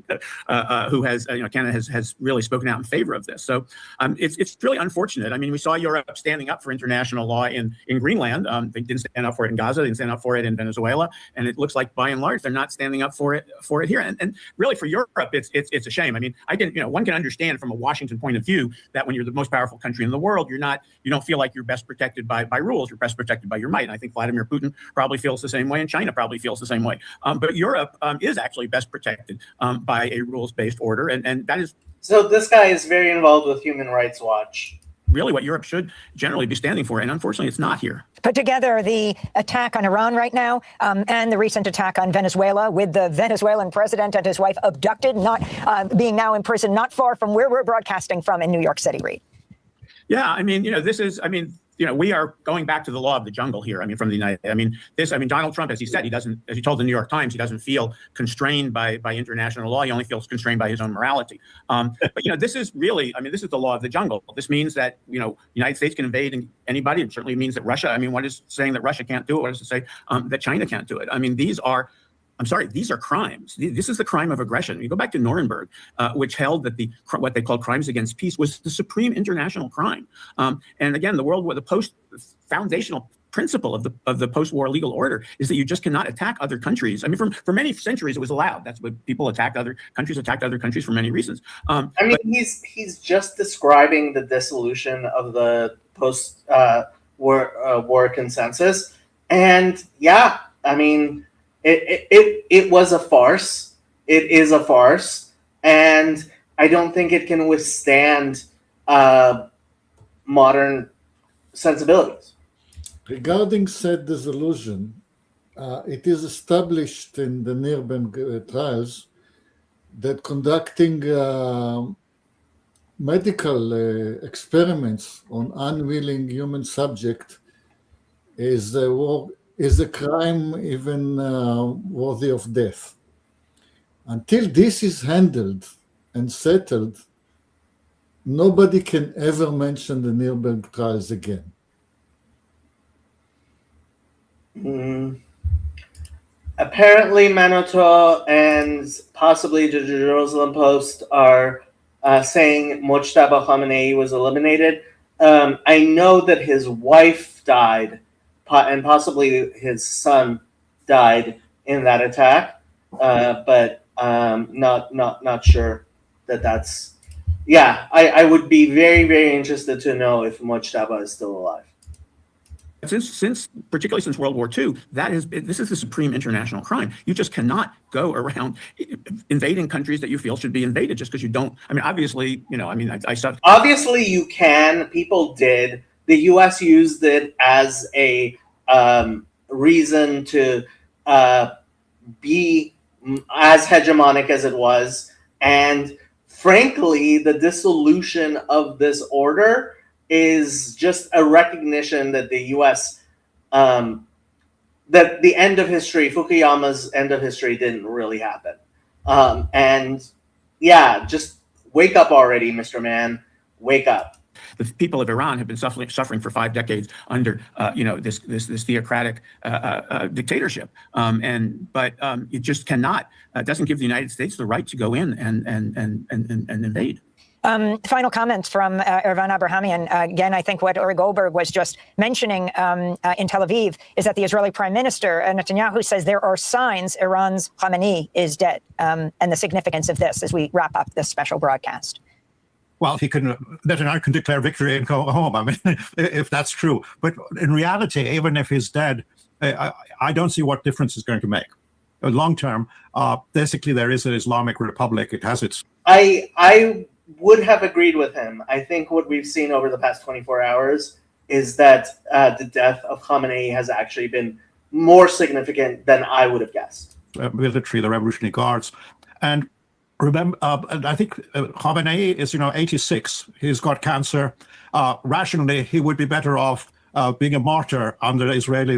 who has Canada has really spoken out in favor of this. So it's really unfortunate. We saw Europe standing up for international law in Greenland. They didn't stand up for it in Gaza. They didn't stand up for it in Venezuela. And it looks like by and large they're not standing up for it here. And really for Europe, it's a shame. One can understand from a Washington point of view that when you're the most powerful country in the world, you don't feel like you're best protected by rules. You're best protected by your might. And I think Vladimir Putin probably feels the same way, and China probably feels the same way. But Europe is actually best protected by a rules-based order, and that is. So this guy is very involved with Human Rights Watch. Really what Europe should generally be standing for, and unfortunately it's not here. Put together the attack on Iran right now, and the recent attack on Venezuela, with the Venezuelan president and his wife abducted, being now in prison not far from where we're broadcasting from in New York City, Reed. Yeah, this is, we are going back to the law of the jungle here. From the United. Donald Trump, as he said, as he told the New York Times, he doesn't feel constrained by international law. He only feels constrained by his own morality. But this is really, this is the law of the jungle. This means that United States can invade anybody. It certainly means that Russia. What is saying that Russia can't do it? What is to say that China can't do it? These are crimes. This is the crime of aggression. You go back to Nuremberg, which held that what they called crimes against peace was the supreme international crime. And again, the foundational principle of the post-war legal order is that you just cannot attack other countries. For many centuries it was allowed. That's what people attacked other countries for many reasons. He's just describing the dissolution of the post-war consensus, and yeah, It was a farce. It is a farce, and I don't think it can withstand modern sensibilities. Regarding said dissolution, it is established in the Nuremberg trials that conducting medical experiments on unwilling human subject is a crime even worthy of death. Until this is handled and settled, nobody can ever mention the Nuremberg trials again. Apparently, Manoto and possibly the Jerusalem Post are saying Mojtaba Khamenei was eliminated. I know that his wife died, and possibly his son died in that attack, but not sure that that's. Yeah, I would be very, very interested to know if Mojtaba is still alive. Particularly since World War II, this is the supreme international crime. You just cannot go around invading countries that you feel should be invaded just because you don't. Obviously, I saw. Obviously, you can. People did. The U.S. used it as a reason to be as hegemonic as it was. And frankly, the dissolution of this order is just a recognition that the U.S. That the end of history, Fukuyama's end of history, didn't really happen. And yeah, just wake up already, Mr. Man. Wake up. The people of Iran have been suffering for 5 decades under, this theocratic dictatorship, but it just cannot. Doesn't give the United States the right to go in and invade. Final comments from Ervan Abrahamian. Again, I think what Uri Goldberg was just mentioning in Tel Aviv is that the Israeli Prime Minister Netanyahu says there are signs Iran's Khamenei is dead, and the significance of this as we wrap up this special broadcast. Well, Netanyahu can declare victory and go home. I mean, if that's true. But in reality, even if he's dead, I don't see what difference it's going to make. Long term, basically, there is an Islamic Republic. It has its. I would have agreed with him. I think what we've seen over the past 24 hours is that the death of Khamenei has actually been more significant than I would have guessed. Military, the Revolutionary Guards, and. Remember, I think Khamenei is, 86. He's got cancer. Rationally, he would be better off being a martyr under Israeli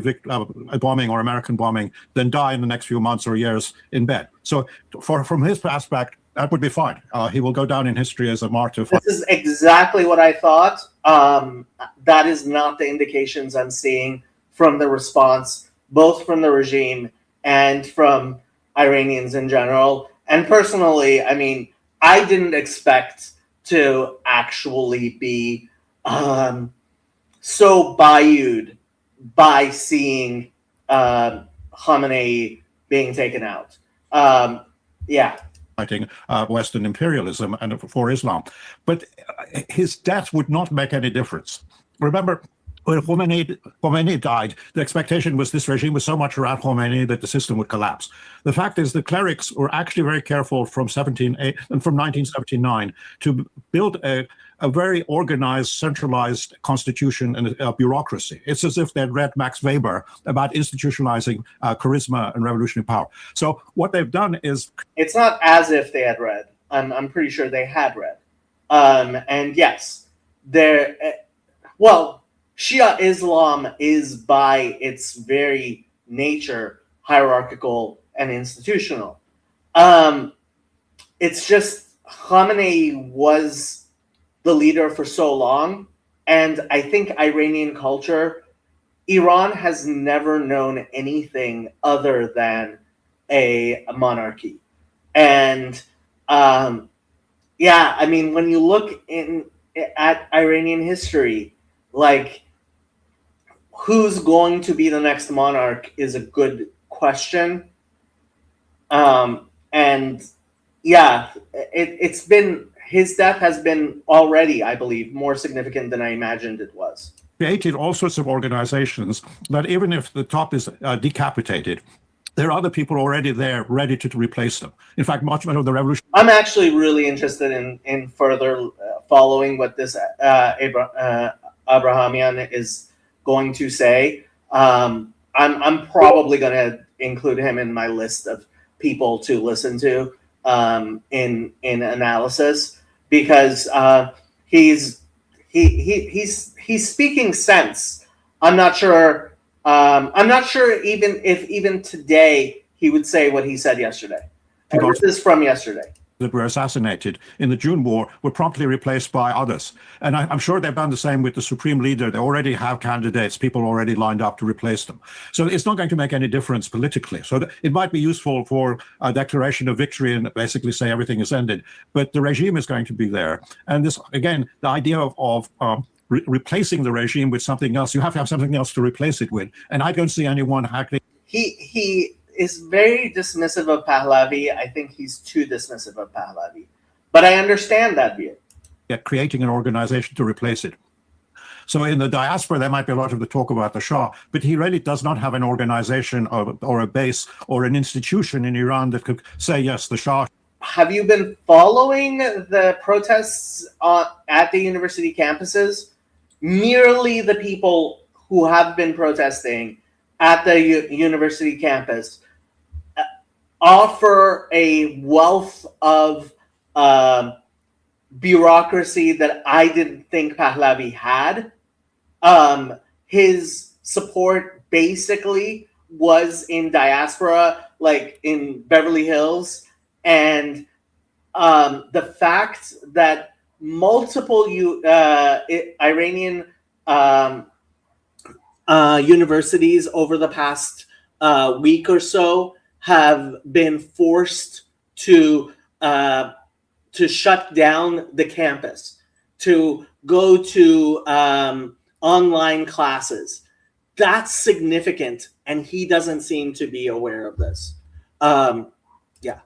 bombing or American bombing than die in the next few months or years in bed. So from his aspect, that would be fine. He will go down in history as a martyr. This is exactly what I thought. That is not the indications I'm seeing from the response, both from the regime and from Iranians in general. And personally, I mean, I didn't expect to actually be so bayoued by seeing Khamenei being taken out. Yeah. Fighting Western imperialism and for Islam. But his death would not make any difference. Remember, when Khomeini died, the expectation was this regime was so much around Khomeini that the system would collapse. The fact is the clerics were actually very careful from 1979 to build a very organized, centralized constitution and a bureaucracy. It's as if they'd read Max Weber about institutionalizing charisma and revolutionary power. So what they've done is... It's not as if they had read. I'm pretty sure they had read. And yes, Shia Islam is by its very nature hierarchical and institutional. It's just Khamenei was the leader for so long, and I think Iranian culture, Iran has never known anything other than a monarchy. And yeah, I mean, when you look at Iranian history, like, who's going to be the next monarch is a good question. And yeah, it's been, his death has been already, I believe, more significant than I imagined it was. Created all sorts of organizations that even if the top is decapitated, there are other people already there ready to replace them. In fact, much of the revolution. I'm actually really interested in further following what this Abrahamian is going to say. I'm probably going to include him in my list of people to listen to in analysis, because he's speaking sense. I'm not sure even if today he would say what he said yesterday. And this is from yesterday. That were assassinated in the June War were promptly replaced by others. And I'm sure they've done the same with the supreme leader. They already have candidates, people already lined up to replace them. So it's not going to make any difference politically. So it might be useful for a declaration of victory and basically say everything is ended. But the regime is going to be there. And this, again, the idea of replacing the regime with something else, you have to have something else to replace it with. And I don't see anyone actually. He is very dismissive of Pahlavi. I think he's too dismissive of Pahlavi. But I understand that view. Yeah, creating an organization to replace it. So in the diaspora, there might be a lot of the talk about the Shah, but he really does not have an organization or a base or an institution in Iran that could say, yes, the Shah. Have you been following the protests at the university campuses? Merely the people who have been protesting at the university campus offer a wealth of bureaucracy that I didn't think Pahlavi had. His support basically was in diaspora, like in Beverly Hills, and the fact that multiple Iranian universities over the past week or so have been forced to shut down the campus, to go to online classes. That's significant, and he doesn't seem to be aware of this.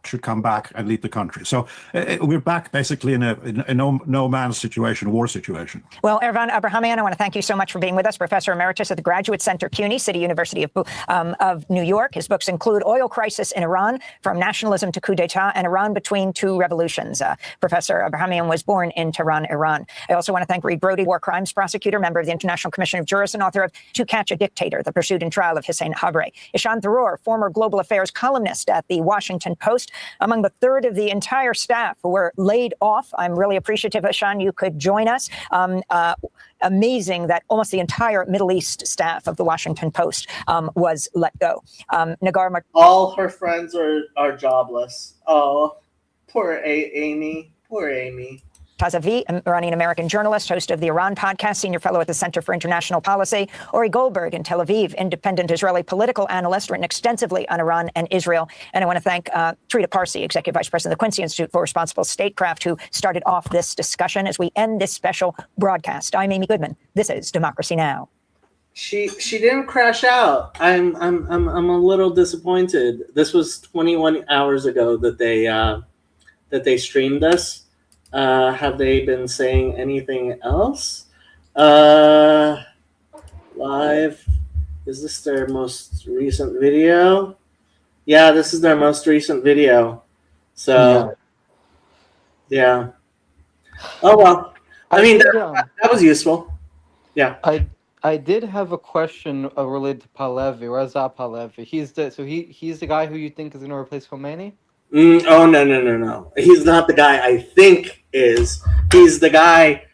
Should come back and lead the country. So we're back basically in a no man's situation, war situation. Well, Ervan Abrahamian, I want to thank you so much for being with us, Professor Emeritus at the Graduate Center, CUNY, City University of New York. His books include Oil Crisis in Iran, From Nationalism to Coup d'etat, and Iran Between Two Revolutions. Professor Abrahamian was born in Tehran, Iran. I also want to thank Reed Brody, war crimes prosecutor, member of the International Commission of Jurists, and author of To Catch a Dictator, The Pursuit and Trial of Hossein Habre. Ishan Tharoor, former global affairs columnist at the Washington Post, among the third of the entire staff who were laid off. I'm really appreciative, Ishan, you could join us. Amazing that almost the entire Middle East staff of the Washington Post was let go. Nagar, all her friends are jobless. Oh, poor Amy. Poor Amy. Tazavi, Iranian-American journalist, host of the Iran podcast, senior fellow at the Center for International Policy. Ori Goldberg in Tel Aviv, independent Israeli political analyst, written extensively on Iran and Israel. And I want to thank Trita Parsi, executive vice president of the Quincy Institute for Responsible Statecraft, who started off this discussion as we end this special broadcast. I'm Amy Goodman. This is Democracy Now! She didn't crash out. I'm a little disappointed. This was 21 hours ago that they streamed this. Have they been saying anything else? Live. Is this their most recent video? Yeah, this is their most recent video. So, yeah. Oh, well. I mean, that was useful. Yeah. I did have a question related to Pahlavi, Reza Pahlavi. He's the guy who you think is going to replace Khomeini? Oh, no. He's not the guy I think is. He's the guy.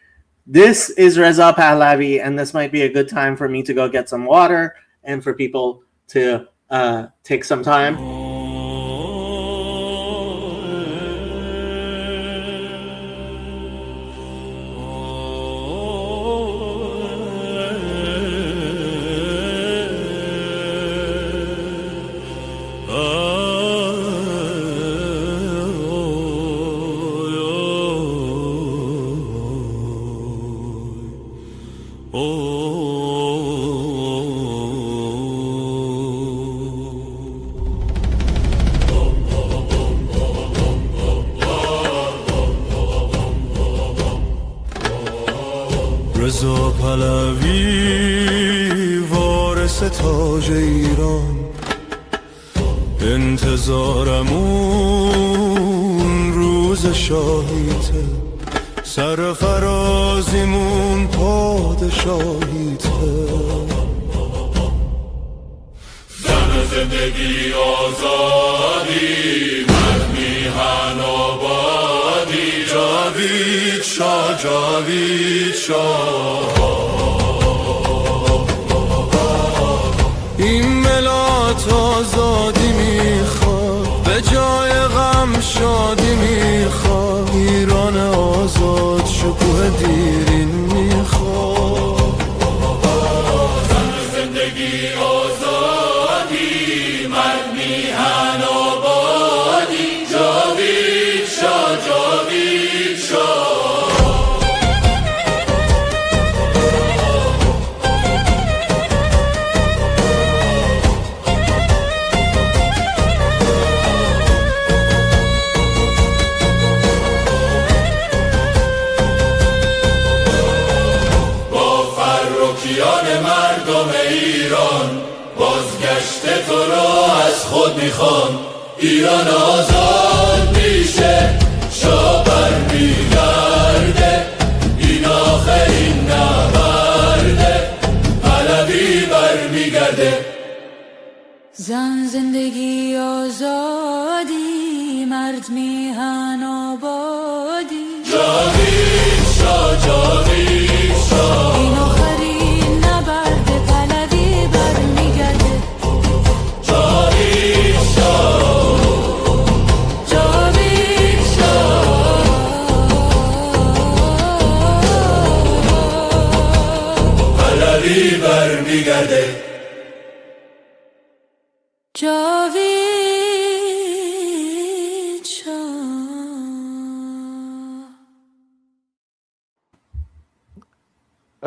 This is Reza Pahlavi, and this might be a good time for me to go get some water and for people to take some time. رضا پهلوی وارث تاج ایران انتظارمون روز شاهیته سر فرازیمون پادشاهیته زن زندگی آزادی مرد میهن آبادی جاوید شاه جاوید شاه این ملت آزادی میخواد به جای غم شادی میخواد ایران آزاد شکوه دیرین میخواد زن زندگی آزادی مرد میهن آبادی جاوید شاه جاوید شاه مردم ایران بازگشت تو را از خود میخوان ایران آزاد میشه شاه برمیگرده این آخرین نبرده پهلوی برمیگرده برمیگرده جاوید شاه.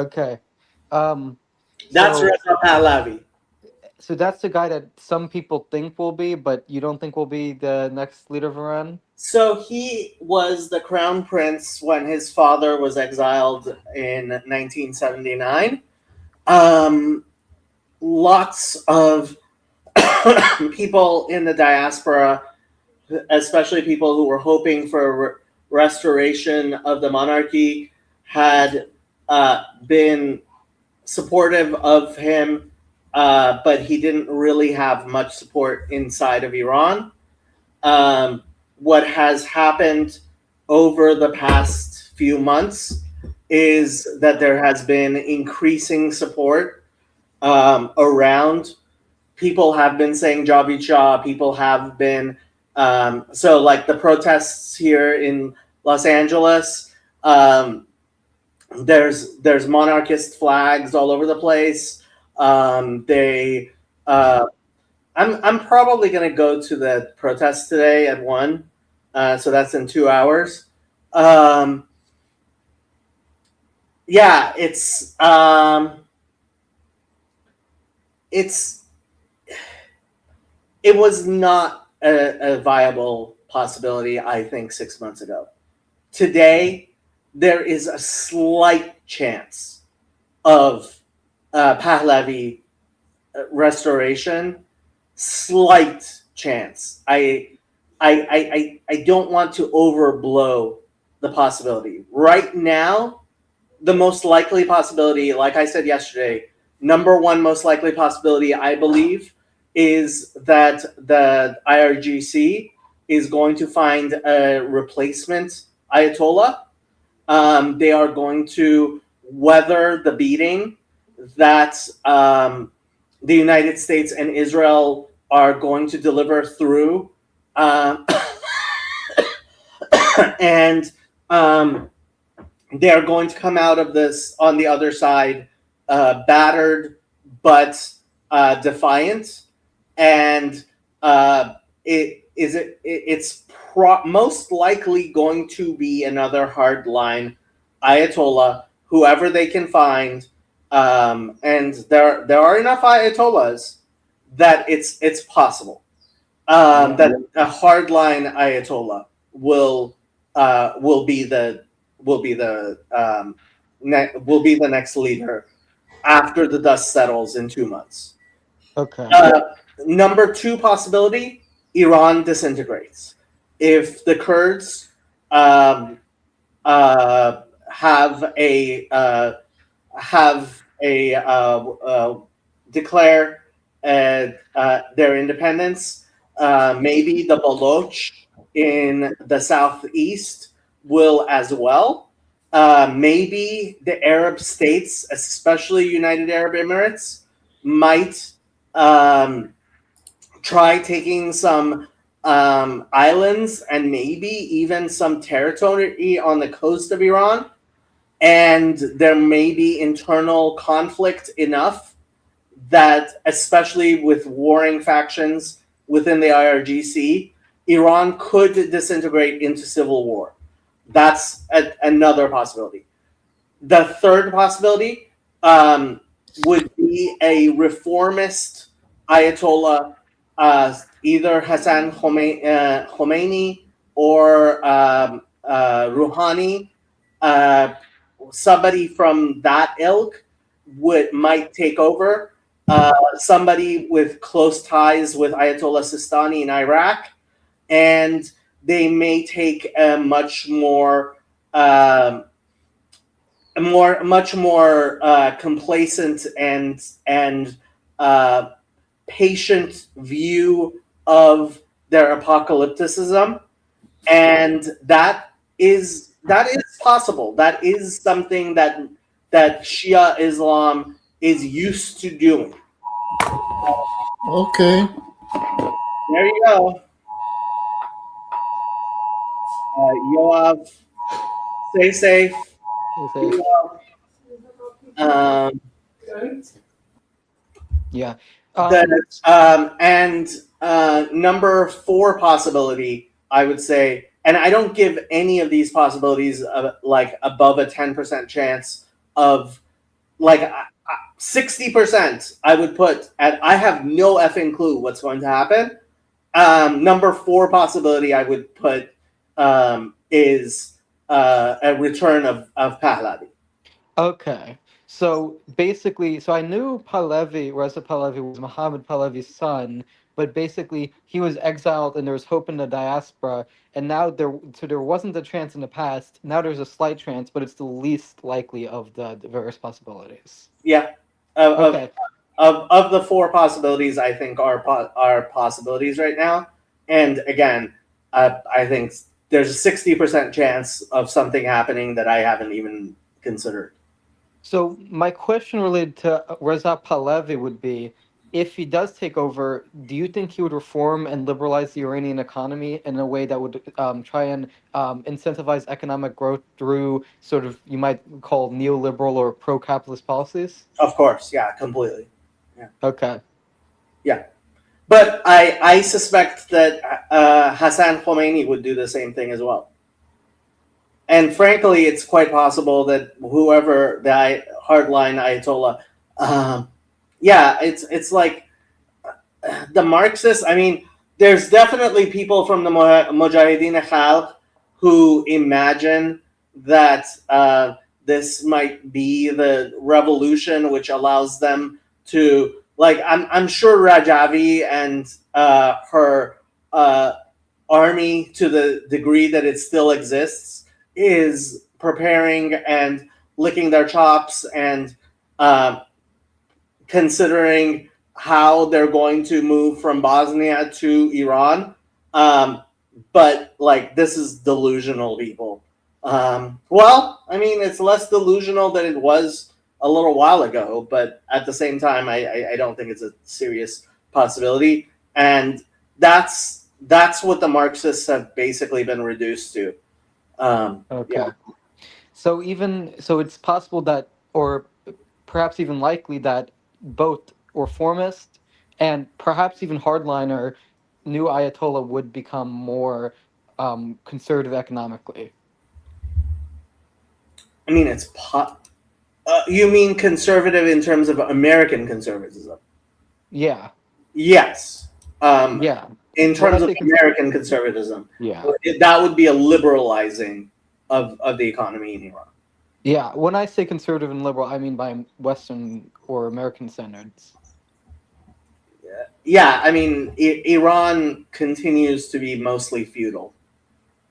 Okay. That's So, Reza Pahlavi. so that's the guy that some people think will be, but you don't think will be the next leader of Iran? So he was the crown prince when his father was exiled in 1979. Lots of people in the diaspora, especially people who were hoping for a restoration of the monarchy, had been supportive of him, but he didn't really have much support inside of Iran. What has happened over the past few months is that there has been increasing support around. People have been saying Javid Shah. People have been so like the protests here in Los Angeles. There's monarchist flags all over the place. They I'm probably going to go to the protest today at 1. So that's in 2 hours. Yeah, it was not a viable possibility, I think, 6 months ago. Today, there is a slight chance of Pahlavi restoration. Slight chance. I don't want to overblow the possibility. Right now, the most likely possibility, like I said yesterday, number one most likely possibility, I believe, is that the IRGC is going to find a replacement Ayatollah. They are going to weather the beating that the United States and Israel are going to deliver through. And they are going to come out of this on the other side battered but defiant. And it's most likely going to be another hardline Ayatollah, whoever they can find. And there are enough Ayatollahs that it's possible that a hardline Ayatollah will be the next leader after the dust settles in 2 months. Okay. Number two possibility: Iran disintegrates. If the Kurds have declare their independence, maybe the Baloch in the southeast will as well. Maybe the Arab states, especially United Arab Emirates, might try taking some islands and maybe even some territory on the coast of Iran. And there may be internal conflict enough that, especially with warring factions within the IRGC, Iran could disintegrate into civil war. That's another possibility. The third possibility would be a reformist Ayatollah, either Hassan Khomeini or Rouhani. Somebody from that ilk might take over. Somebody with close ties with Ayatollah Sistani in Iraq, and they may take a much more complacent and patient view of their apocalypticism, and that is possible. That is something that Shia Islam is used to doing. Okay. There you go. Yoav, stay safe. You say, Um, Yeah. And number 4 possibility, I would say, and I don't give any of these possibilities like above a 10% chance of like 60%. I would put at I have no effing clue what's going to happen. Number 4 possibility I would put is a return of Pahlavi. Okay. So basically, so I knew Reza Pahlavi was Muhammad Pahlavi's son, but basically he was exiled and there was hope in the diaspora, and now there wasn't a chance in the past. Now there's a slight chance, but it's the least likely of the various possibilities. Yeah. Okay. Of the 4 possibilities, I think are possibilities right now. And again, I think there's a 60% chance of something happening that I haven't even considered. So my question related to Reza Pahlavi would be, if he does take over, do you think he would reform and liberalize the Iranian economy in a way that would try and incentivize economic growth through sort of, you might call neoliberal or pro-capitalist policies? Of course, yeah, completely. Yeah. Okay. Yeah. But I suspect that Hassan Khomeini would do the same thing as well. And frankly, it's quite possible that whoever the hardline Ayatollah, it's like the Marxists. I mean, there's definitely people from the Mujahideen Khalq who imagine that this might be the revolution which allows them to, like, I'm sure Rajavi and her army, to the degree that it still exists, is preparing and licking their chops and considering how they're going to move from Bosnia to Iran. But like, this is delusional, people. Well, I mean, it's less delusional than it was a little while ago, but at the same time, I don't think it's a serious possibility. And that's what the Marxists have basically been reduced to. Okay. Yeah. So it's possible that, or perhaps even likely that, both reformist and perhaps even hardliner new Ayatollah would become more conservative economically. I mean, you mean conservative in terms of American conservatism? Yeah. Yes. Yeah. In terms of American conservatism, that would be a liberalizing of the economy in Iran. Yeah. When I say conservative and liberal, I mean by Western or American standards. Yeah, I mean, Iran continues to be mostly feudal.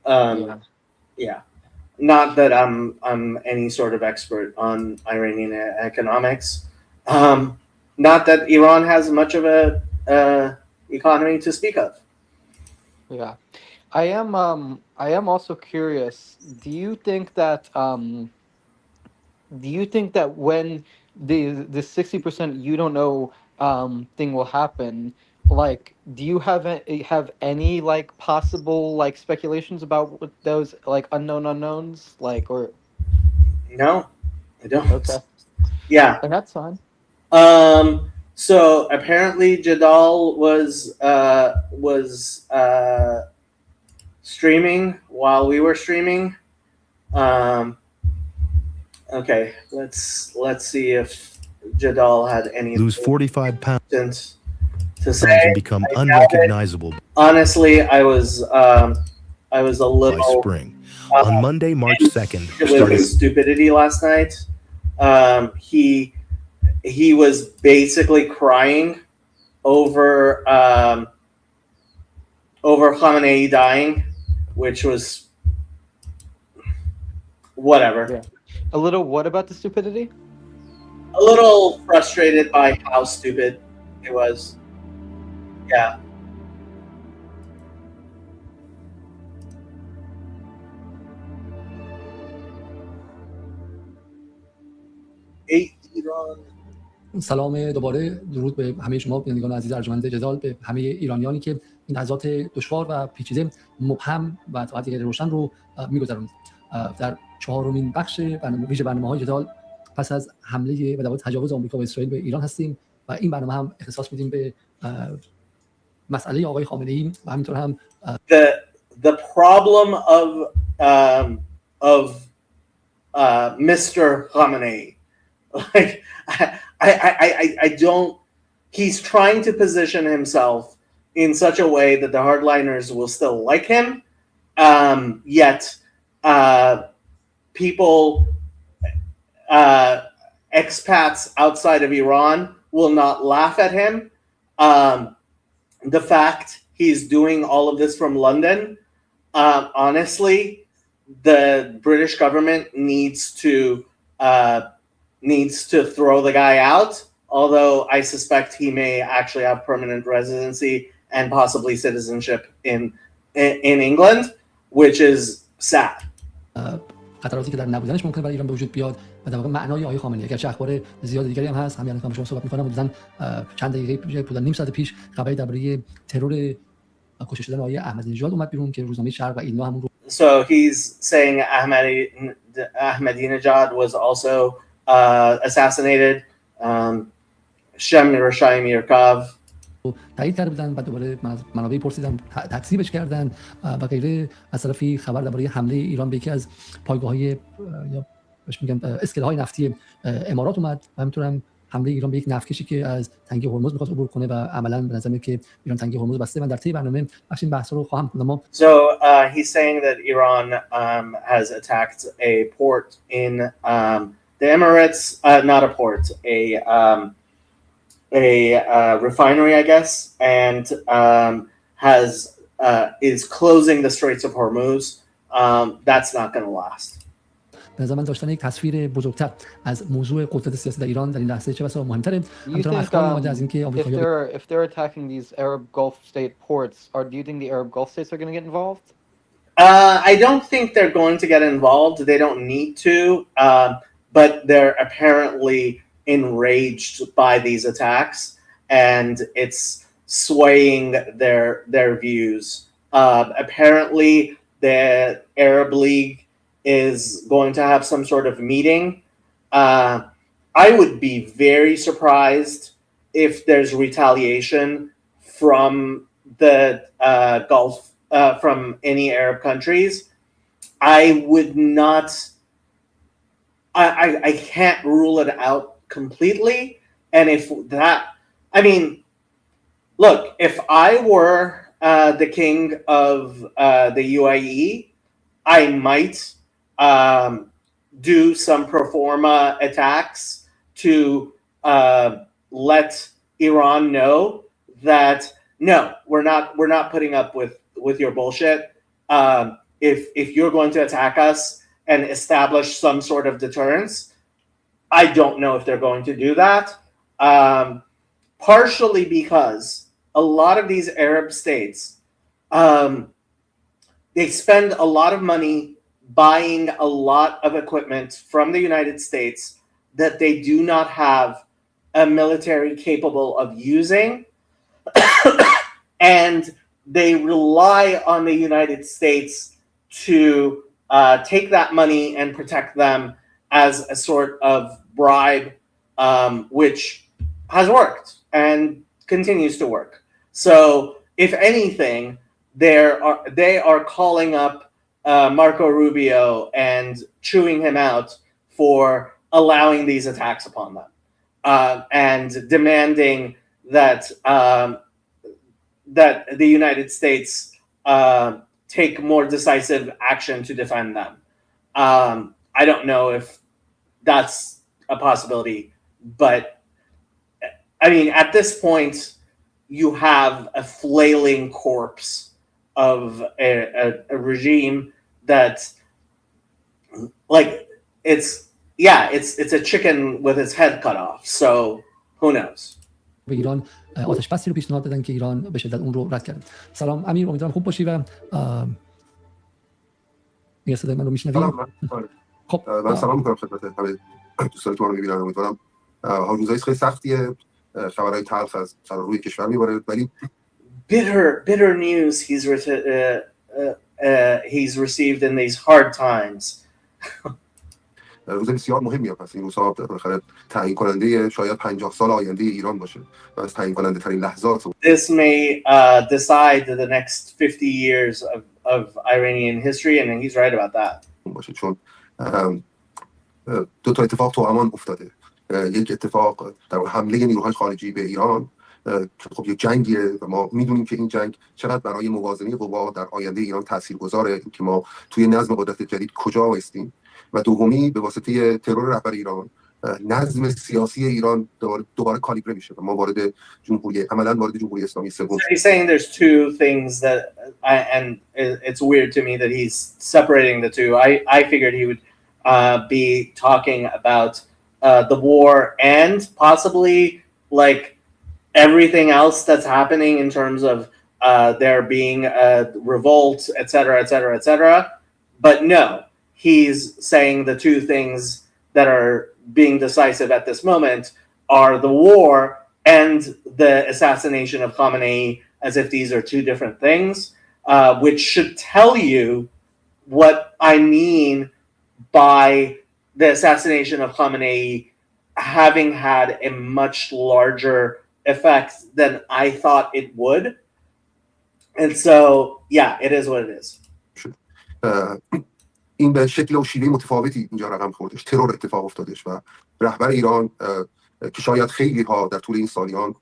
Yeah. Not that I'm any sort of expert on Iranian economics. Not that Iran has much of a economy to speak of. Yeah, I am also curious. Do you think that when the 60% you don't know thing will happen, like, do you have any like possible like speculations about what those like unknown unknowns, like, or? No, I don't. Okay. Yeah. And that's fine. So apparently Jadal was streaming while we were streaming. Okay, let's see if Jadal had any. Lose 45 pounds to say and become unrecognizable. Honestly, I was a little by spring. On Monday, March 2nd, with his stupidity last night. He was basically crying over Khamenei dying, which was whatever. Yeah. A little what about the stupidity? A little frustrated by how stupid it was. Yeah. سلام دوباره، درود به همه شما بینندگان عزیز ارجمند جدال، به همه ایرانیانی که این لحظات دشوار و پیچیده، مبهم و تا حدی روشن رو می‌گذرونید. در چهارمین بخش ویژه برنامه‌های جدال پس از حمله و تجاوز آمریکا و اسرائیل به ایران هستیم و این برنامه هم اختصاص میدیم به مسئله آقای خامنه‌ای و همینطور هم the problem of Mr. Khamenei. Like I don't. He's trying to position himself in such a way that the hardliners will still like him. Yet people, expats outside of Iran, will not laugh at him. The fact he's doing all of this from London, honestly, the British government needs to throw the guy out. Although I suspect he may actually have permanent residency and possibly citizenship in England, which is sad. خطراتی که در نبودنش ممکنه برای ایران به وجود بیاد و در واقع معنای آقای خامنه‌ای اگرچه اخبار زیاد دیگری هم هست، همین الان که شما صحبت می‌کنم حدوداً چند دقیقه حدوداً نیم ساعت پیش خبری درباره ترور کشته شدن آقای احمدی نژاد اومد بیرون که روزنامه شرق و ایلنا همون رو So he's saying Ahmadinejad was also assassinated. Shem Rashai Mirkov. تایید کرده بودن و دوباره من از منابع پرسیدم تکذیبش کردن و غیره. از طرفی خبر درباره حمله ایران به یکی از پایگاه‌های یا بهش میگن اسکله‌های نفتی امارات اومد و همینطور هم حمله ایران به یک نفتکشی که از تنگه هرمز می‌خواست عبور کنه و عملاً به نظر میاد که ایران تنگه هرمز بسته. من در طی برنامه این بحث رو خواهم کنم. So he's saying that Iran has attacked a port in the Emirates, not a port, a refinery, I guess, and is closing the Straits of Hormuz. That's not going to last. به نظر من داشتن یک تصویر بزرگتر از موضوع قدرت سیاسی در ایران در این لحظه چه بسا مهمتره. همچنین اخبار اومده از اینکه آمریکایی‌ها if they're attacking these Arab Gulf state ports, do you think the Arab Gulf states are going to get involved? I don't think they're going to get involved. They don't need to, but they're apparently enraged by these attacks, and it's swaying their views. Apparently, the Arab League is going to have some sort of meeting. I would be very surprised if there's retaliation from the Gulf, from any Arab countries. I would not. I can't rule it out completely. And if that, I mean, look, if I were the king of the UAE, I might do some pro forma attacks to let Iran know that no, we're not putting up with your bullshit. If you're going to attack us and establish some sort of deterrence, I don't know if they're going to do that. Partially because a lot of these Arab states, they spend a lot of money buying a lot of equipment from the United States that they do not have a military capable of using. And they rely on the United States to take that money and protect them as a sort of bribe, which has worked and continues to work. So, if anything, they are calling up Marco Rubio and chewing him out for allowing these attacks upon them, and demanding that that the United States take more decisive action to defend them. I don't know if that's a possibility, but I mean, at this point, you have a flailing corpse of a regime that, like, it's a chicken with its head cut off. So who knows? به ایران آتش بسی رو پیشنهاد دادن که ایران به شدت اون رو رد کرد. سلام امیر، امیدوارم خوب باشی و یه صدای من رو میشنوی؟ خب من سلام میکنم خدمت همه دوستان که ما رو میبینن. امیدوارم حال روزای خیلی سختیه، خبرهای تلخ از سر روی کشور میباره، ولی bitter news he's received in these hard times. روز بسیار مهمی هم هست. این روزها بالاخره تعیین کننده شاید 50 سال آینده ایران باشه و از تعیین کننده ترین لحظات. This may decide the next 50 years of Iranian history, and he's right about that. باشه چون دو تا اتفاق تو امان افتاده. یک اتفاق در حمله نیروهای خارجی به ایران که خب یک جنگیه و ما میدونیم که این جنگ چقدر برای موازنه قوا در آینده ایران تاثیرگذاره، که ما توی نظم قدرت جدید کجا هستیم. و دومی به واسطه ترور رهبر ایران نظم سیاسی ایران دوباره کالیبره میشه و ما وارد جمهوری عملاً وارد جمهوری اسلامی سوم. So he's saying there's two things that and it's weird to me that he's separating the two. I figured he would be talking about the war and possibly like everything else that's happening in terms of there being a revolt, etc., etc., etc. But no, he's saying the two things that are being decisive at this moment are the war and the assassination of Khamenei, as if these are two different things, which should tell you what I mean by the assassination of Khamenei having had a much larger effect than I thought it would. And so, yeah, it is what it is. این به شکل و شیوه متفاوتی اینجا رقم خوردش، ترور اتفاق افتادش و رهبر ایران که شاید خیلی ها در طول این سالیان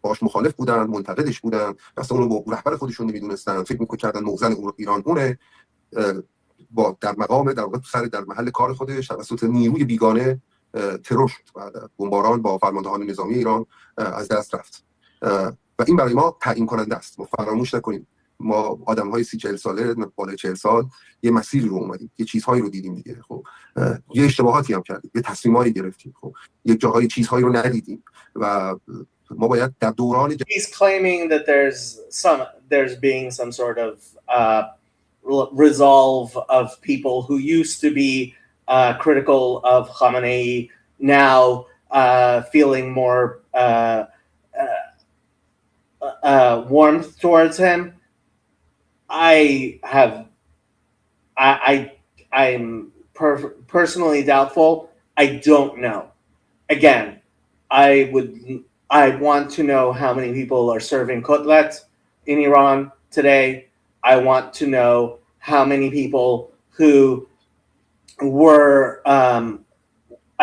باش مخالف بودن، منتقدش بودن، اصلا اونو با رهبر خودشون نمیدونستن، فکر می‌کردن موزن ایران اونه، با در مقام در واقع سر در محل کار خودش توسط نیروی بیگانه ترور شد و بمباران با فرماندهان نظامی ایران از دست رفت. و این برای ما تعیین کننده است. ما فراموش نکنیم ما آدم‌های 30-40 ساله، بالای 40 سال یه مسیری رو اومدیم، یه چیزهایی رو دیدیم دیگه. خب یه اشتباهاتی هم کردیم، یه تصمیمایی گرفتیم، خب یک جاهای چیزهایی رو ندیدیم و ما باید در دوران He's claiming that there's being some sort of resolve of people who used to be critical of Khamenei now feeling more warmth towards him. I'm personally doubtful. I don't know. Again, I want to know how many people are serving Kotlet in Iran today. I want to know how many people who were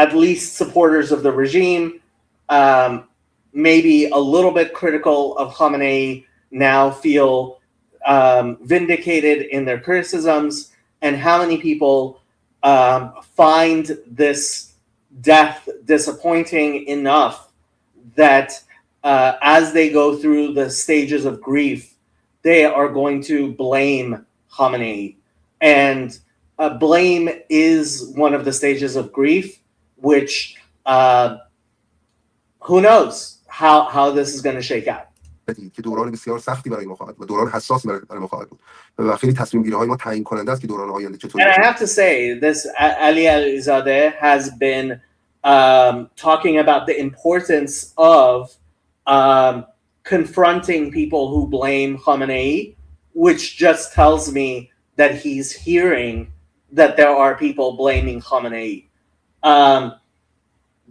at least supporters of the regime, maybe a little bit critical of Khamenei, now feel vindicated in their criticisms, and how many people find this death disappointing enough that as they go through the stages of grief, they are going to blame Khamenei. And blame is one of the stages of grief, which who knows how this is going to shake out. که دوران بسیار سختی برای ما خواهد بود، دوران حساسی برای ما خواهد بود و خیلی تصمیم گیری های ما تعیین کننده است که دوران آینده چطور. And I have to say, this Ali Alizadeh has been talking about the importance of confronting people who blame Khamenei, which just tells me that he's hearing that there are people blaming Khamenei.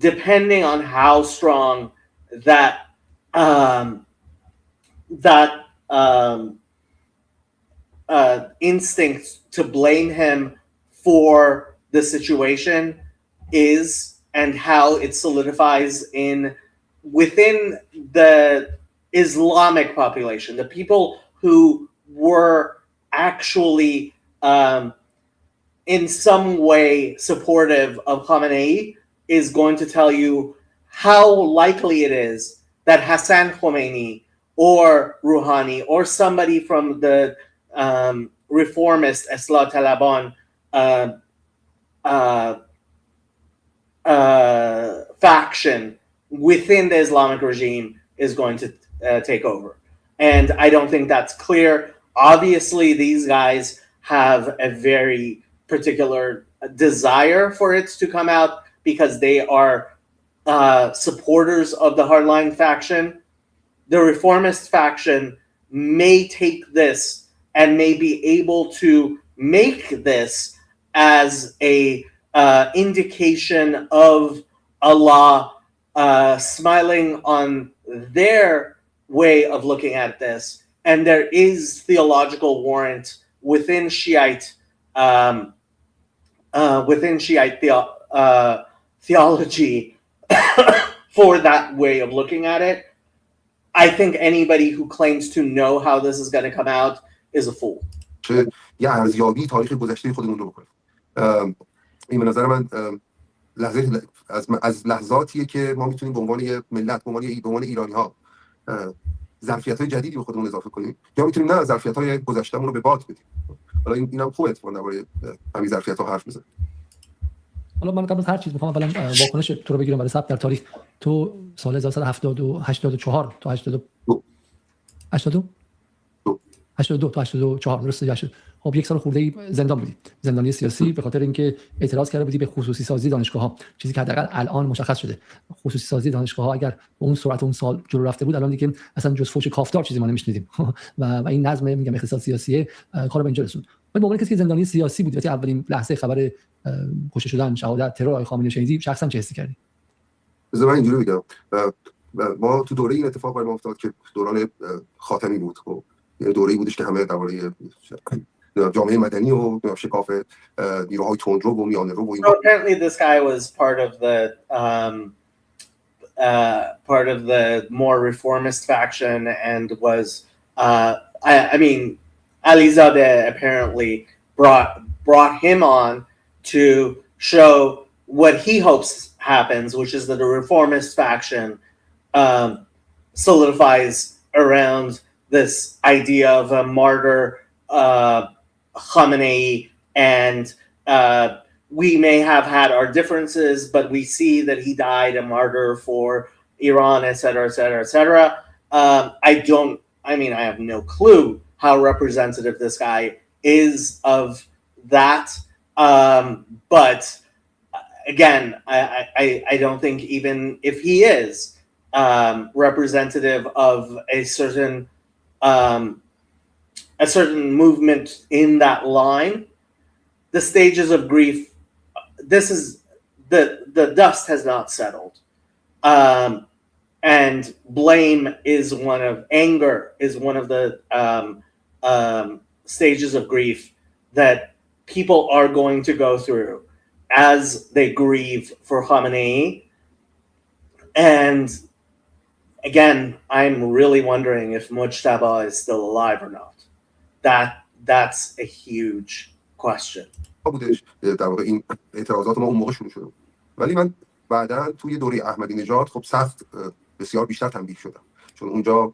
Depending on how strong that instinct to blame him for the situation is, and how it solidifies within the Islamic population, the people who were actually in some way supportive of Khamenei, is going to tell you how likely it is that Hassan Khomeini or Rouhani or somebody from the reformist Islah Taliban faction within the Islamic regime is going to take over. And I don't think that's clear. Obviously, these guys have a very particular desire for it to come out because they are supporters of the hardline faction. The reformist faction may take this and may be able to make this as a indication of Allah smiling on their way of looking at this, and there is theological warrant within Shiite theology for that way of looking at it. I think anybody who claims to know how this is going to come out is a fool. یه ارزیابی تاریخ گذشته خودمون رو بکنیم. این به نظر من لحظه از لحظاتیه که ما میتونیم به عنوان یه ملت، به عنوان ایرانی‌ها ظرفیت‌های جدیدی به خودمون اضافه کنیم، یا میتونیم نه ظرفیت‌های گذشته‌مون رو به باد بدیم. حالا اینم خوبه اتفاقا درباره همین ظرفیت‌ها حرف بزنیم. حالا من قبل از هر چیز می‌خوام اولا واکنش تو رو بگیرم برای ثبت در تاریخ. تو سال 1984 تا 82 تا 84 درسته. خب یک سال خورده زندان بودی، زندانی سیاسی، به خاطر اینکه اعتراض کرده بودی به خصوصی سازی دانشگاه‌ها، چیزی که حداقل الان مشخص شده خصوصی سازی دانشگاه‌ها اگر به اون سرعت اون سال جلو رفته بود، الان دیگه اصلا جز فوش کافتار چیزی ما نمی‌شنیدیم و این نظم میگم اقتصاد سیاسی کارو به اینجا رسوند. ولی به عنوان کسی که زندانی سیاسی بود، وقتی اولین لحظه خبر کشته شدن، شهادت، ترور آقای خامنه‌ای شنیدی، شخصا چه حسی کردی؟ بذار من اینجوری بگم، ما تو دوره این اتفاق برام افتاد که دوران خاتمی بود. خب یه دوره‌ای بودش که همه درباره جامعه مدنی و شکاف نیروهای تندرو و میانه‌رو و اینا. So apparently this guy was part of the more reformist faction and was I mean Alizadeh apparently brought him on to show what he hopes happens, which is that the reformist faction solidifies around this idea of a martyr Khamenei, and we may have had our differences, but we see that he died a martyr for Iran, etc., etc., etc. I have no clue how representative this guy is of that, but again, I don't think even if he is representative of a certain movement in that line, the stages of grief, this is the dust has not settled, and blame is anger is one of the stages of grief that people are going to go through as they grieve for Khamenei. And again, I'm really wondering if Mujtaba is still alive or not. That's a huge question. بودش در واقع این اعتراضات ما اون موقع شروع شد، ولی من بعداً توی دوره احمدی نژاد خب سخت بسیار بیشتر تنبیه شدم، چون اونجا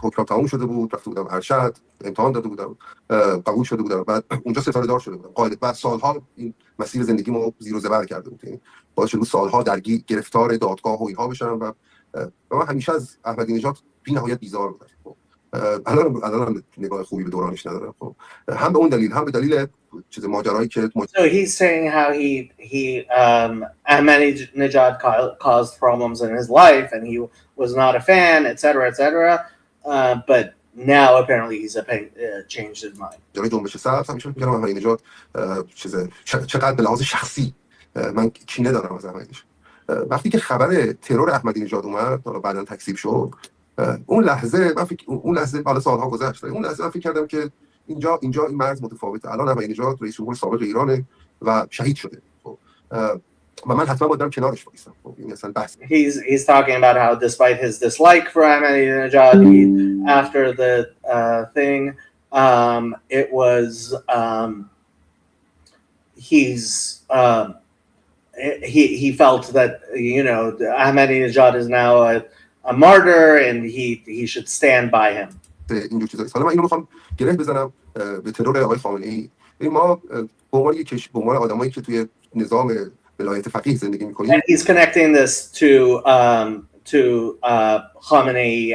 حکم تموم شده بود، رفته بودم ارشد، امتحان داده بودم، قبول شده بودم، بعد اونجا ستاره دار شده بودم. قاعده بعد سالها این مسیر زندگیمو زیر و زبر کرده بود، یعنی باعث شد سالها درگیر گرفتار دادگاه و اینها بشم و من همیشه از احمدی نژاد بی‌نهایت بیزار بودم. الان نگاه خوبی به دورانش ندارم، خب هم به اون دلیل، هم به دلیل چیز ماجرایی که So he's saying how he Ahmadinejad caused problems in his life and he was not a fan, etc., etc. But now apparently he's changed his mind. جلوی جنبش سبز همیشه میگم احمدی‌نژاد چقدر به لحاظ شخصی من کینه دارم از احمدی‌نژاد. وقتی که خبر ترور احمدی‌نژاد اومد، حالا بعداً تکذیب شد، اون لحظه حالا سالها گذشت، اون لحظه من فکر کردم که اینجا این مرز متفاوته. الان احمدی‌نژاد رئیس جمهور سابق ایرانه و شهید شده، خب و من حتما باید کنارش وایسم. خب این اصلا بحث. He's talking about how despite his dislike for Ahmadinejad, after the thing, it was he felt that Ahmadinejad is now a martyr and he should stand by him. اینجور چیزا. حالا من اینو میخوام گره بزنم به ترور آقای خامنه‌ای. ما به عنوان آدمایی که توی نظام ولایت فقیه زندگی می‌کنیم. And he's connecting this to Khamenei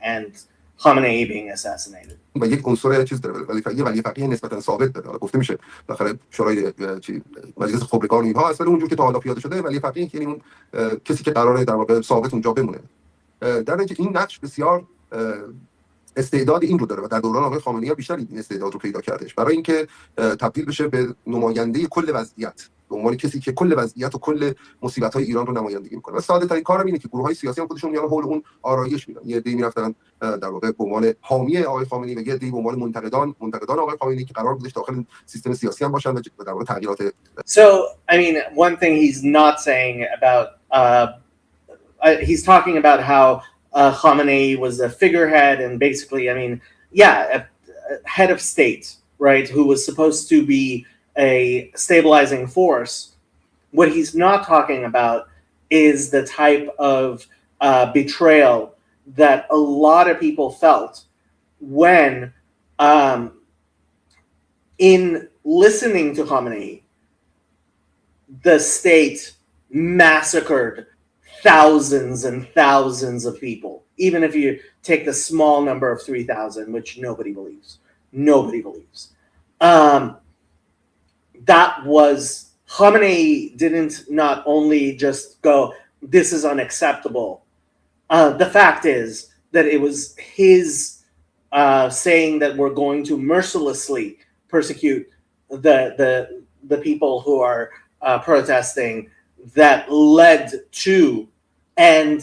and Khamenei being assassinated. و یک عنصر چیز داره، ولی فقیه نسبتا ثابت داره. حالا گفته میشه بالاخره شورای مجلس خبرگان اینها اصلا اونجور که تا حالا پیاده شده، ولی فقیه یعنی اون کسی که قراره در واقع ثابت اونجا بمونه. در نتیجه این نقش بسیار استعداد این رو داره و در دوران آقای خامنه‌ای بیشتر این استعداد رو پیدا کردش برای اینکه تبدیل بشه به نماینده کل وضعیت به عنوان کسی که کل وضعیت و کل مصیبت‌های ایران رو نمایندگی می‌کنه. و ساده‌ترین کارم اینه که گروه‌های سیاسی هم خودشون میان حول اون آرایش میدن. یه عده‌ای میرفتن در واقع به عنوان حامی آقای خامنه‌ای و یه عده‌ای به عنوان منتقدان آقای خامنه‌ای که قرار بودش داخل سیستم سیاسی هم باشن و در واقع تغییرات. So, I mean, one thing he's not saying about he's talking about how Khamenei was a figurehead and basically, I mean, yeah, a head of state, right, who was supposed to be a stabilizing force. What he's not talking about is the type of betrayal that a lot of people felt when, in listening to Khamenei, the state massacred thousands and thousands of people, even if you take the small number of 3,000, which nobody believes. That was, Khamenei didn't not only just go, this is unacceptable. The fact is that it was his saying that we're going to mercilessly persecute the people who are protesting that led to, and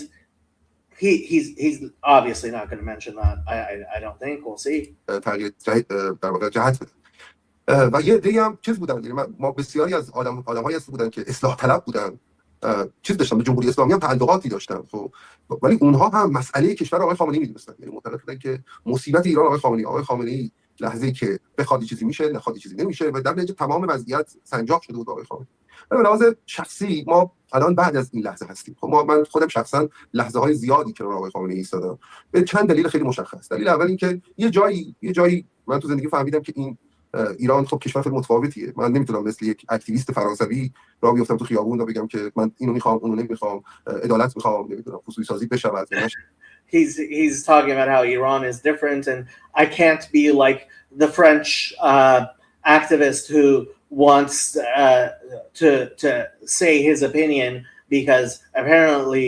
he's obviously not going to mention that. I don't think. We'll see. و یه دیگه هم چیز بودن، ما بسیاری از آدم‌هایی هستن بودن که اصلاح طلب بودن، چیز داشتن، به جمهوری اسلامی هم تعلقاتی داشتن، خب ولی اونها هم مسئله کشور آقای خامنه‌ای می‌دونستن. یعنی معتقد بودن که مصیبت ایران آقای خامنه‌ای لحظه‌ای که بخواد چیزی میشه، نخواد چیزی نمیشه و در نتیجه تمام وضعیت سنجاق شده بود آقای خامنه‌ای. به لحاظ شخصی ما الان بعد از این لحظه هستیم. خب من خودم شخصا لحظه‌های زیادی کنار آقای خامنه‌ای ایستادم به چند دلیل خیلی مشخص. دلیل اول این که یه جایی من تو زندگی فهمیدم که این ایران خب کشور خیلی متفاوتیه. من نمیتونم مثل یک اکتیویست فرانسوی راه بیفتم تو خیابون و بگم که من اینو میخوام اونو نمیخوام، عدالت میخوام، نمیدونم خصوصی سازی بشود. He's talking about how Iran is different, and I can't be like the French activist who wants to say his opinion because apparently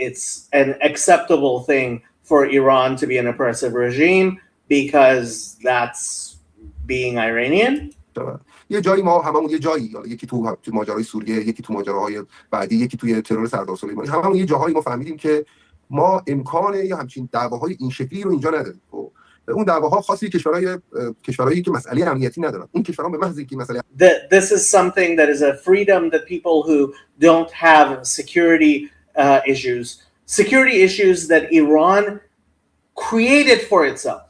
it's an acceptable thing for Iran to be an oppressive regime because that's being Iranian. یه جایی ما هممون یه جایی، یکی تو ماجرای سوریه، یکی تو ماجراهای بعدی، یکی توی ترور سردار سلیمانی، هممون یه جاهایی ما فهمیدیم که ما امکان یه همچین دعواهای این شکلی رو اینجا نداریم. اون دعواها خاصی کشورهایی که مسئله امنیتی ندارن. اون کشورها به محض اینکه مسئله This is something that is a freedom that people who don't have security issues that Iran created for itself.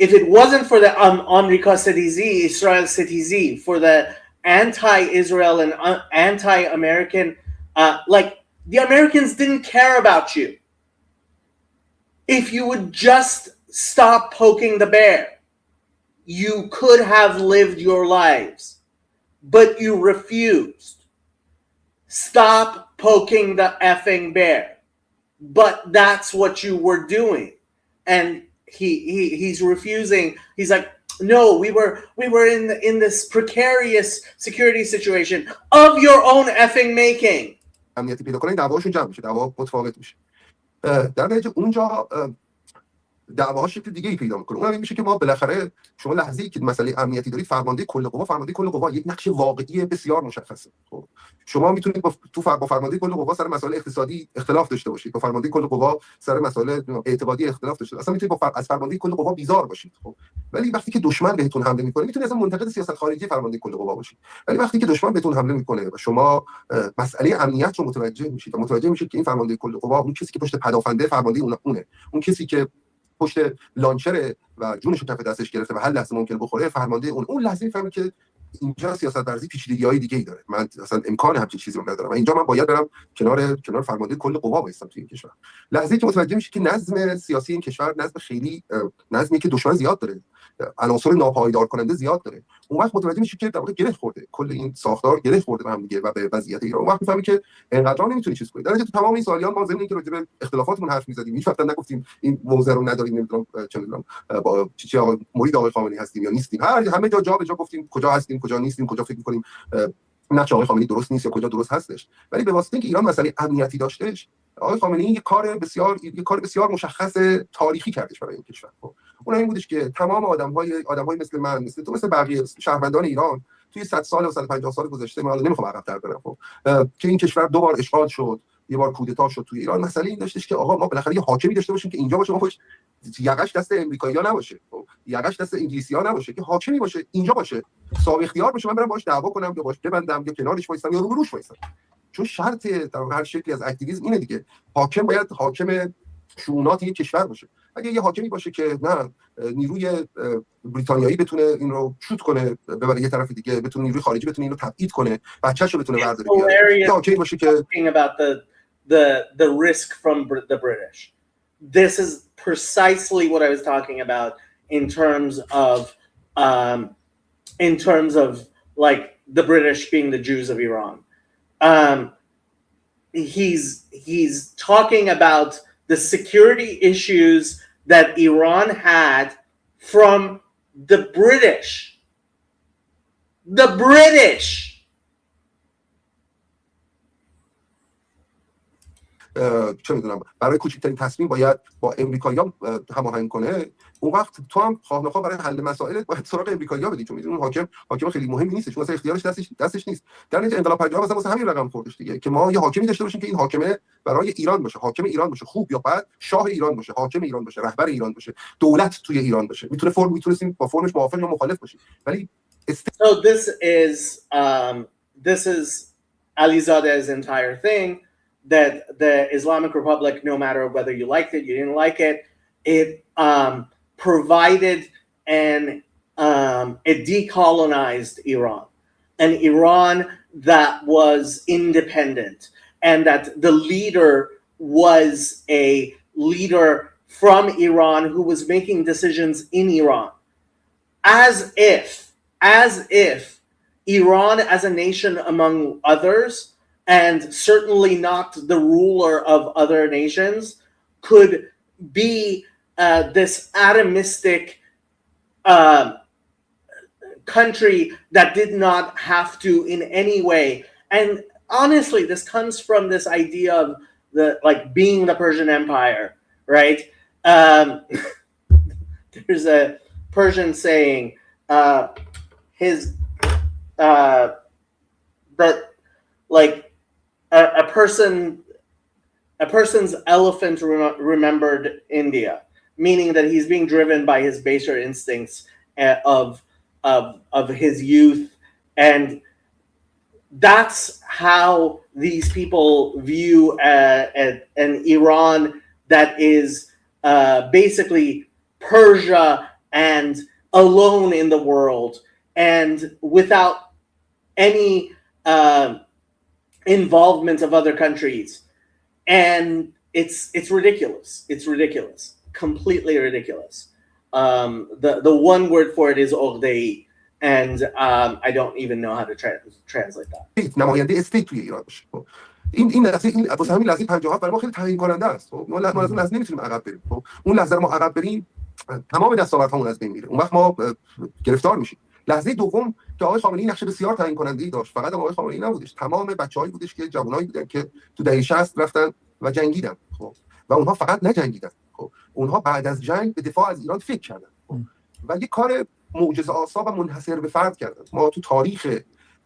If it wasn't for the Amrika Setizi, Israel Setizi, for the anti-Israel and anti-American, like the Americans didn't care about you. If you would just stop poking the bear, you could have lived your lives, but you refused. Stop poking the effing bear. But that's what you were doing. And he's refusing. He's like, no, we were in this precarious security situation of your own effing making. امنیتی پیدا کنه دعواشون جمع میشه، دعوا متفاوت میشه. در نتیجه اونجا دعواها شکل دیگه ای پیدا میکنه. اون هم میشه که ما بالاخره شما لحظه‌ای که مسئله امنیتی دارید، فرمانده کل قوا یک نقش واقعی بسیار مشخصه. خب شما میتونید تو فرمانده کل قوا سر مسائل اقتصادی اختلاف داشته باشید، با فرمانده کل قوا سر مسائل اعتقادی اختلاف داشته باشید، اصلا میتونید از فرمانده کل قوا بیزار باشید. خب ولی وقتی که دشمن بهتون حمله میکنه، میتونید اصلا منتقد سیاست خارجی فرمانده کل قوا باشید. ولی وقتی که دشمن بهتون حمله میکنه و شما مسئله امنیت رو متوجه میشید و متوجه میشید که این فرمانده کل قوا، اون کسی که پشت پدافنده فرمانده اونه، اون کسی که پشت لانچر و جونش رو کف دستش گرفته و هر لحظه ممکنه بخوره، فرمانده اون لحظه میفهمه که اینجا سیاست ورزی پیچیدگی‌های دیگه‌ای داره. من اصلا امکان همچین چیزی رو ندارم و اینجا من باید برم کنار فرمانده کل قوا وایسم توی این کشور. لحظه‌ای که متوجه میشه که نظم سیاسی این کشور نظمی که دشمن زیاد داره، عناصر ناپایدار کننده زیاد داره، اون وقت متوجه میشه که در واقع گره خورده، کل این ساختار گره خورده به هم دیگه و به وضعیت ایران. اون وقت میفهمی که اینقدر نمیتونی چیز کنی. در نتیجه تو تمام این سالیان ما زمینی که راجع به اختلافاتمون حرف می‌زدیم، هیچ وقت نگفتیم این موضوع رو نداریم، نمیدونم چه می‌دونم با چی مرید آقای خامنه‌ای هستیم یا نیستیم. همه جا به جا گفتیم کجا هستیم، کجا نیستیم، کجا فکر می‌کنیم نقش آقای خامنه‌ای درست نیست یا کجا درست هستش. ولی به واسطه اینکه ایران مسئله امنیتی داشتش، آقای خامنه‌ای یک کار بسیار مشخص تاریخی کردش برای این کشور. اون این بودش که تمام آدم‌های مثل من، مثل تو، مثل بقیه شهروندان ایران توی 100 سال و 150 سال گذشته، من نمیخوام عقب‌تر برم، خب که این کشور 2 بار اشغال شد، یه بار کودتا شد توی ایران، مسئله این داشتش که آقا ما بالاخره یه حاکمی داشته باشیم که اینجا باشه، ما خوش یقش دست امریکایی‌ها نباشه، خب یقش دست انگلیسی‌ها نباشه، که حاکمی باشه اینجا باشه، صاحب اختیار باشه، من برم باهاش دعوا کنم یا باهاش ببندم یا کنارش وایسم یا روبروش وایسم. چون شرط در هر شکلی از اکتیویسم اینه دیگه، حاکم باید حاکم شؤونات یک کشور باشه. اگه یه حاکمی باشه که نه نیروی بریتانیایی بتونه این رو شوت کنه ببره یه طرف دیگه، بتونه نیروی خارجی بتونه اینو تبعید کنه، بچه‌شو بتونه برداره بیاره، یا حاکمی باشه که about the risk from the British. This is precisely what I was talking about in terms of like the British being the Jews of Iran. He's talking about the security issues that Iran had from the British. The British. چه میدونم برای کوچکترین تصمیم باید با امریکایی‌ها هماهنگ کنه، اون وقت تو هم خواه نخواه برای حل مسائل باید سراغ امریکایی‌ها بدی، چون میدونی اون حاکم خیلی مهمی نیست، چون اصلا اختیارش دستش نیست. در نتیجه انقلاب 50 مثلا واسه همین رقم خوردش دیگه، که ما یه حاکمی داشته باشیم که این حاکمه برای ایران باشه، حاکم ایران باشه، خوب یا بد، شاه ایران باشه، حاکم ایران باشه، رهبر ایران باشه، دولت توی ایران باشه. میتونستیم با فرمش موافق یا مخالف باشیم، ولی So this is Alizade's entire thing, that the Islamic Republic, no matter whether you liked it, you didn't like it, it provided it decolonized Iran, an Iran that was independent, and that the leader was a leader from Iran who was making decisions in Iran, as if Iran as a nation among others, and certainly not the ruler of other nations, could be this atomistic country that did not have to in any way. And honestly, this comes from this idea of being the Persian Empire, right? There's a Persian saying, that like a person's elephant remembered India, meaning that he's being driven by his baser instincts of his youth, and that's how these people view an Iran that is basically Persia and alone in the world, and without any involvement of other countries. And it's ridiculous. It's ridiculous. Completely ridiculous. The one word for it is Ordei, and I don't even know how to translate that. نماینده استیت توی ایران باشه. این واسه همین لحظه 57 برای ما خیلی تعیین کننده است. ما از اون لحظه نمیتونیم عقب بریم. اون لحظه ما عقب بریم تمام دستاوردهامون از بین میره. اون وقت ما گرفتار میشیم. لحظه دوم که آقای خامنه‌ای نقش بسیار تعیین کننده‌ای داشت، فقط آقای خامنه‌ای نبودش، تمام بچه‌هایی بودش که جوانایی بودن که تو دهه 60 رفتن و جنگیدن، خب و اونها فقط نجنگیدن، خب اونها بعد از جنگ به دفاع از ایران فکر کردن، و یک کار معجزه‌آسا و منحصر به فرد کردن. ما تو تاریخ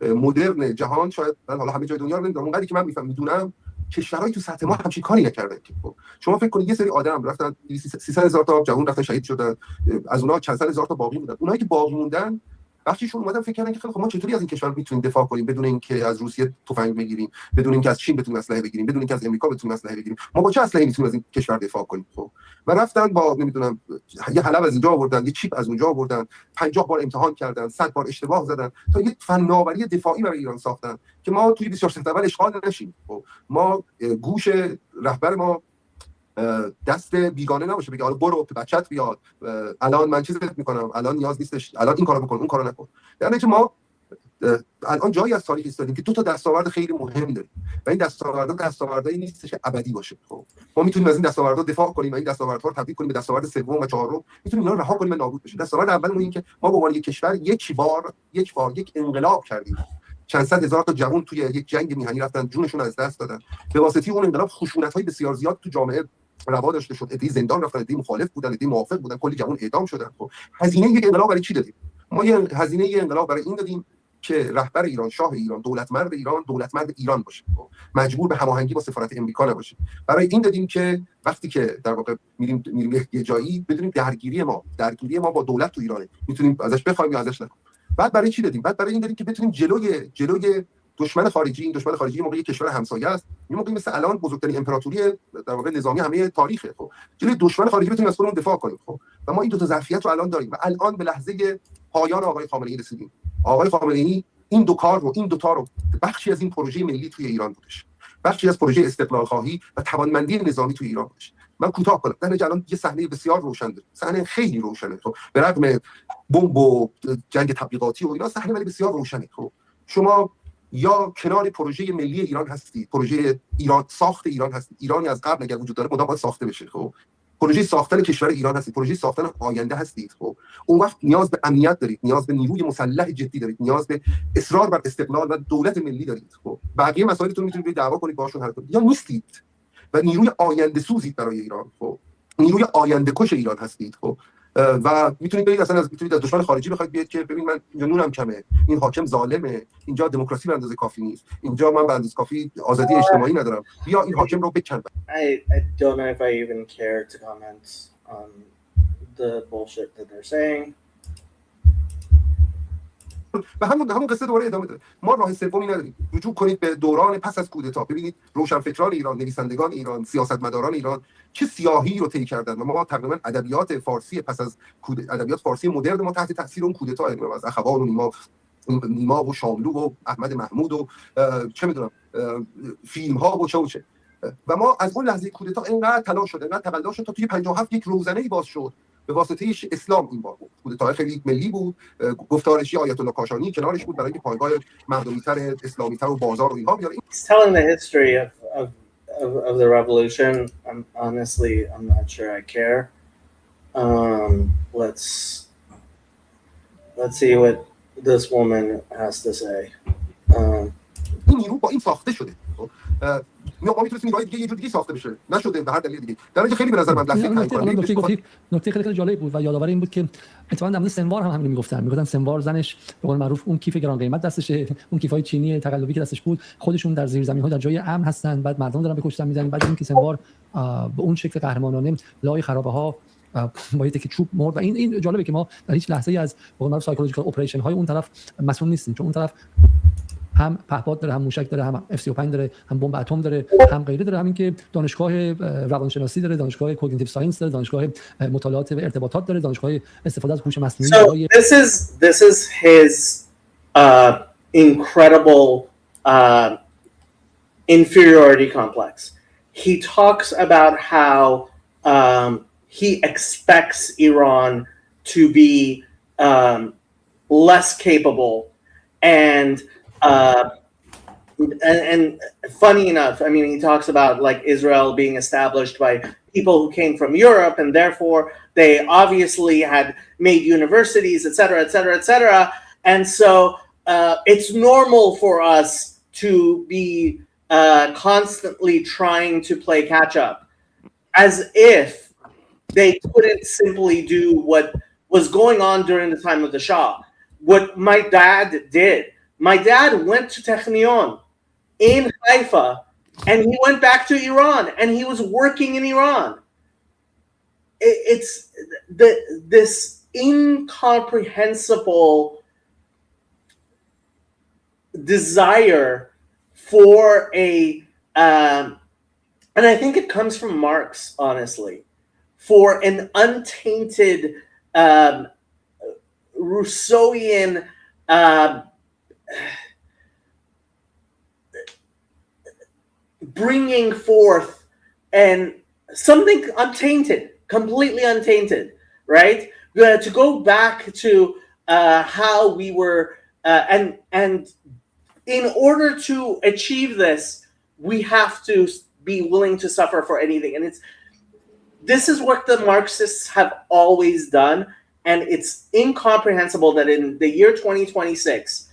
مدرن جهان شاید حالا همه جای دنیا رو نمیدونم، اونقدری که من میدونم کشورهای تو سطح ما همچین کاری نکردن. شما فکر کنید یه سری آدم رفتن 300,000 تا جوان رفتن شهید شدن، از اونها چند صد هزار تا باقی موندن. اونایی که باقی موندن بخشیشون اومدن فکر کردن که خیلی خب ما چطوری از این کشور میتونیم دفاع کنیم بدون اینکه از روسیه تفنگ بگیریم، بدون اینکه از چین بتونیم اسلحه بگیریم، بدون اینکه از امریکا بتونیم اسلحه بگیریم، ما با چه اسلحه‌ای میتونیم از این کشور دفاع کنیم. خب و رفتن با نمیدونم یه حلب از اینجا آوردن، یه چیپ از اونجا آوردن، 50 بار امتحان کردن، 100 بار اشتباه زدن تا یه فناوری دفاعی برای ایران ساختن که ما توی 24 سپتامبر اشغال نشیم. خب ما گوش رهبر ما دست بیگانه نباشه بگه حالا برو بچت بیاد، الان من چیزت میکنم، الان نیاز نیستش، الان این کارو بکن اون کارو نکن. در نتیجه ما الان جایی از تاریخ ایستادیم که دو تا دستاورد خیلی مهم داریم و این دستاوردهایی نیستش که ابدی باشه. خب ما میتونیم از این دستاوردها دفاع کنیم و این دستاوردها رو تبدیل کنیم به دستاورد سوم و چهارم، میتونیم اینا رو رها کنیم و نابود بشه. دستاورد اول این که ما به عنوان یک کشور یک بار یک انقلاب کردیم، چند صد هزار تا جوان توی یک جنگ میهنی رفتن جونشون از دست دادن، به واسطه اون انقلاب خشونت‌های بسیار زیاد تو جامعه روا داشته شد، عده‌ای زندان رفتن، عده‌ای مخالف بودن، عده‌ای موافق بودن، کلی جوان اعدام شدن. خب هزینه یک انقلاب برای چی دادیم؟ ما یه هزینه یک انقلاب برای این دادیم که رهبر ایران، شاه ایران، دولتمرد ایران باشه، مجبور به هماهنگی با سفارت امریکا نباشه. برای این دادیم که وقتی که در واقع میریم یه جایی بدونیم درگیری ما با دولت تو ایرانه، میتونیم ازش بخوایم یا ازش نخوایم. بعد برای چی دادیم؟ بعد برای این دادیم که بتونیم جلوی دشمن خارجی، این دشمن خارجی موقعی کشور همسایه است، یه موقعی مثل الان بزرگترین امپراتوری در واقع نظامی همه تاریخه، خب جلوی دشمن خارجی بتونیم از خودمون دفاع کنیم. خب و ما این دو تا ظرفیت رو الان داریم و الان به لحظه پایان آقای خامنه‌ای رسیدیم. آقای خامنه‌ای این دوتا رو بخشی از این پروژه ملی توی ایران بودش، بخشی از پروژه استقلال خواهی و توانمندی نظامی توی ایران بودش. من کوتاه کنم، در الان یه صحنه بسیار روشن داره، صحنه خیلی روشنه. خب به رغم بمب و جنگ تبلیغاتی و اینا، صحنه ولی بسیار روشنه. خب شما یا کنار پروژه ملی ایران هستید، پروژه ایران ساخت ایران هستید، ایرانی از قبل اگر وجود داره مدام باید ساخته بشه. خب پروژه ساختن کشور ایران هستید، پروژه ساختن آینده هستید. خب اون وقت نیاز به امنیت دارید، نیاز به نیروی مسلح جدی دارید، نیاز به اصرار بر استقلال و دولت ملی دارید. خب بقیه مسائلتون میتونید دعوا کنید باهاشون حل کنید، یا نیستید و نیروی آینده سوزید برای ایران. خب نیروی آینده کش ایران هستید. خب و میتونید برید اصلا میتونید از دشمن خارجی بخواید بیاد که ببین من نونم کمه، این حاکم ظالمه، اینجا دموکراسی به اندازه کافی نیست، اینجا من به اندازه کافی آزادی اجتماعی ندارم، بیا این حاکم رو بکن. I don't know if I even care to comment on the bullshit that they're saying. و همون قصه دوباره ادامه داره. ما راه سومی نداریم. رجوع کنید به دوران پس از کودتا، ببینید روشنفکران ایران، نویسندگان ایران، سیاستمداران ایران چه سیاهی رو طی کردن و ما تقریبا ادبیات فارسی پس از ادبیات فارسی مدرن ما تحت تاثیر اون کودتا، از اخوان و نیما و شاملو و احمد محمود و چه میدونم فیلم ها و چه و ما از اون لحظه کودتا اینقدر تلاش شد، اینقدر تقلا شد تا توی 57 یک روزنه‌ای باز شد به واسطه اسلام. این بار کودتا خیلی ملی بود، گفتارشی آیت الله کاشانی کنارش بود برای اینکه پایگاه مردمی‌تر، اسلامی‌تر و بازار و اینها بیاره. He's telling the history of the revolution. Honestly, I'm not sure I care. Let's see what this woman has to say. این نیرو با این ساخته شده. ما میتونستیم نیروهای دیگه یه جور دیگه ساخته بشه، نشده به هر دلیل دیگه. در نتیجه خیلی به نظر من نکته خیلی جالب بود و یادآور این بود که اتفاقا در مورد سنوار هم همین میگفتن سنوار زنش به قول معروف اون کیف گران قیمت دستشه، اون کیفای چینی تقلبی که دستش بود، خودشون در زیرزمین‌ها در جای امن هستن، بعد مردم دارن به کشتن میزنن، بعد اینکه سنوار به اون شکل قهرمانانه لای خرابه‌ها با یه تکه چوب مرد. و این جالبه که ما در هیچ لحظه‌ای از به قول معروف سایکولوژیکال اپریشن های اون طرف مسئول نیستیم، چون اون طرف هم پهپاد داره، هم موشک داره، هم F-35 داره، هم بمب اتم داره، هم غیره داره، همین که دانشگاه روانشناسی داره، دانشگاه کوگنیتیو ساینس داره، دانشگاه مطالعات و ارتباطات داره، دانشگاه استفاده از هوش مصنوعی. So this is his incredible inferiority complex. He talks about how he expects Iran to be less capable. And funny enough, I mean, he talks about like Israel being established by people who came from Europe, and therefore they obviously had made universities, et cetera, et cetera, et cetera. And so it's normal for us to be constantly trying to play catch up, as if they couldn't simply do what was going on during the time of the Shah. What my dad did. My dad went to Technion in Haifa, and he went back to Iran, and he was working in Iran. It's this incomprehensible desire for and I think it comes from Marx, honestly, for an untainted Rousseauian bringing forth and something untainted, completely untainted, right? To go back to how we were, and in order to achieve this, we have to be willing to suffer for anything. And this is what the Marxists have always done. And it's incomprehensible that in the year 2026,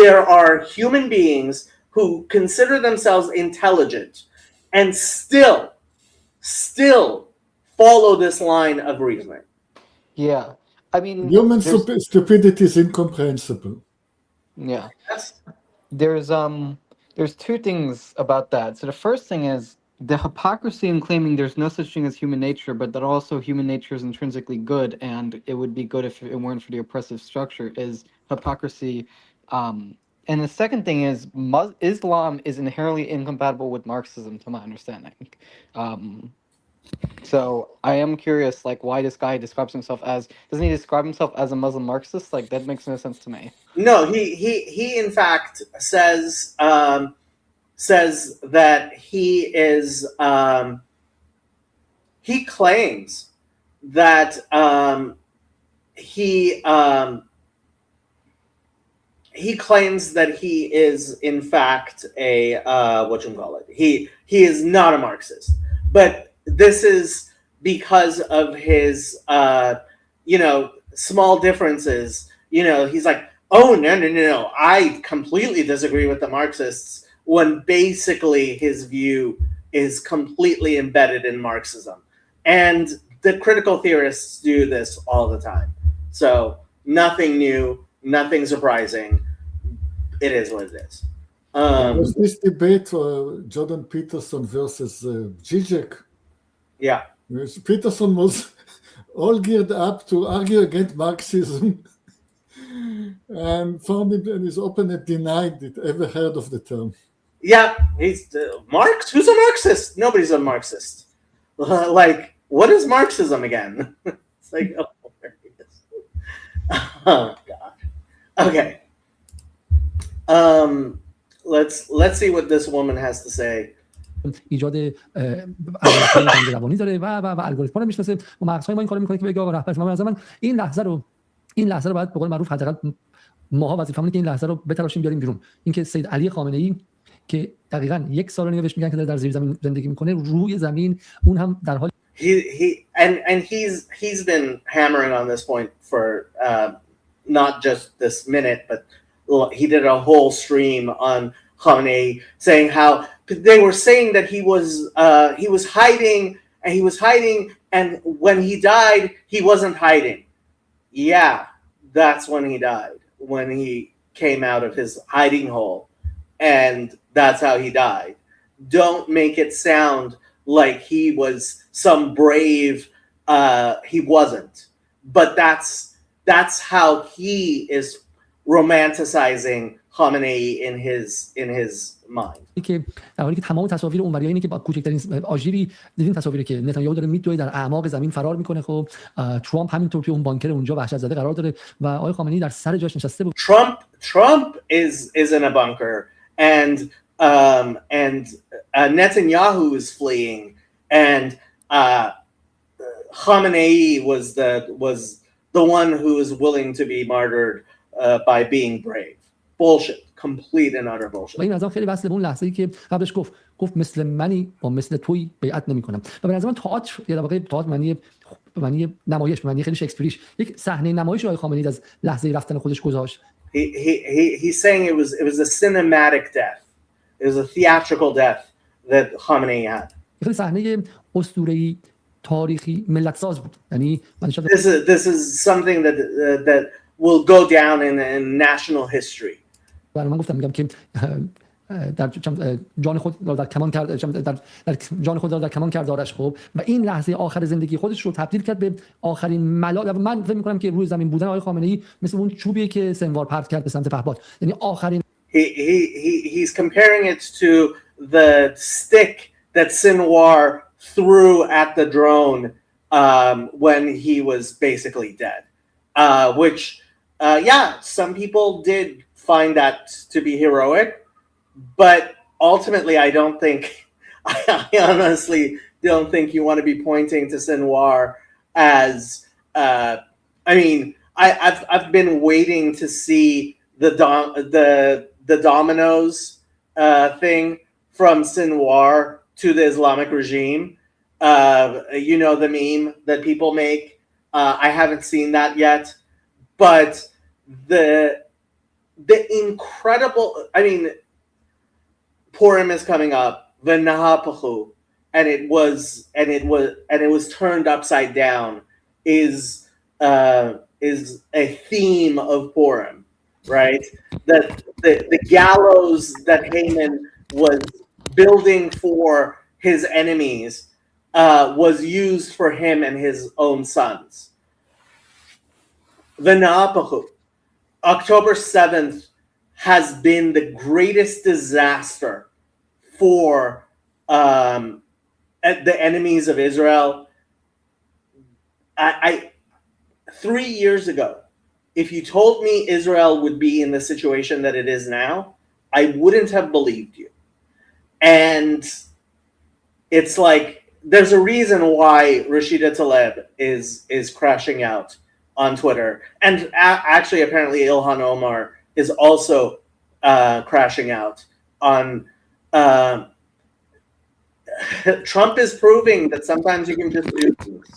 there are human beings who consider themselves intelligent and still follow this line of reasoning. Yeah. I mean, human stupidity is incomprehensible. Yeah. Yes. There's two things about that. So the first thing is the hypocrisy in claiming there's no such thing as human nature, but that also human nature is intrinsically good and it would be good if it weren't for the oppressive structure is hypocrisy. And the second thing is Islam is inherently incompatible with Marxism, to my understanding. So I am curious, like, why this guy describes himself as, doesn't he describe himself as a Muslim Marxist? Like, that makes no sense to me. No, he in fact says that he is he claims that he claims that he is in fact a whatchamacallit. He is not a Marxist, but this is because of his small differences. He's like, oh no, I completely disagree with the Marxists, when basically his view is completely embedded in Marxism. And the critical theorists do this all the time. So nothing new, nothing surprising. It is what it is. There's this debate, Jordan Peterson versus Zizek. Yeah. Peterson was all geared up to argue against Marxism and found it, and his opponent denied it ever heard of the term. Yeah, he's Marx. Who's a Marxist? Nobody's a Marxist. Like, what is Marxism again? It's like, oh, oh God. Okay. Let's see what this woman has to say. ایجاد الگوریتم روانی داره و الگوریتم رو میشناسه و مغزهای ما این کارو میکنه که بگه آقا رهبر من از من این لحظه رو باید به قول معروف حداقل ماها وظیفه‌مونه که این لحظه رو بتراشیم بیاریم بیرون. اینکه سید علی خامنه‌ای که دقیقاً یک سال نگه بهش میگن که در زیر زمین زندگی میکنه، روی زمین اون هم در حال he's been hammering on this point for not just this minute, but he did a whole stream on Khamenei saying how they were saying that he was hiding, and when he died he wasn't hiding. Yeah, that's when he died, when he came out of his hiding hole, and that's how he died. Don't make it sound like he was some brave. He wasn't, but that's how he is romanticizing Khamenei in his mind. که در حالی که تمام تصاویر اونوریه اینه که با کوچکترین آژیری دیدین تصاویری که نتانیاهو داره میدوه در اعماق زمین فرار میکنه. خب ترامپ همینطور توی اون بانکر اونجا وحشت زده قرار داره و آقای خامنه‌ای در سر جاش نشسته بود. Trump is in a bunker, and Netanyahu is fleeing, and Khamenei was the one who is willing to be martyred by being brave. Bullshit. Complete and utter bullshit. و این نظام خیلی وصله به اون لحظه‌ای که قبلش گفت مثل منی با مثل تویی بیعت نمی‌کنم. و به نظر من تئاتر یا در واقع تئاتر معنی نمایش، معنی خیلی شکسپیریش، یک صحنه نمایش آقای خامنه‌ای از لحظه رفتن خودش گذاشت. He's saying it was a cinematic death. It was a theatrical death that Khamenei had. خیلی صحنه اسطوره‌ای تاریخی ملت ساز بود. یعنی this is something that will go down in national history. من گفتم که در جان خود در کمان کرد، در جان خود در کمان کرد آرش. خب و این لحظه آخر زندگی خودش رو تبدیل کرد به آخرین ملال. من فکر می‌کنم که روی زمین بودن آقای خامنه‌ای مثل اون چوبیه که سنوار پرت کرد به سمت پهپاد، یعنی آخرین. He's comparing it to the stick that Sinwar threw at the drone when he was basically dead, which yeah, some people did find that to be heroic, but ultimately I honestly don't think you want to be pointing to Sinwar as I mean, I've been waiting to see the dominoes thing from Sinwar to the Islamic regime. The meme that people make. I haven't seen that yet, but the incredible, I mean, Purim is coming up, the Nahapachu, and it was turned upside down is a theme of Purim. right? That the gallows that Haman was building for his enemies was used for him and his own sons. V'na'apahu. October 7th has been the greatest disaster for the enemies of Israel. I 3 years ago, if you told me Israel would be in the situation that it is now, I wouldn't have believed you. And it's like, there's a reason why Rashida Tlaib is crashing out on Twitter. And actually, apparently, Ilhan Omar is also crashing out on. Trump is proving that sometimes you can just do things.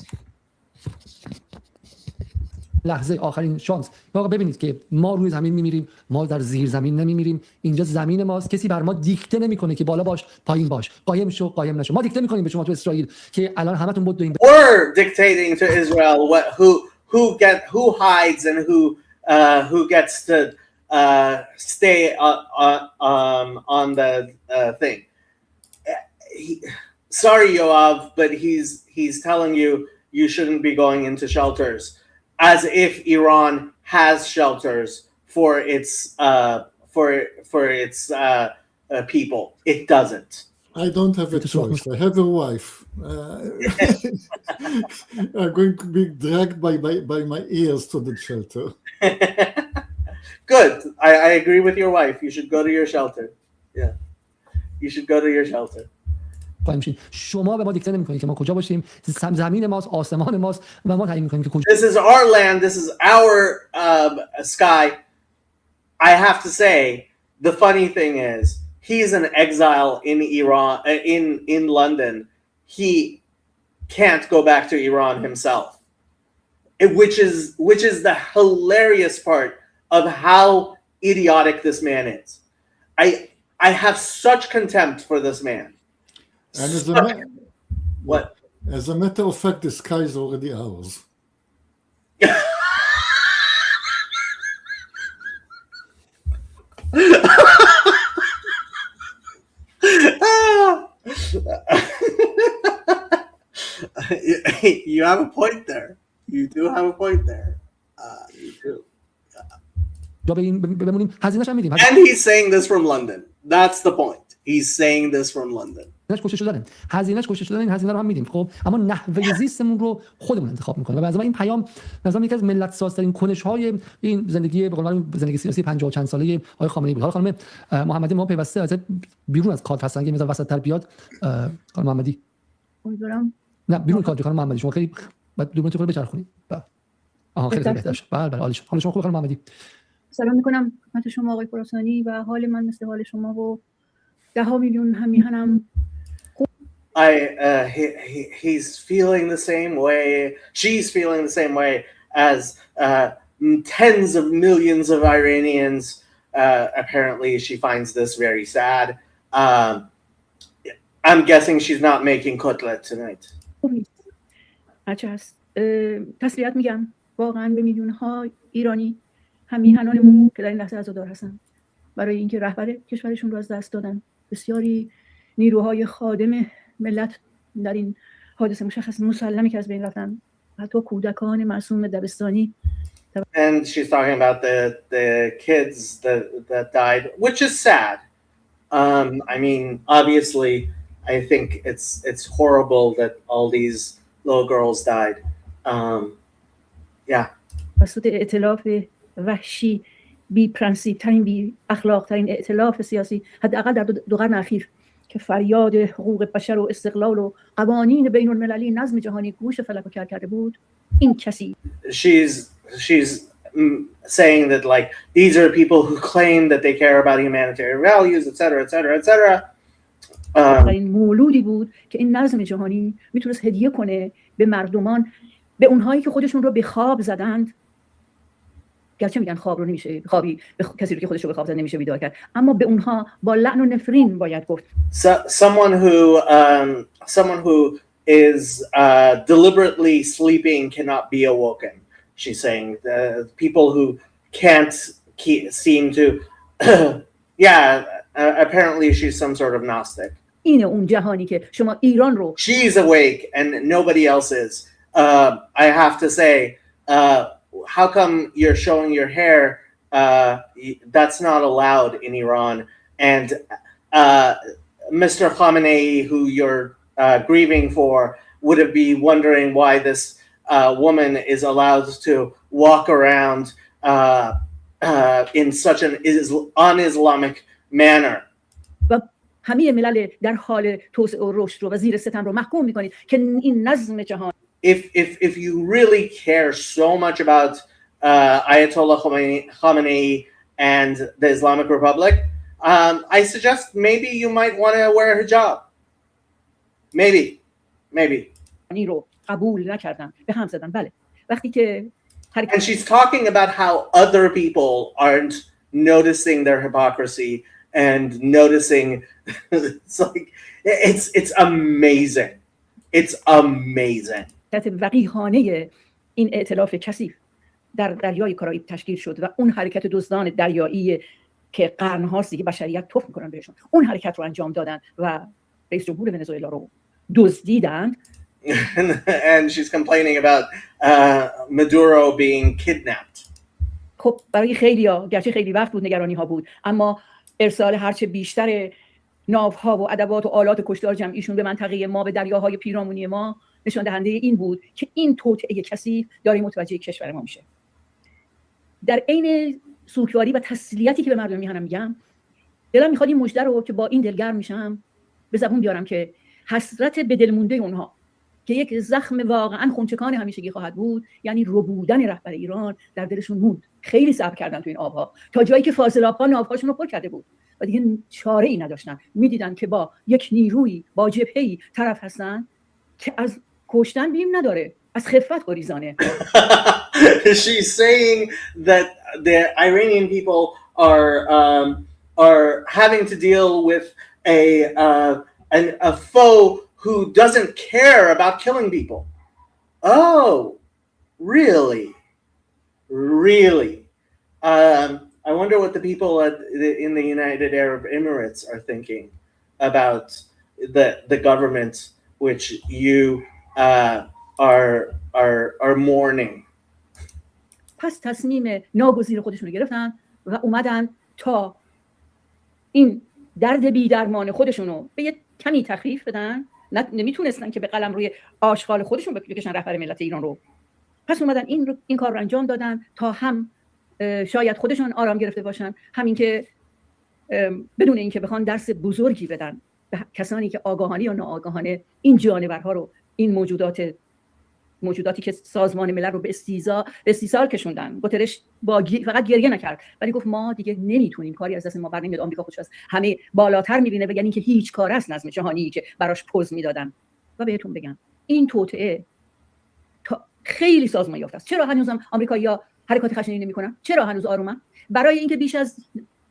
لحظه آخرین شانس. آقا ببینید که ما روی زمین میمیریم، ما در زیر زمین نمیمیریم. اینجا زمین ماست. کسی بر ما دیکته نمیکنه که بالا باش، پایین باش، قایم شو، قایم نشو. ما دیکته میکنیم به شما تو اسرائیل که الان همتون بود دوین. We're dictating to Israel who hides and who gets to stay on the thing. Sorry, Yoav, but he's telling you shouldn't be going into shelters, as if Iran has shelters for its people. It doesn't. I don't have a choice. I have a wife. I'm going to be dragged by my ears to the shelter. Good. I agree with your wife. You should go to your shelter. Yeah. You should go to your shelter. شما به ما دیکته نمی‌کنید که ما کجا باشیم. زمین ماست، آسمان ماست و ما تعیین می‌کنیم که کجا. This is our land. This is our sky. I have to say, the funny thing is, he's an exile in Iran, in London. He can't go back to Iran himself, which is the hilarious part of how idiotic this man is. I have such contempt for this man. And what? As a matter of fact, the sky is already ours. You have a point there. You do have a point there. You do. And he's saying this from London. That's the point. He's saying this from London. هزینه‌اش کشته شدن این هزینه رو هم میدیم. خب اما نحوه زیستمون رو خودمون انتخاب میکنیم. و از این پیام مثلا یکی از ملت سازترین کنش‌های این زندگی به قول معروف زندگی سیاسی 50 و چند ساله آقای خامنه‌ای بود. حالا خانم محمدی ما پیوسته از بیرون از کادر هستن که مثلا وسط‌تر بیاد. خانم محمدی امیدوارم نه بیرون کادر خانم محمدی شما خیلی بعد دو منطقه بچرخونید. خیلی بهتر شد. بله عالی شد. حالا شما خوب خانم محمدی. سلام میکنم خدمت شما آقای خراسانی و حال من مثل حال شما و ده ها میلیون همیهنم. He's feeling the same way. She's feeling the same way as tens of millions of Iranians. Apparently, she finds this very sad. I'm guessing she's not making kotlet tonight. هرچه هست تسلیت میگم واقعا به میلیون ها ایرانی همیهنانمون که در این لحظه عزادار هستن برای اینکه رهبر کشورشون رو از دست دادن. بسیاری نیروهای خادم ملت در این حادثه مشخص مسلمی که از بین رفتن، حتی کودکان معصوم دبستانی. And she's talking about the kids that died, which is sad. I mean, obviously, I think it's horrible that all these little girls died. Yeah. توسط ائتلاف وحشی بی پرنسیپ ترین بی اخلاق ترین ائتلاف سیاسی حداقل در دو قرن اخیر که فریاد حقوق بشر و استقلال و قوانین بین المللی نظم جهانی گوش فلک رو کرده بود این کسی. She's saying that like these are people who claim that they care about humanitarian values, etc., etc., etc. این مولودی بود که این نظم جهانی میتونست هدیه کنه به مردمان، به اونهایی که خودشون رو به خواب زدند. گرچه میگن خواب رو نمیشه خوابی کسی رو که خودش رو به خواب زد نمیشه بیدار کرد، اما به اونها با لعن و نفرین باید گفت. Someone who is deliberately sleeping cannot be awoken. She's saying the people who seem to, yeah, apparently she's some sort of Gnostic. اینه اون جهانی که شما ایران رو She's awake and nobody else is. I have to say, how come you're showing your hair? That's not allowed in Iran. And Mr. Khamenei, who you're grieving for, would be wondering why this woman is allowed to walk around in such an un-Islamic manner. و همه ملل در حال توسعه و رشد رو و زیر ستم رو محکوم میکنید که این نظم جهان. If you really care so much about Ayatollah Khamenei and the Islamic Republic, I suggest maybe you might want to wear a hijab. Maybe. رو قبول نکردن به هم زدن. بله وقتی که And she's talking about how other people aren't noticing their hypocrisy and noticing it's like it's amazing. It's amazing. وقیحانه این ائتلاف کثیف در دریای کارائیب تشکیل شد و اون حرکت دزدان دریایی که قرن‌هاست دیگه بشریت توف میکنن بهشون، اون حرکت رو انجام دادن و رئیس جمهور ونزوئلا رو دزدیدند. And she's complaining about Maduro being kidnapped. خب برای خیلیا گرچه خیلی وقت بود نگرانی ها بود، اما ارسال هرچه بیشتر ناوها و ادوات و آلات کشتار جمعیشون به منطقه ما، به دریاهای پیرامونی ما، نشان دهنده این بود که این توطئه کثیف داره متوجه کشور ما میشه. در عین سوگواری و تسلیتی که به مردم میهنم میگم، دلم میخواد این مژده رو که با این دلگرم میشم به زبون بیارم که حسرت به دل مونده اونها که یک زخم واقعا خونچکان همیشگی خواهد بود، یعنی ربودن رهبر ایران در دلشون موند. خیلی صبر کردن تو این آبها تا جایی که فاضلاب‌ها ناوهاشون رو پر کرده بود و دیگه چاره ای نداشتن. میدیدن که با یک نیروی، با جبهه‌ای طرف هستن که از کشتن بیم نداره، از خفت گریزانه. She's saying that the Iranian people are having to deal with a foe who doesn't care about killing people. Oh, really? Really? I wonder what the people in the United Arab Emirates are thinking about the government which you are mourning. پس تصمیم ناگزیر خودشون رو گرفتن و اومدن تا این درد بی درمان خودشون رو به یه کمی تخفیف بدن. نمیتونستن که به قلم روی آشغال خودشون بکشن رهبر ملت ایران رو. پس اومدن این کار رو انجام دادن تا هم شاید خودشون آرام گرفته باشن، همین که بدون اینکه بخوان درس بزرگی بدن به کسانی که آگاهانه یا ناآگاهانه این جانورها رو، این موجوداتی که سازمان ملل رو به استیصال کشوندن. گوترش فقط گریه نکرد ولی گفت ما دیگه نمیتونیم، کاری از دست ما بر نمیاد. آمریکا خودش از همه بالاتر میبینه، بگن این که هیچ کار است نظم جهانی که براش پوز میدادن. و بهتون بگم این توطئه خیلی سازمان یافته است. چرا هنوزم آمریکایی‌ها حرکات خشنی نمی‌کنن؟ چرا هنوز آرومن؟ برای اینکه بیش از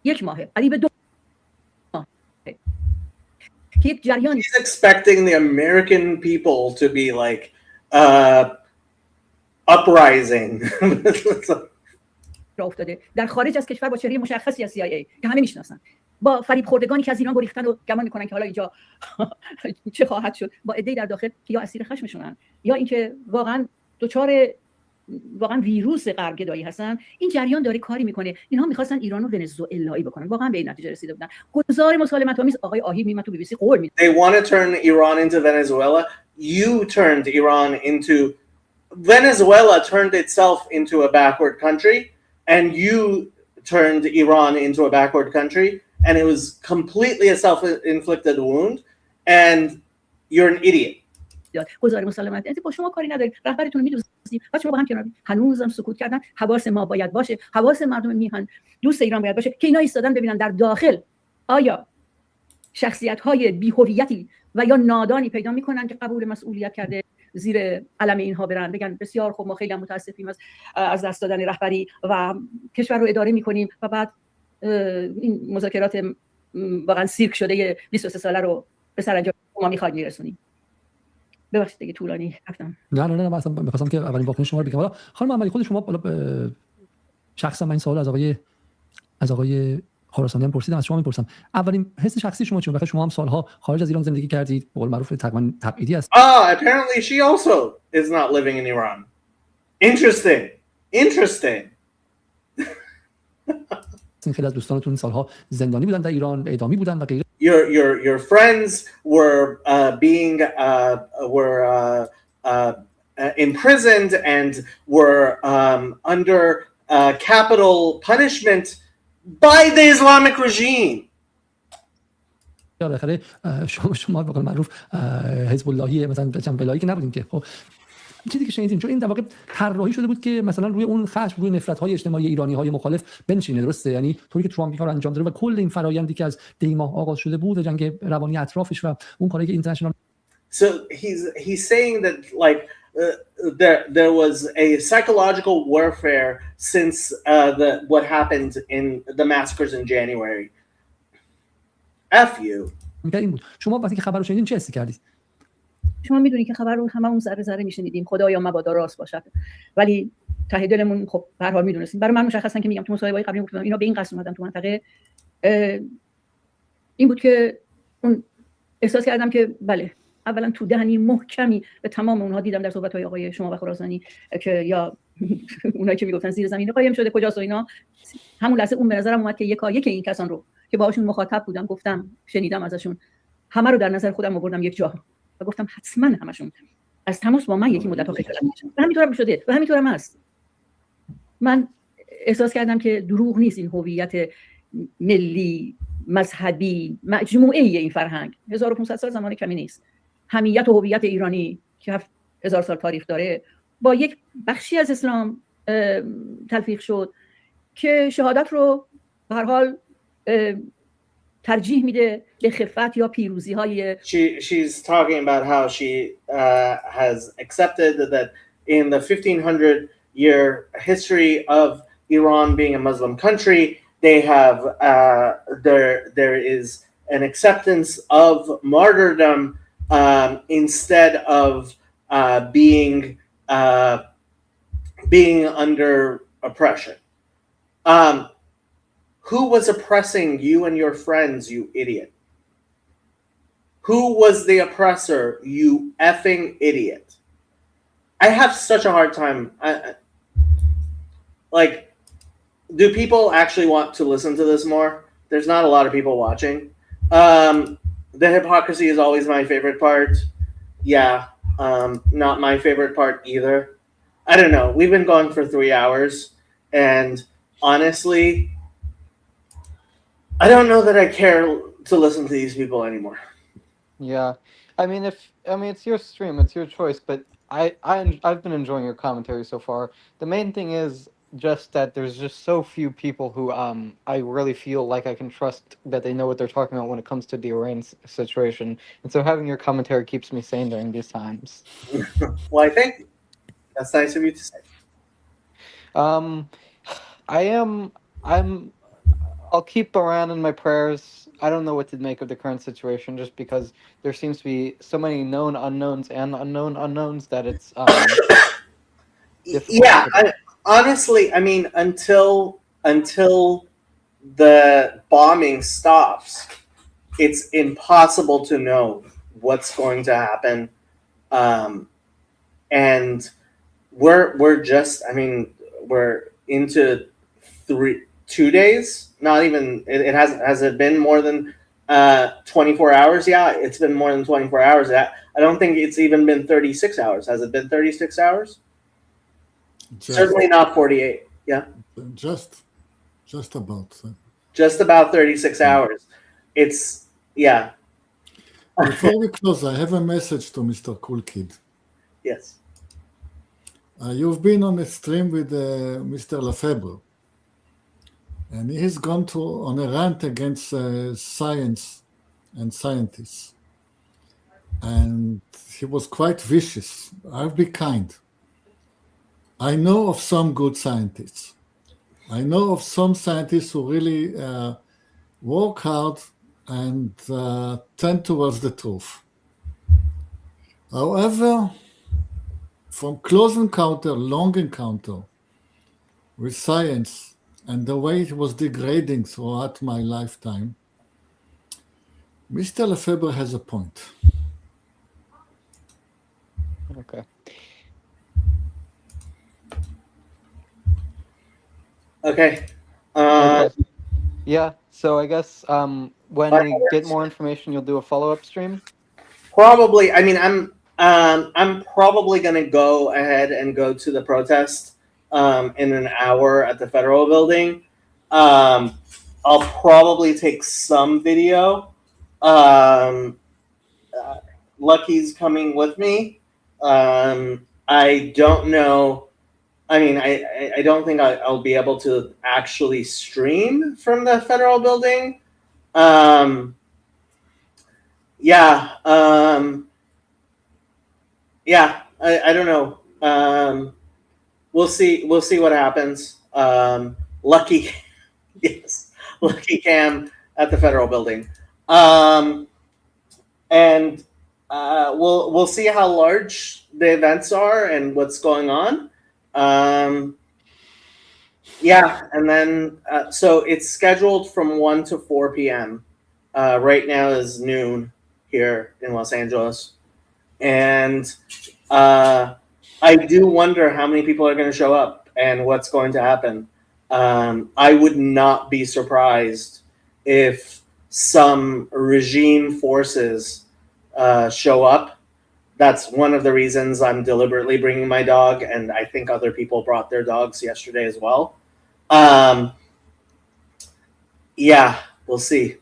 یک ماهه، قریب 2 ماه که یک جریانی He's expecting the American people to be like uprising. افتاده در خارج از کشور با چهره مشخصی از CIA که همه میشناسن، با فریب خوردگانی که از ایران گریختن و گمان میکنن که حالا اینجا چه خواهد شد، با عده‌ای در داخل که یا اسیر خشمشونن یا اینکه واقعا ویروس غربگدایی هستن. این جریان داره کاری میکنه. اینها میخواستن ایران رو ونزوئلایی بکنن، واقعا به این نتیجه رسیده بودن. گزار مسالمت آمیز آقای آهی میمد تو BBC قول میده. They want to turn Iran into Venezuela. You turned Iran into Venezuela turned itself into a backward country, and you turned Iran into a backward country, and it was completely a self-inflicted wound, and you're an idiot. گزار مسالمت با شما کاری نداره، رهبرتون میدوزید، بعد شما با هم کناری. هنوزم سکوت کردن. حواس ما باید باشه، حواس مردم میهن دوست ایران باید باشه که اینا ایستادن ببینن در داخل آیا شخصیت‌های بی‌هویتی و یا نادانی پیدا میکنن که قبول مسئولیت کرده زیر علم اینها برن، بگن بسیار خوب ما خیلی متاسفیم از دست دادن رهبری و کشور رو اداره میکنیم و بعد این مذاکرات واقعا سیرک شده 23 ساله رو به سرانجام ما میخوایم میرسونیم. ببخشید دیگه طولانی گفتم. نه مثلا می‌خواستم که اولین واکنش شما رو بگم. حالا خانم محمدی خود شما بالا شخصا من این سوال از آقای از آقای خراسانی هم پرسیدم، از شما میپرسم اولین حس شخصی شما چیه؟ شما هم سالها خارج از ایران زندگی کردید، به قول معروف تقریبا تبعیدی است. Apparently she also is not living in Iran. Interesting. خیلی از دوستانتون سالها زندانی بودن در ایران، اعدامی بودن و غیره. Your friends were imprisoned and were under capital punishment by the Islamic regime. بالاخره شما به قول معروف حزب اللهی مثلا بلایی که نبودیم که. خب چیزی که شنیدیم چون این در واقع طراحی شده بود که مثلا روی اون خشم، روی نفرت‌های اجتماعی ایرانی‌های مخالف بنشینه، درسته؟ یعنی طوری که ترامپ رو انجام داده و کل این فرآیندی که از دی‌ماه آغاز شده بود، جنگ روانی اطرافش و اون کاری که اینترنشنال. So he's saying that like there was a psychological warfare since what happened in the massacres in January. F you. این بود. شما وقتی که خبر رو شنیدین چه حسی کردید؟ شما میدونید که خبر رو هممون ذره ذره میشنیدیم، خدایا مبادا راست باشد، ولی ته دلمون خب به هر حال میدونستیم. برای من مشخصا که میگم تو مصاحبه‌های قبلی گفتم اینا به این قصد اومدن تو منطقه، این بود که اون احساس کردم که بله، اولا تو دهنی محکمی به تمام اونها دیدم در صحبت‌های آقای شما و خراسانی که یا اونایی که میگفتن زیر زمین قایم شده کجاست و اینا، همون لحظه اون به نظرم اومد که یکایک این کسان رو که باهاشون مخاطب بودم، گفتم، شنیدم ازشون، همه رو در نظر خودم آوردم یک جا و گفتم حتما همشون از تماس با من یکی مدت‌ها خجالت می‌کشن و همینطورم شده و همینطورم هست. من احساس کردم که دروغ نیست این هویت ملی، مذهبی، مجموعه این فرهنگ، 1500 سال زمان کمی نیست. همیت و هویت ایرانی که 7000 سال تاریخ داره با یک بخشی از اسلام تلفیق شد که شهادت رو به هر حال ترجیح میده به خفت یا پیروزی های. She's talking about how she has accepted that in the 1500 year history of Iran being a Muslim country, they have there is an acceptance of martyrdom instead of being under oppression. Who was oppressing you and your friends, you idiot? Who was the oppressor, you effing idiot? I have such a hard time. Like, do people actually want to listen to this more? There's not a lot of people watching. The hypocrisy is always my favorite part. Yeah, not my favorite part either. I don't know. We've been going for 3 hours, and honestly, I don't know that I care to listen to these people anymore. Yeah, I mean, it's your stream, it's your choice, but I've been enjoying your commentary so far. The main thing is just that there's just so few people who I really feel like I can trust that they know what they're talking about when it comes to the Iran situation, and so having your commentary keeps me sane during these times. Why, thank you. That's nice of you to say. I'll keep Iran in my prayers. I don't know what to make of the current situation, just because there seems to be so many known unknowns and unknown unknowns that it's yeah. Honestly, I mean, until the bombing stops, it's impossible to know what's going to happen, and we're just. I mean, we're into 2 days. Not even it has it been more than 24 hours? Yeah, it's been more than 24 hours. I don't think it's even been 36 hours. Has it been 36 hours? Certainly not 48. Yeah. Just about. Just about 36 hours. It's yeah. Before we close, I have a message to Mr. Cool Kid. Yes. You've been on a stream with Mr. Lefebvre. And he has gone on a rant against science and scientists. And he was quite vicious. I'll be kind. I know of some good scientists. I know of some scientists who really work hard and tend towards the truth. However, from close encounter, long encounter with science and the way it was degrading throughout my lifetime, Mr. Lefebvre has a point. Okay. Okay. Okay. Yeah. So I guess when we get more information, you'll do a follow-up stream. Probably. I mean, I'm probably going to go ahead and go to the protest in an hour at the Federal Building. I'll probably take some video. Lucky's coming with me. I don't know. I mean, I don't think I'll be able to actually stream from the Federal Building. Yeah. Yeah. I don't know. We'll see. We'll see what happens. Lucky, yes, Lucky Cam at the Federal Building. And we'll see how large the events are and what's going on. Yeah, and then so it's scheduled from 1 to 4 p.m. Right now is noon here in Los Angeles, and I do wonder how many people are going to show up and what's going to happen. I would not be surprised if some regime forces show up. That's one of the reasons I'm deliberately bringing my dog, and I think other people brought their dogs yesterday as well. Yeah, we'll see.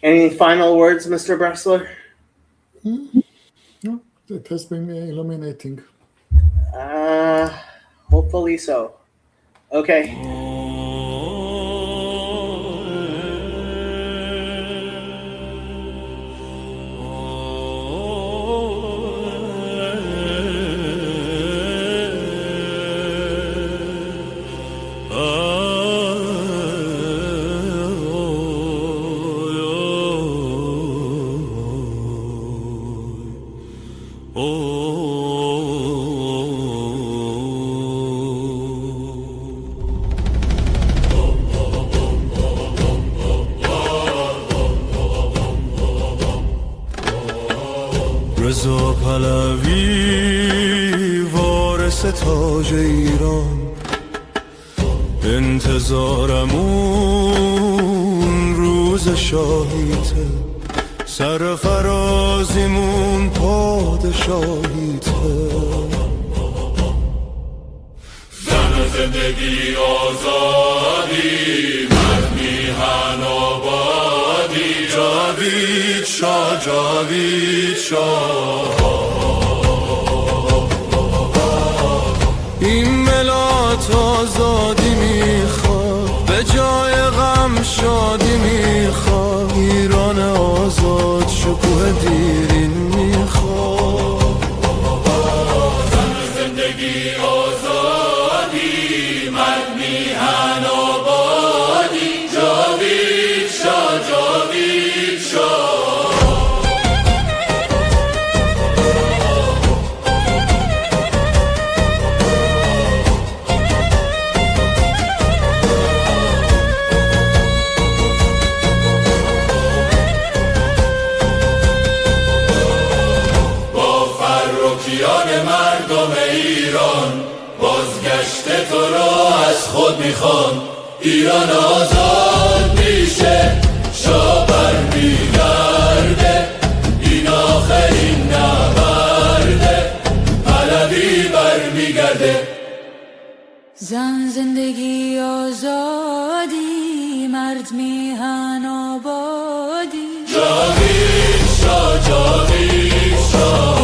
Any final words, Mr. Bressler? No, it has been illuminating. Hopefully so. Okay. رضا پهلوی وارث تاج ایران، انتظارمون روز شاهیته، سر فرازیمون پادشاهیته. زن زندگی آزادی، مرد میهن آبادی، جاوید شاه، جاوید شاه. این ملت آزادی میخواد، به جای غم شادی میخواد. ایران آزاد شکوه دیرین میخواد. زن زندگی آزادی، مرد میهن آبادی، جاوید شاه، جاوید شاه. مردم ایران بازگشت تو را از خود میخوان. ایران آزاد میشه، شاه برمیگرده، این آخرین نبرده، پهلوی برمیگرده. زن زندگی آزادی، مرد میهن آبادی، جاوید شاه، جاوید شاه.